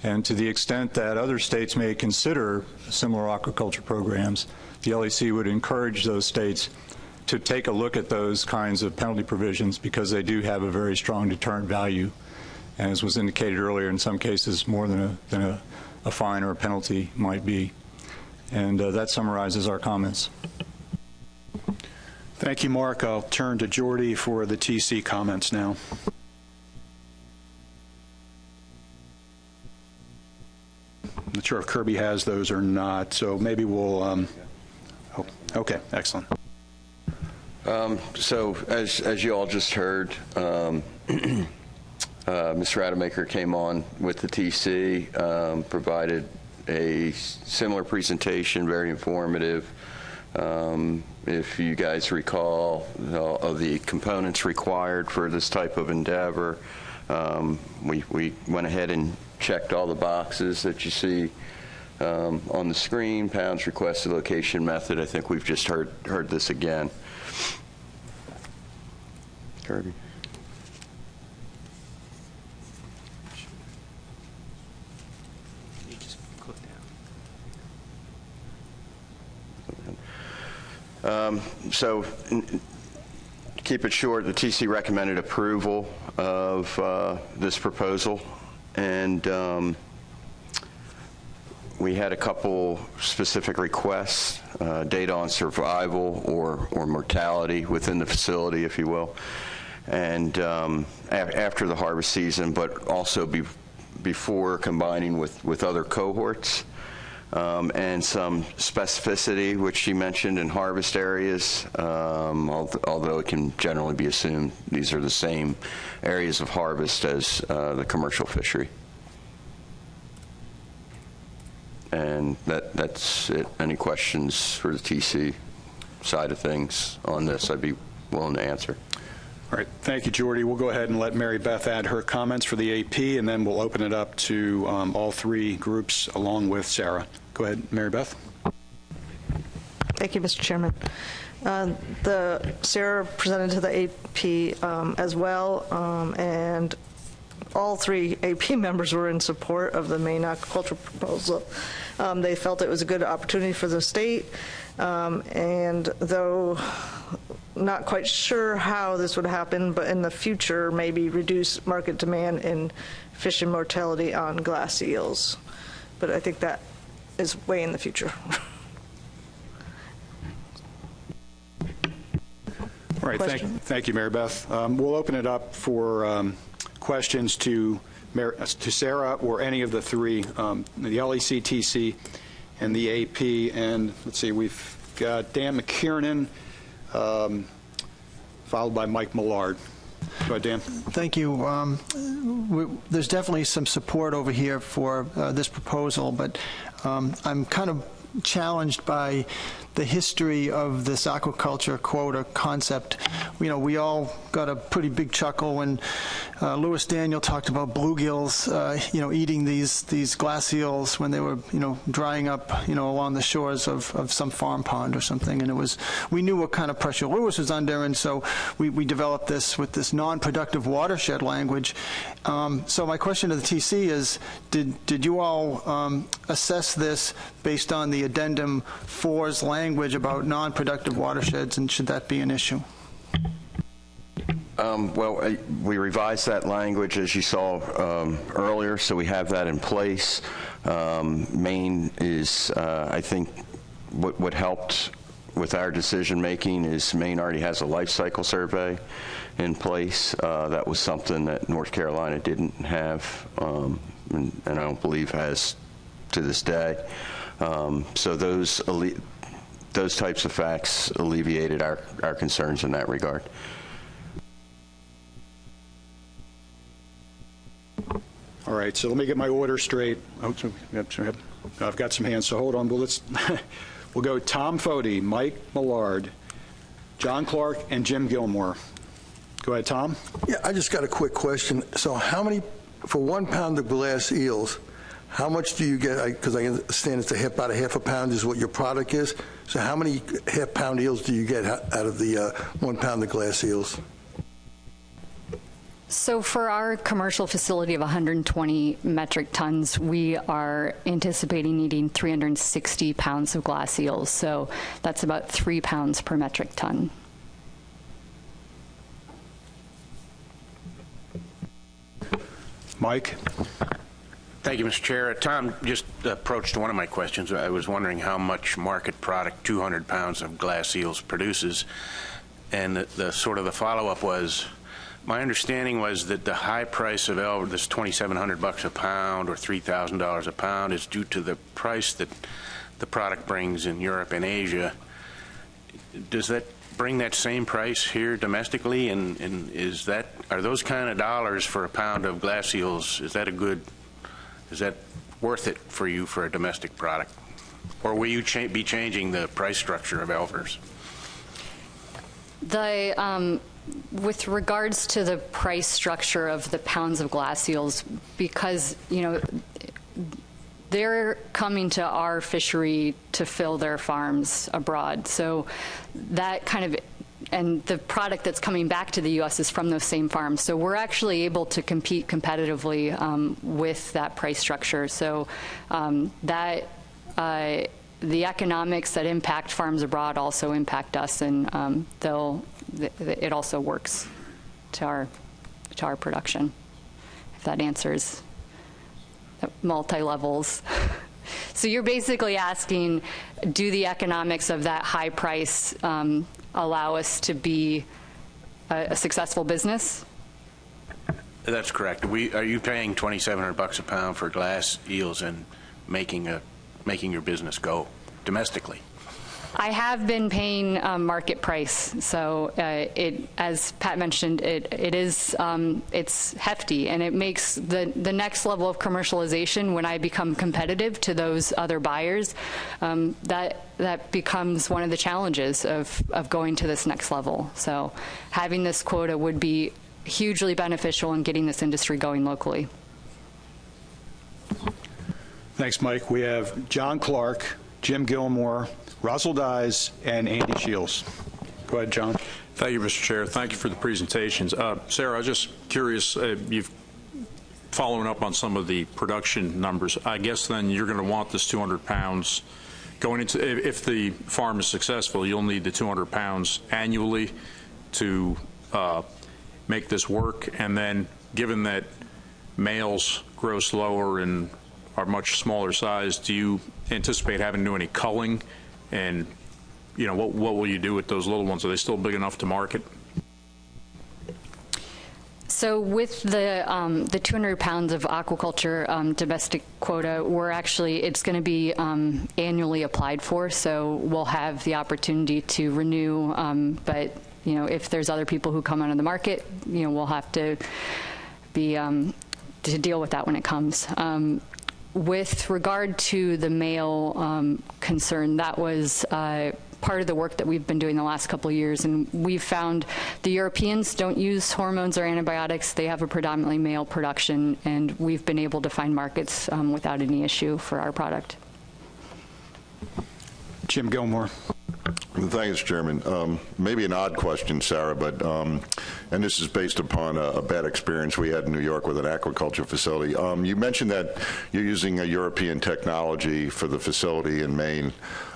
And to the extent that other states may consider similar aquaculture programs, the LEC would encourage those states to take a look at those kinds of penalty provisions because they do have a very strong deterrent value. And as was indicated earlier, in some cases more than a fine or a penalty might be. And that summarizes our comments. Thank you, Mark. I'll turn to Jordy for the TC comments now. I'm not sure if Kirby has those or not, so maybe we'll, oh, okay, excellent. So as you all just heard, Ms. Rademacher came on with the TC, provided a similar presentation, very informative. if you guys recall, of the components required for this type of endeavor. We went ahead and checked all the boxes that you see on the screen: pounds, requested location, method. I think we've just heard this again. Kirby. So, to keep it short, the TC recommended approval of this proposal, and we had a couple specific requests, data on survival or mortality within the facility, if you will, and after the harvest season, but also before combining with other cohorts. And some specificity, which she mentioned, in harvest areas, although it can generally be assumed these are the same areas of harvest as the commercial fishery. And that's it. Any questions for the TC side of things on this, I'd be willing to answer. All right, thank you, Jordy. We'll go ahead and let Mary Beth add her comments for the AP, and then we'll open it up to all three groups along with Sarah. Go ahead, Mary Beth. Thank you, Mr. Chairman. Sarah presented to the AP as well, and all three AP members were in support of the Maine aquaculture proposal. They felt it was a good opportunity for the state, and though not quite sure how this would happen, but in the future maybe reduce market demand in fish and mortality on glass eels. But I think that is way in the future. All right, thank you, Mary Beth. We'll open it up for questions to Sarah or any of the three, the LEC, TC, and the AP. And let's see, we've got Dan McKiernan, followed by Mike Millard. Go ahead, Dan. Thank you. There's definitely some support over here for this proposal, but I'm kind of challenged by the history of this aquaculture quota concept. You know, we all got a pretty big chuckle when Louis Daniel talked about bluegills, eating these glass eels when they were, drying up, along the shores of some farm pond or something. And we knew what kind of pressure Louis was under, and so we developed this with this non-productive watershed language. So my question to the TC is, did you all assess this based on the Addendum 4's language about non-productive watersheds, and should that be an issue? Well, we revised that language, as you saw earlier, so we have that in place. Maine is, I think, what helped with our decision-making is Maine already has a life cycle survey in place. That was something that North Carolina didn't have, and I don't believe has to this day. So those types of facts alleviated our concerns in that regard. All right, so let me get my order straight. Oh, I've got some hands, so hold on. Well, we'll go Tom Fody, Mike Millard, John Clark, and Jim Gilmore. Go ahead, Tom. Yeah, I just got a quick question. So how many, for 1 pound of glass eels, how much do you get? Because I understand it's about a half a pound is what your product is. So how many half-pound eels do you get out of the 1 pound of glass eels? So for our commercial facility of 120 metric tons, we are anticipating needing 360 pounds of glass eels. So that's about 3 pounds per metric ton. Mike? Thank you, Mr. Chair. Tom just approached one of my questions. I was wondering how much market product 200 pounds of glass eels produces. And the follow-up was, my understanding was that the high price of this $2,700 a pound or $3,000 a pound is due to the price that the product brings in Europe and Asia. Does that bring that same price here domestically? And are those kind of dollars for a pound of glass eels, is that worth it for you for a domestic product? Or will you be changing the price structure of Elvers? With regards to the price structure of the pounds of glass eels, because, they're coming to our fishery to fill their farms abroad. So that and the product that's coming back to the U.S. is from those same farms. So we're actually able to compete competitively with that price structure. So the economics that impact farms abroad also impact us, and it also works to our production, if that answers multi-levels. So you're basically asking, do the economics of that high price allow us to be a successful business? That's correct. Are you paying $2,700 a pound for glass eels and making your business go domestically? I have been paying market price, so as Pat mentioned, it's hefty, and it makes the next level of commercialization, when I become competitive to those other buyers, that becomes one of the challenges of going to this next level. So having this quota would be hugely beneficial in getting this industry going locally. Thanks, Mike. We have John Clark, Jim Gilmore, Russell Dyes, and Andy Shields. Go ahead, John. Thank you, Mr. Chair. Thank you for the presentations. Sarah, I was just curious, you've following up on some of the production numbers. I guess then you're going to want this 200 pounds going into, if the farm is successful, you'll need the 200 pounds annually to make this work. And then given that males grow slower and are much smaller size, do you anticipate having to do any culling? And, what will you do with those little ones? Are they still big enough to market? So with the 200 pounds of aquaculture domestic quota, it's going to be annually applied for, so we'll have the opportunity to renew, but, if there's other people who come onto the market, we'll have to be, to deal with that when it comes. With regard to the male concern, that was part of the work that we've been doing the last couple of years, and we've found the Europeans don't use hormones or antibiotics. They have a predominantly male production, and we've been able to find markets without any issue for our product. Jim Gilmore. Thank you, Mr. Chairman. Maybe an odd question, Sarah, but and this is based upon a bad experience we had in New York with an aquaculture facility. You mentioned that you're using a European technology for the facility in Maine.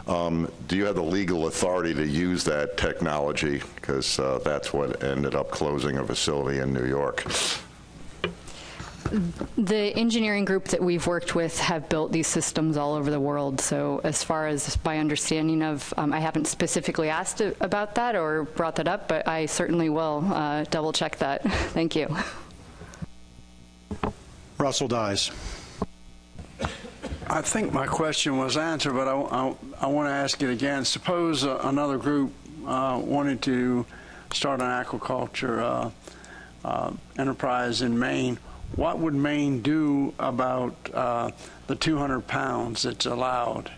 Do you have the legal authority to use that technology? Because that's what ended up closing a facility in New York. The engineering group that we've worked with have built these systems all over the world. So as far as my understanding of, I haven't specifically asked about that or brought that up, but I certainly will double check that. Thank you. Russell Dyes. I think my question was answered, but I want to ask it again. Suppose another group wanted to start an aquaculture enterprise in Maine. What would Maine do about the 200 pounds that's allowed?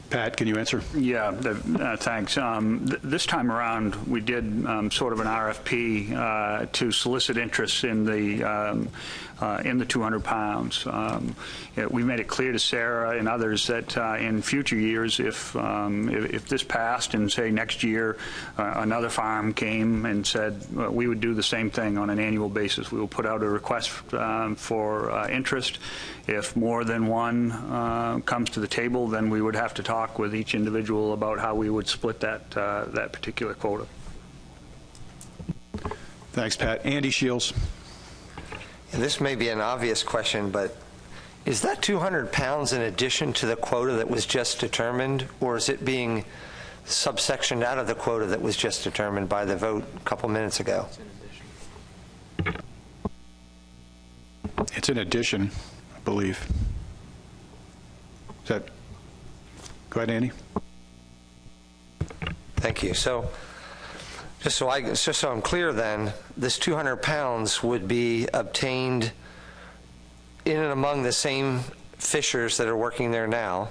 Pat, can you answer? Yeah, thanks. This time around, we did sort of an RFP to solicit interest in the 200 pounds. We made it clear to Sarah and others that in future years, if this passed and say next year another farm came and said we would do the same thing on an annual basis, we will put out a request for interest. If more than one comes to the table, then we would have to talk with each individual about how we would split that particular quota. Thanks, Pat. Andy Shields. And this may be an obvious question, but is that 200 pounds in addition to the quota that was just determined, or is it being subsectioned out of the quota that was just determined by the vote a couple minutes ago? It's an addition, I believe. Is that? Go ahead, Andy. Thank you. So, just so I'm clear, then, this 200 pounds would be obtained in and among the same fishers that are working there now.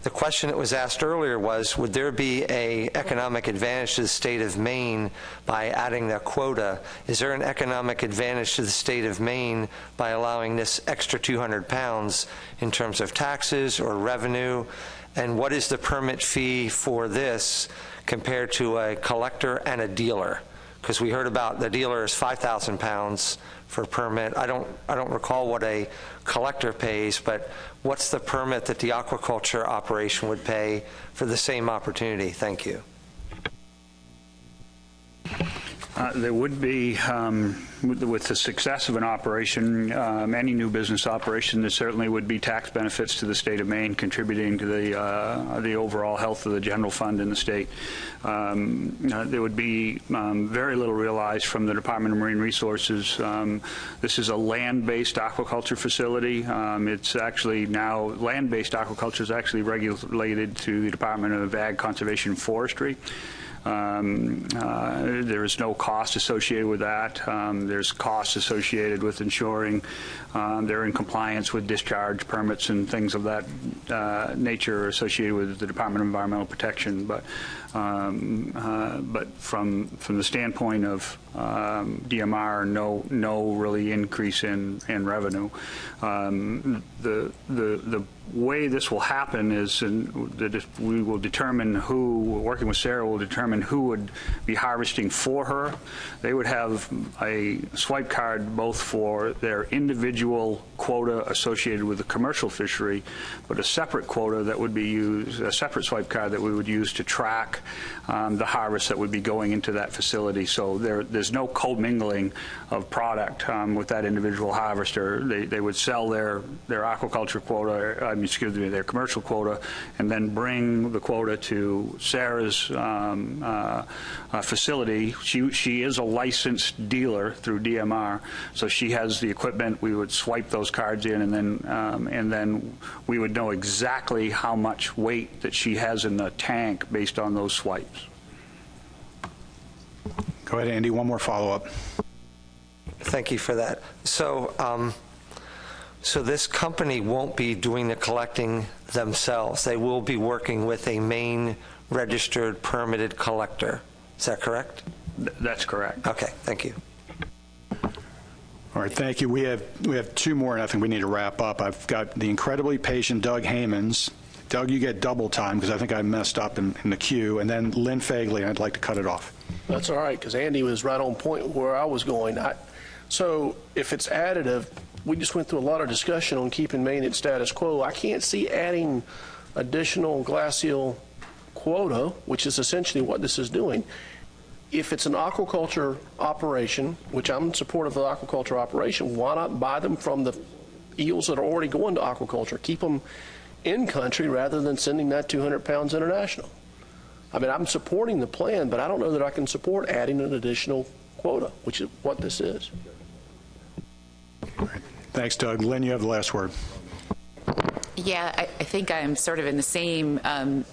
The question that was asked earlier was, would there be an economic advantage to the state of Maine by adding the quota? Is there an economic advantage to the state of Maine by allowing this extra 200 pounds in terms of taxes or revenue? And what is the permit fee for this compared to a collector and a dealer? Because we heard about the dealer is 5,000 pounds for a permit. I don't recall what a collector pays, but what's the permit that the aquaculture operation would pay for the same opportunity? Thank you. There would be, with the success of an operation, any new business operation, there certainly would be tax benefits to the state of Maine, contributing to the overall health of the general fund in the state. There would be very little realized from the Department of Marine Resources. This is a land-based aquaculture facility. It's actually now, land-based aquaculture is actually regulated to the Department of Ag, Conservation, and Forestry. There is no cost associated with that. There's costs associated with ensuring they're in compliance with discharge permits and things of that nature associated with the Department of Environmental Protection. But from the standpoint of DMR, no really increase in revenue. The way this will happen is that we will determine who, working with Sarah, will determine who would be harvesting for her. They would have a swipe card both for their individual quota associated with the commercial fishery, but a separate quota that would be used, a separate swipe card that we would use to track the harvest that would be going into that facility. So there's no commingling of product with that individual harvester. They would sell their aquaculture quota, excuse me, their commercial quota, and then bring the quota to Sarah's facility. She is a licensed dealer through DMR, so she has the equipment. We would swipe those cards in, and then we would know exactly how much weight that she has in the tank based on those swipes. Go ahead, Andy. One more follow-up. Thank you for that. So, so this company won't be doing the collecting themselves. They will be working with a Maine registered permitted collector. Is that correct? That's correct. Okay, thank you. All right, thank you. We have two more, and I think we need to wrap up. I've got the incredibly patient Doug Haymans. Doug, you get double time because I think I messed up in the queue, and then Lynn Fagley, and I'd like to cut it off. That's all right, because Andy was right on point where I was going. So if it's additive, we just went through a lot of discussion on keeping Maine at status quo. I can't see adding additional glass eel quota, which is essentially what this is doing. If it's an aquaculture operation, which I'm in support of the aquaculture operation, why not buy them from the eels that are already going to aquaculture? Keep them in country rather than sending that 200 pounds international. I mean, I'm supporting the plan, but I don't know that I can support adding an additional quota, which is what this is. All right. Thanks, Doug. Lynn, you have the last word. Yeah, I think I'm sort of in the same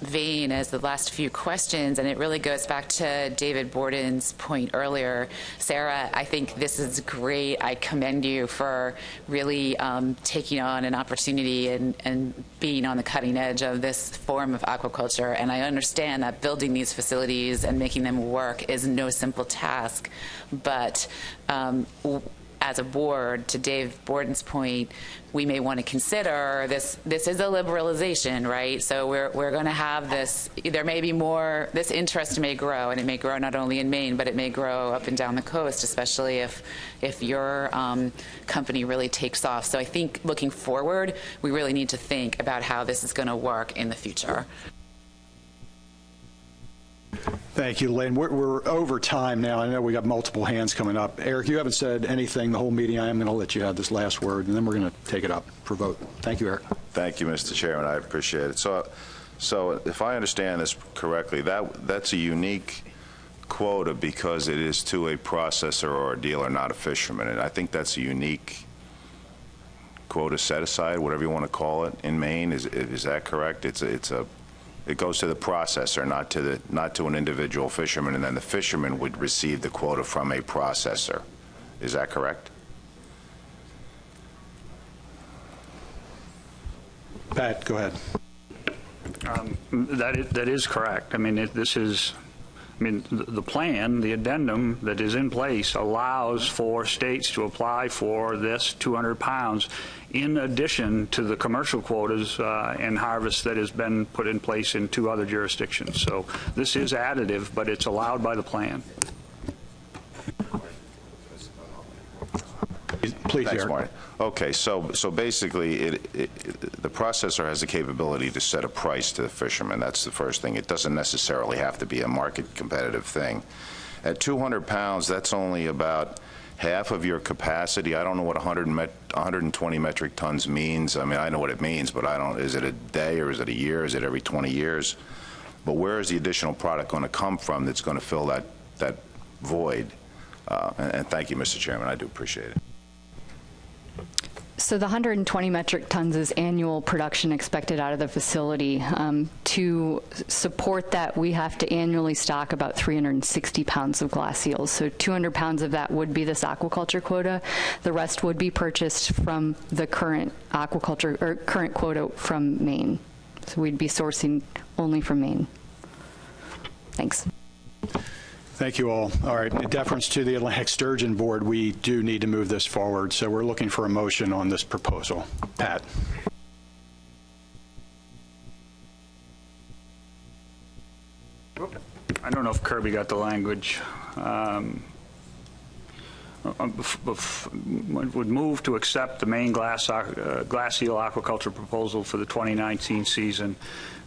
vein as the last few questions, and it really goes back to David Borden's point earlier. Sarah, I think this is great. I commend you for really taking on an opportunity and being on the cutting edge of this form of aquaculture. And I understand that building these facilities and making them work is no simple task, but as a board, to Dave Borden's point, we may want to consider this is a liberalization, right? So we're going to have this, there may be more, this interest may grow, and it may grow not only in Maine, but it may grow up and down the coast, especially if your company really takes off. So I think looking forward, we really need to think about how this is going to work in the future. Thank you, Lynn. We're over time now. I know we got multiple hands coming up. Eric, you haven't said anything the whole meeting. I am going to let you have this last word, and then we're going to take it up for vote. Thank you, Eric. Thank you, Mr. Chairman. I appreciate it. So if I understand this correctly, that's a unique quota because it is to a processor or a dealer, not a fisherman. And I think that's a unique quota set aside, whatever you want to call it, in Maine. Is that correct? It goes to the processor, not to an individual fisherman, and then the fisherman would receive the quota from a processor. Is that correct? Pat, go ahead. That is correct. I mean, the plan, the addendum that is in place allows for states to apply for this 200 pounds in addition to the commercial quotas and harvest that has been put in place in 2 other jurisdictions. So this is additive, but it's allowed by the plan. Please, Thanks, Eric. Marty. Okay, so basically, the processor has the capability to set a price to the fisherman. That's the first thing. It doesn't necessarily have to be a market competitive thing. At 200 pounds, that's only about half of your capacity. I don't know what 120 metric tons means. I mean, I know what it means, but I don't. Is it a day or is it a year? Is it every 20 years? But where is the additional product going to come from that's going to fill that void? And thank you, Mr. Chairman. I do appreciate it. So the 120 metric tons is annual production expected out of the facility. To support that, we have to annually stock about 360 pounds of glass eels. So 200 pounds of that would be this aquaculture quota. The rest would be purchased from the current aquaculture or current quota from Maine. So we'd be sourcing only from Maine. Thanks. Thank you all. All right, in deference to the Atlantic Sturgeon Board, we do need to move this forward, so we're looking for a motion on this proposal. Pat. I don't know if Kirby got the language. Would move to accept the Maine glass eel aquaculture proposal for the 2019 season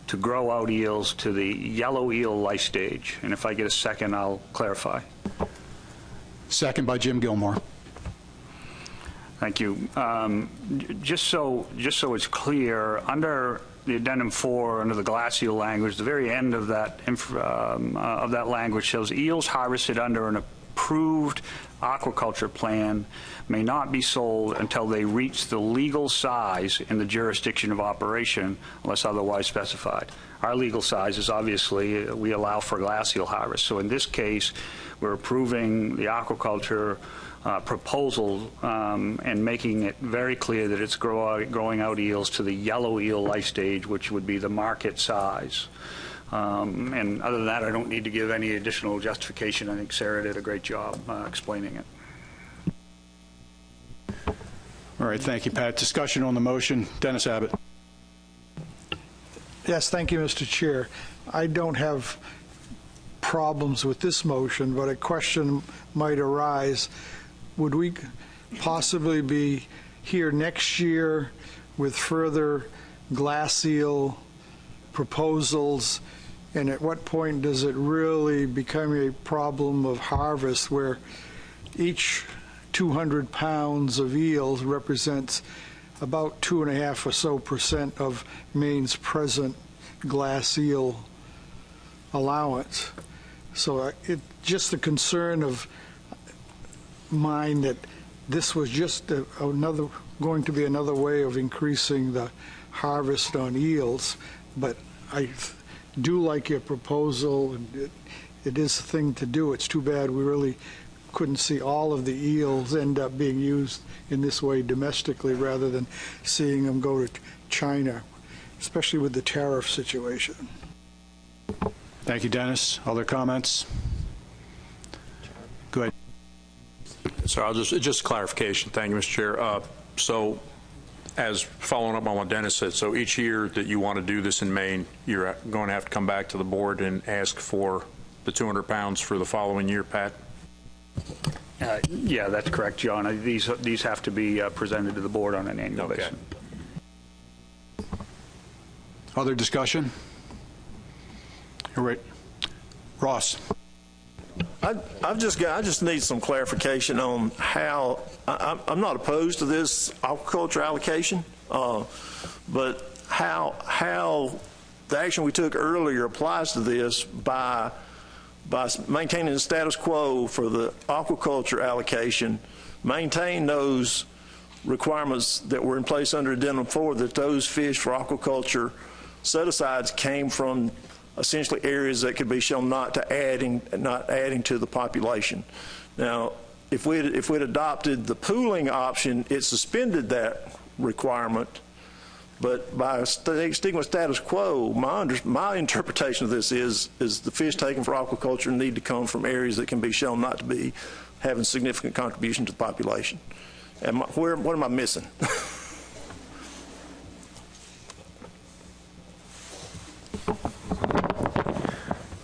to grow out eels to the yellow eel life stage. And if I get a second, I'll clarify. Second by Jim Gilmore. Thank you. Just so it's clear, under the Addendum 4, under the glass eel language, the very end of that language shows eels harvested under an approved aquaculture plan may not be sold until they reach the legal size in the jurisdiction of operation unless otherwise specified. Our legal size is obviously we allow for glass eel harvest. So in this case, we're approving the aquaculture proposal and making it very clear that it's growing out eels to the yellow eel life stage, which would be the market size. And other than that, I don't need to give any additional justification. I think Sarah did a great job explaining it. All right, thank you, Pat. Discussion on the motion. Dennis Abbott. Yes, thank you, Mr. Chair. I don't have problems with this motion, but a question might arise. Would we possibly be here next year with further glass eel proposals? And at what point does it really become a problem of harvest where each 200 pounds of eels represents about 2.5% or so of Maine's present glass eel allowance? So just a concern of mine that this was just going to be another way of increasing the harvest on eels, but I do like your proposal, and it is a thing to do. It's too bad we really couldn't see all of the eels end up being used in this way domestically rather than seeing them go to China, especially with the tariff situation. Thank you, Dennis. Other comments? Go ahead. So I'll just clarification. Thank you, Mr. Chair. So as following up on what Dennis said, so each year that you want to do this in Maine, you're going to have to come back to the board and ask for the 200 pounds for the following year, Pat? Yeah, that's correct, John. These have to be presented to the board on an annual basis. Other discussion? All right. Ross. I just need some clarification on how I'm not opposed to this aquaculture allocation, but how the action we took earlier applies to this by maintaining the status quo for the aquaculture allocation, maintain those requirements that were in place under Addendum 4, that those fish for aquaculture set-asides came from essentially areas that could be shown not adding to the population. Now, if we'd adopted the pooling option, it suspended that requirement, But by sticking with status quo, my interpretation of this is the fish taken for aquaculture need to come from areas that can be shown not to be having significant contribution to the population. And what am I missing?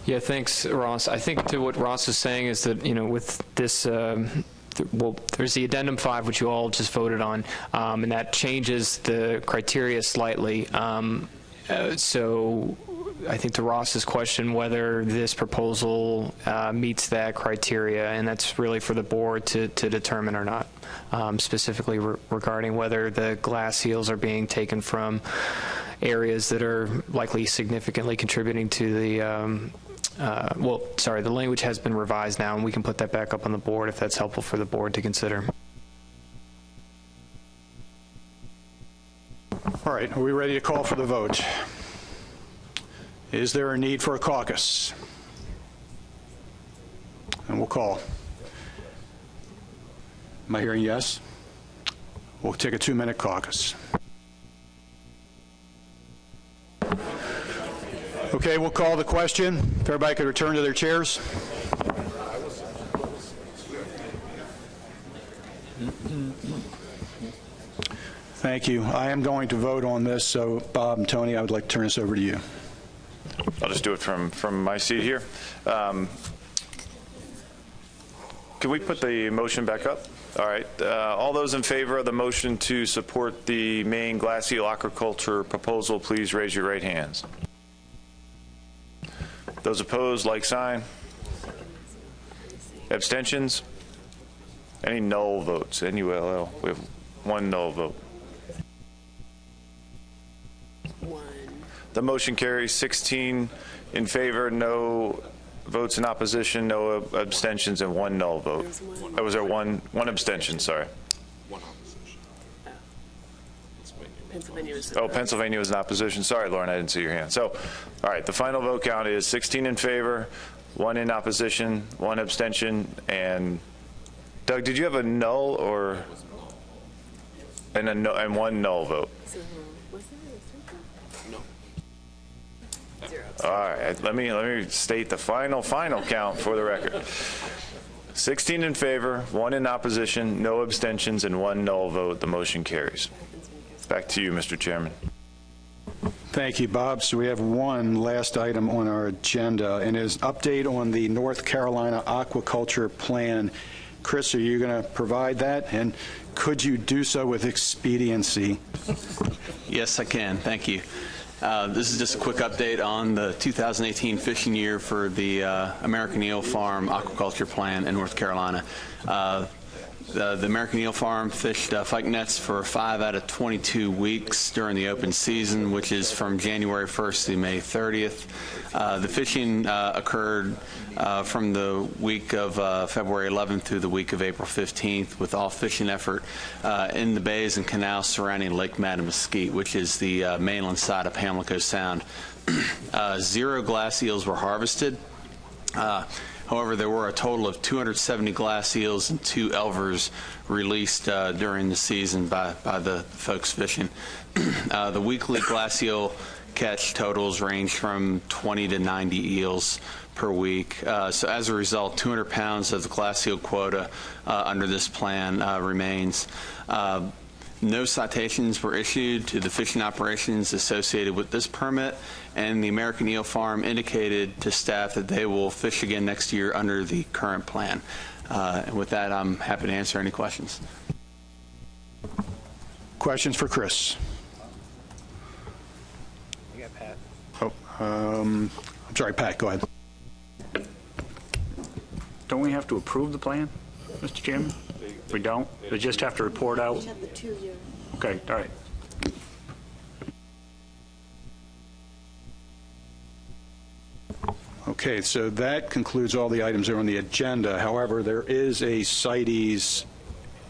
Yeah, thanks, Ross. I think to what Ross is saying is that, with this, well, there's the Addendum 5, which you all just voted on, and that changes the criteria slightly. So I think to Ross's question, whether this proposal meets that criteria, and that's really for the board to determine or not, specifically regarding whether the glass eels are being taken from areas that are likely significantly contributing to the the language has been revised now, and we can put that back up on the board if that's helpful for the board to consider. All right, are we ready to call for the vote? Is there a need for a caucus? And we'll call. Am I hearing yes? We'll take a 2-minute caucus. Okay, we'll call the question. If everybody could return to their chairs. Thank you. I am going to vote on this, so Bob and Tony, I would like to turn this over to you. I'll just do it from my seat here. Can we put the motion back up? All right. All those in favor of the motion to support the Maine glass eel aquaculture proposal, please raise your right hands. Those opposed, like sign. Abstentions? Any null votes? NULL. We have 1 null vote. The motion carries 16 in favor, no votes in opposition, no abstentions, and 1 null vote. Was there one abstention? Sorry. Pennsylvania was in opposition. Sorry, Lauren, I didn't see your hand. So, all right, the final vote count is 16 in favor, 1 in opposition, 1 abstention, and Doug, did you have a null or and 1 null vote? All right, let me state the final count for the record. 16 in favor, 1 in opposition, no abstentions, and 1 null vote. The motion carries. Back to you, Mr. Chairman. Thank you, Bob. So we have one last item on our agenda, and it is an update on the North Carolina aquaculture plan. Chris, are you going to provide that? And could you do so with expediency? Yes, I can. Thank you. This is just a quick update on the 2018 fishing year for the American Eel Farm aquaculture plan in North Carolina. The American Eel Farm fished fyke nets for 5 out of 22 weeks during the open season, which is from January 1st to May 30th. The fishing occurred from the week of February 11th through the week of April 15th, with all fishing effort in the bays and canals surrounding Lake Mattamuskeet, which is the mainland side of Pamlico Sound. 0 glass eels were harvested. However, there were a total of 270 glass eels and 2 elvers released during the season by the folks fishing. The weekly glass eel catch totals range from 20 to 90 eels per week. So as a result, 200 pounds of the glass eel quota under this plan remains. No citations were issued to the fishing operations associated with this permit, and the American Eel Farm indicated to staff that they will fish again next year under the current plan. And with that, I'm happy to answer any questions. Questions for Chris? You got Pat. Oh, I'm sorry, Pat, go ahead. Don't we have to approve the plan, Mr. Chairman? We don't? They just have to report out? Okay, all right. Okay, so that concludes all the items that are on the agenda. However, there is a CITES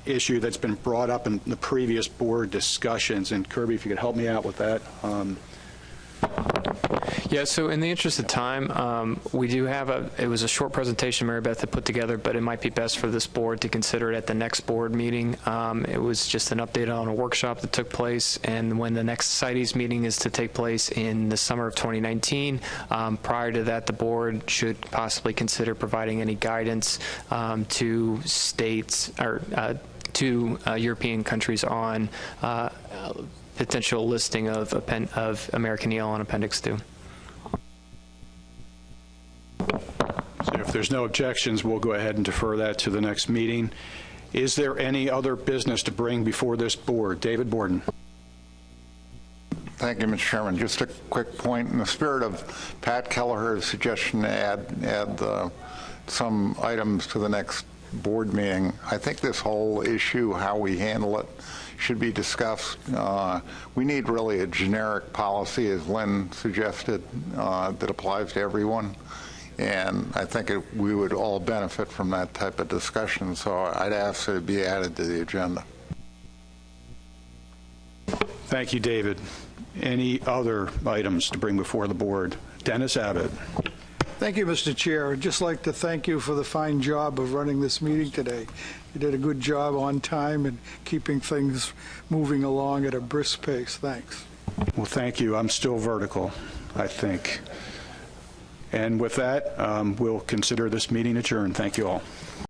issue that's been brought up in the previous board discussions, and Kirby, if you could help me out with that. Yeah, so in the interest of time, we do have it was a short presentation Mary Beth had put together, but it might be best for this board to consider it at the next board meeting. It was just an update on a workshop that took place, and when the next CITES meeting is to take place in the summer of 2019. Prior to that, the board should possibly consider providing any guidance to states or to European countries on potential listing of American eel on Appendix 2. So if there's no objections, we'll go ahead and defer that to the next meeting. Is there any other business to bring before this board? David Borden. Thank you, Mr. Chairman. Just a quick point. In the spirit of Pat Kelleher's suggestion to add some items to the next board meeting, I think this whole issue, how we handle it, should be discussed. We need really a generic policy, as Lynn suggested, that applies to everyone. And I think we would all benefit from that type of discussion. So I'd ask that it be added to the agenda. Thank you, David. Any other items to bring before the board? Dennis Abbott. Thank you, Mr. Chair. I'd just like to thank you for the fine job of running this meeting today. You did a good job on time and keeping things moving along at a brisk pace. Thanks. Well, thank you. I'm still vertical, I think. And with that, we'll consider this meeting adjourned. Thank you all.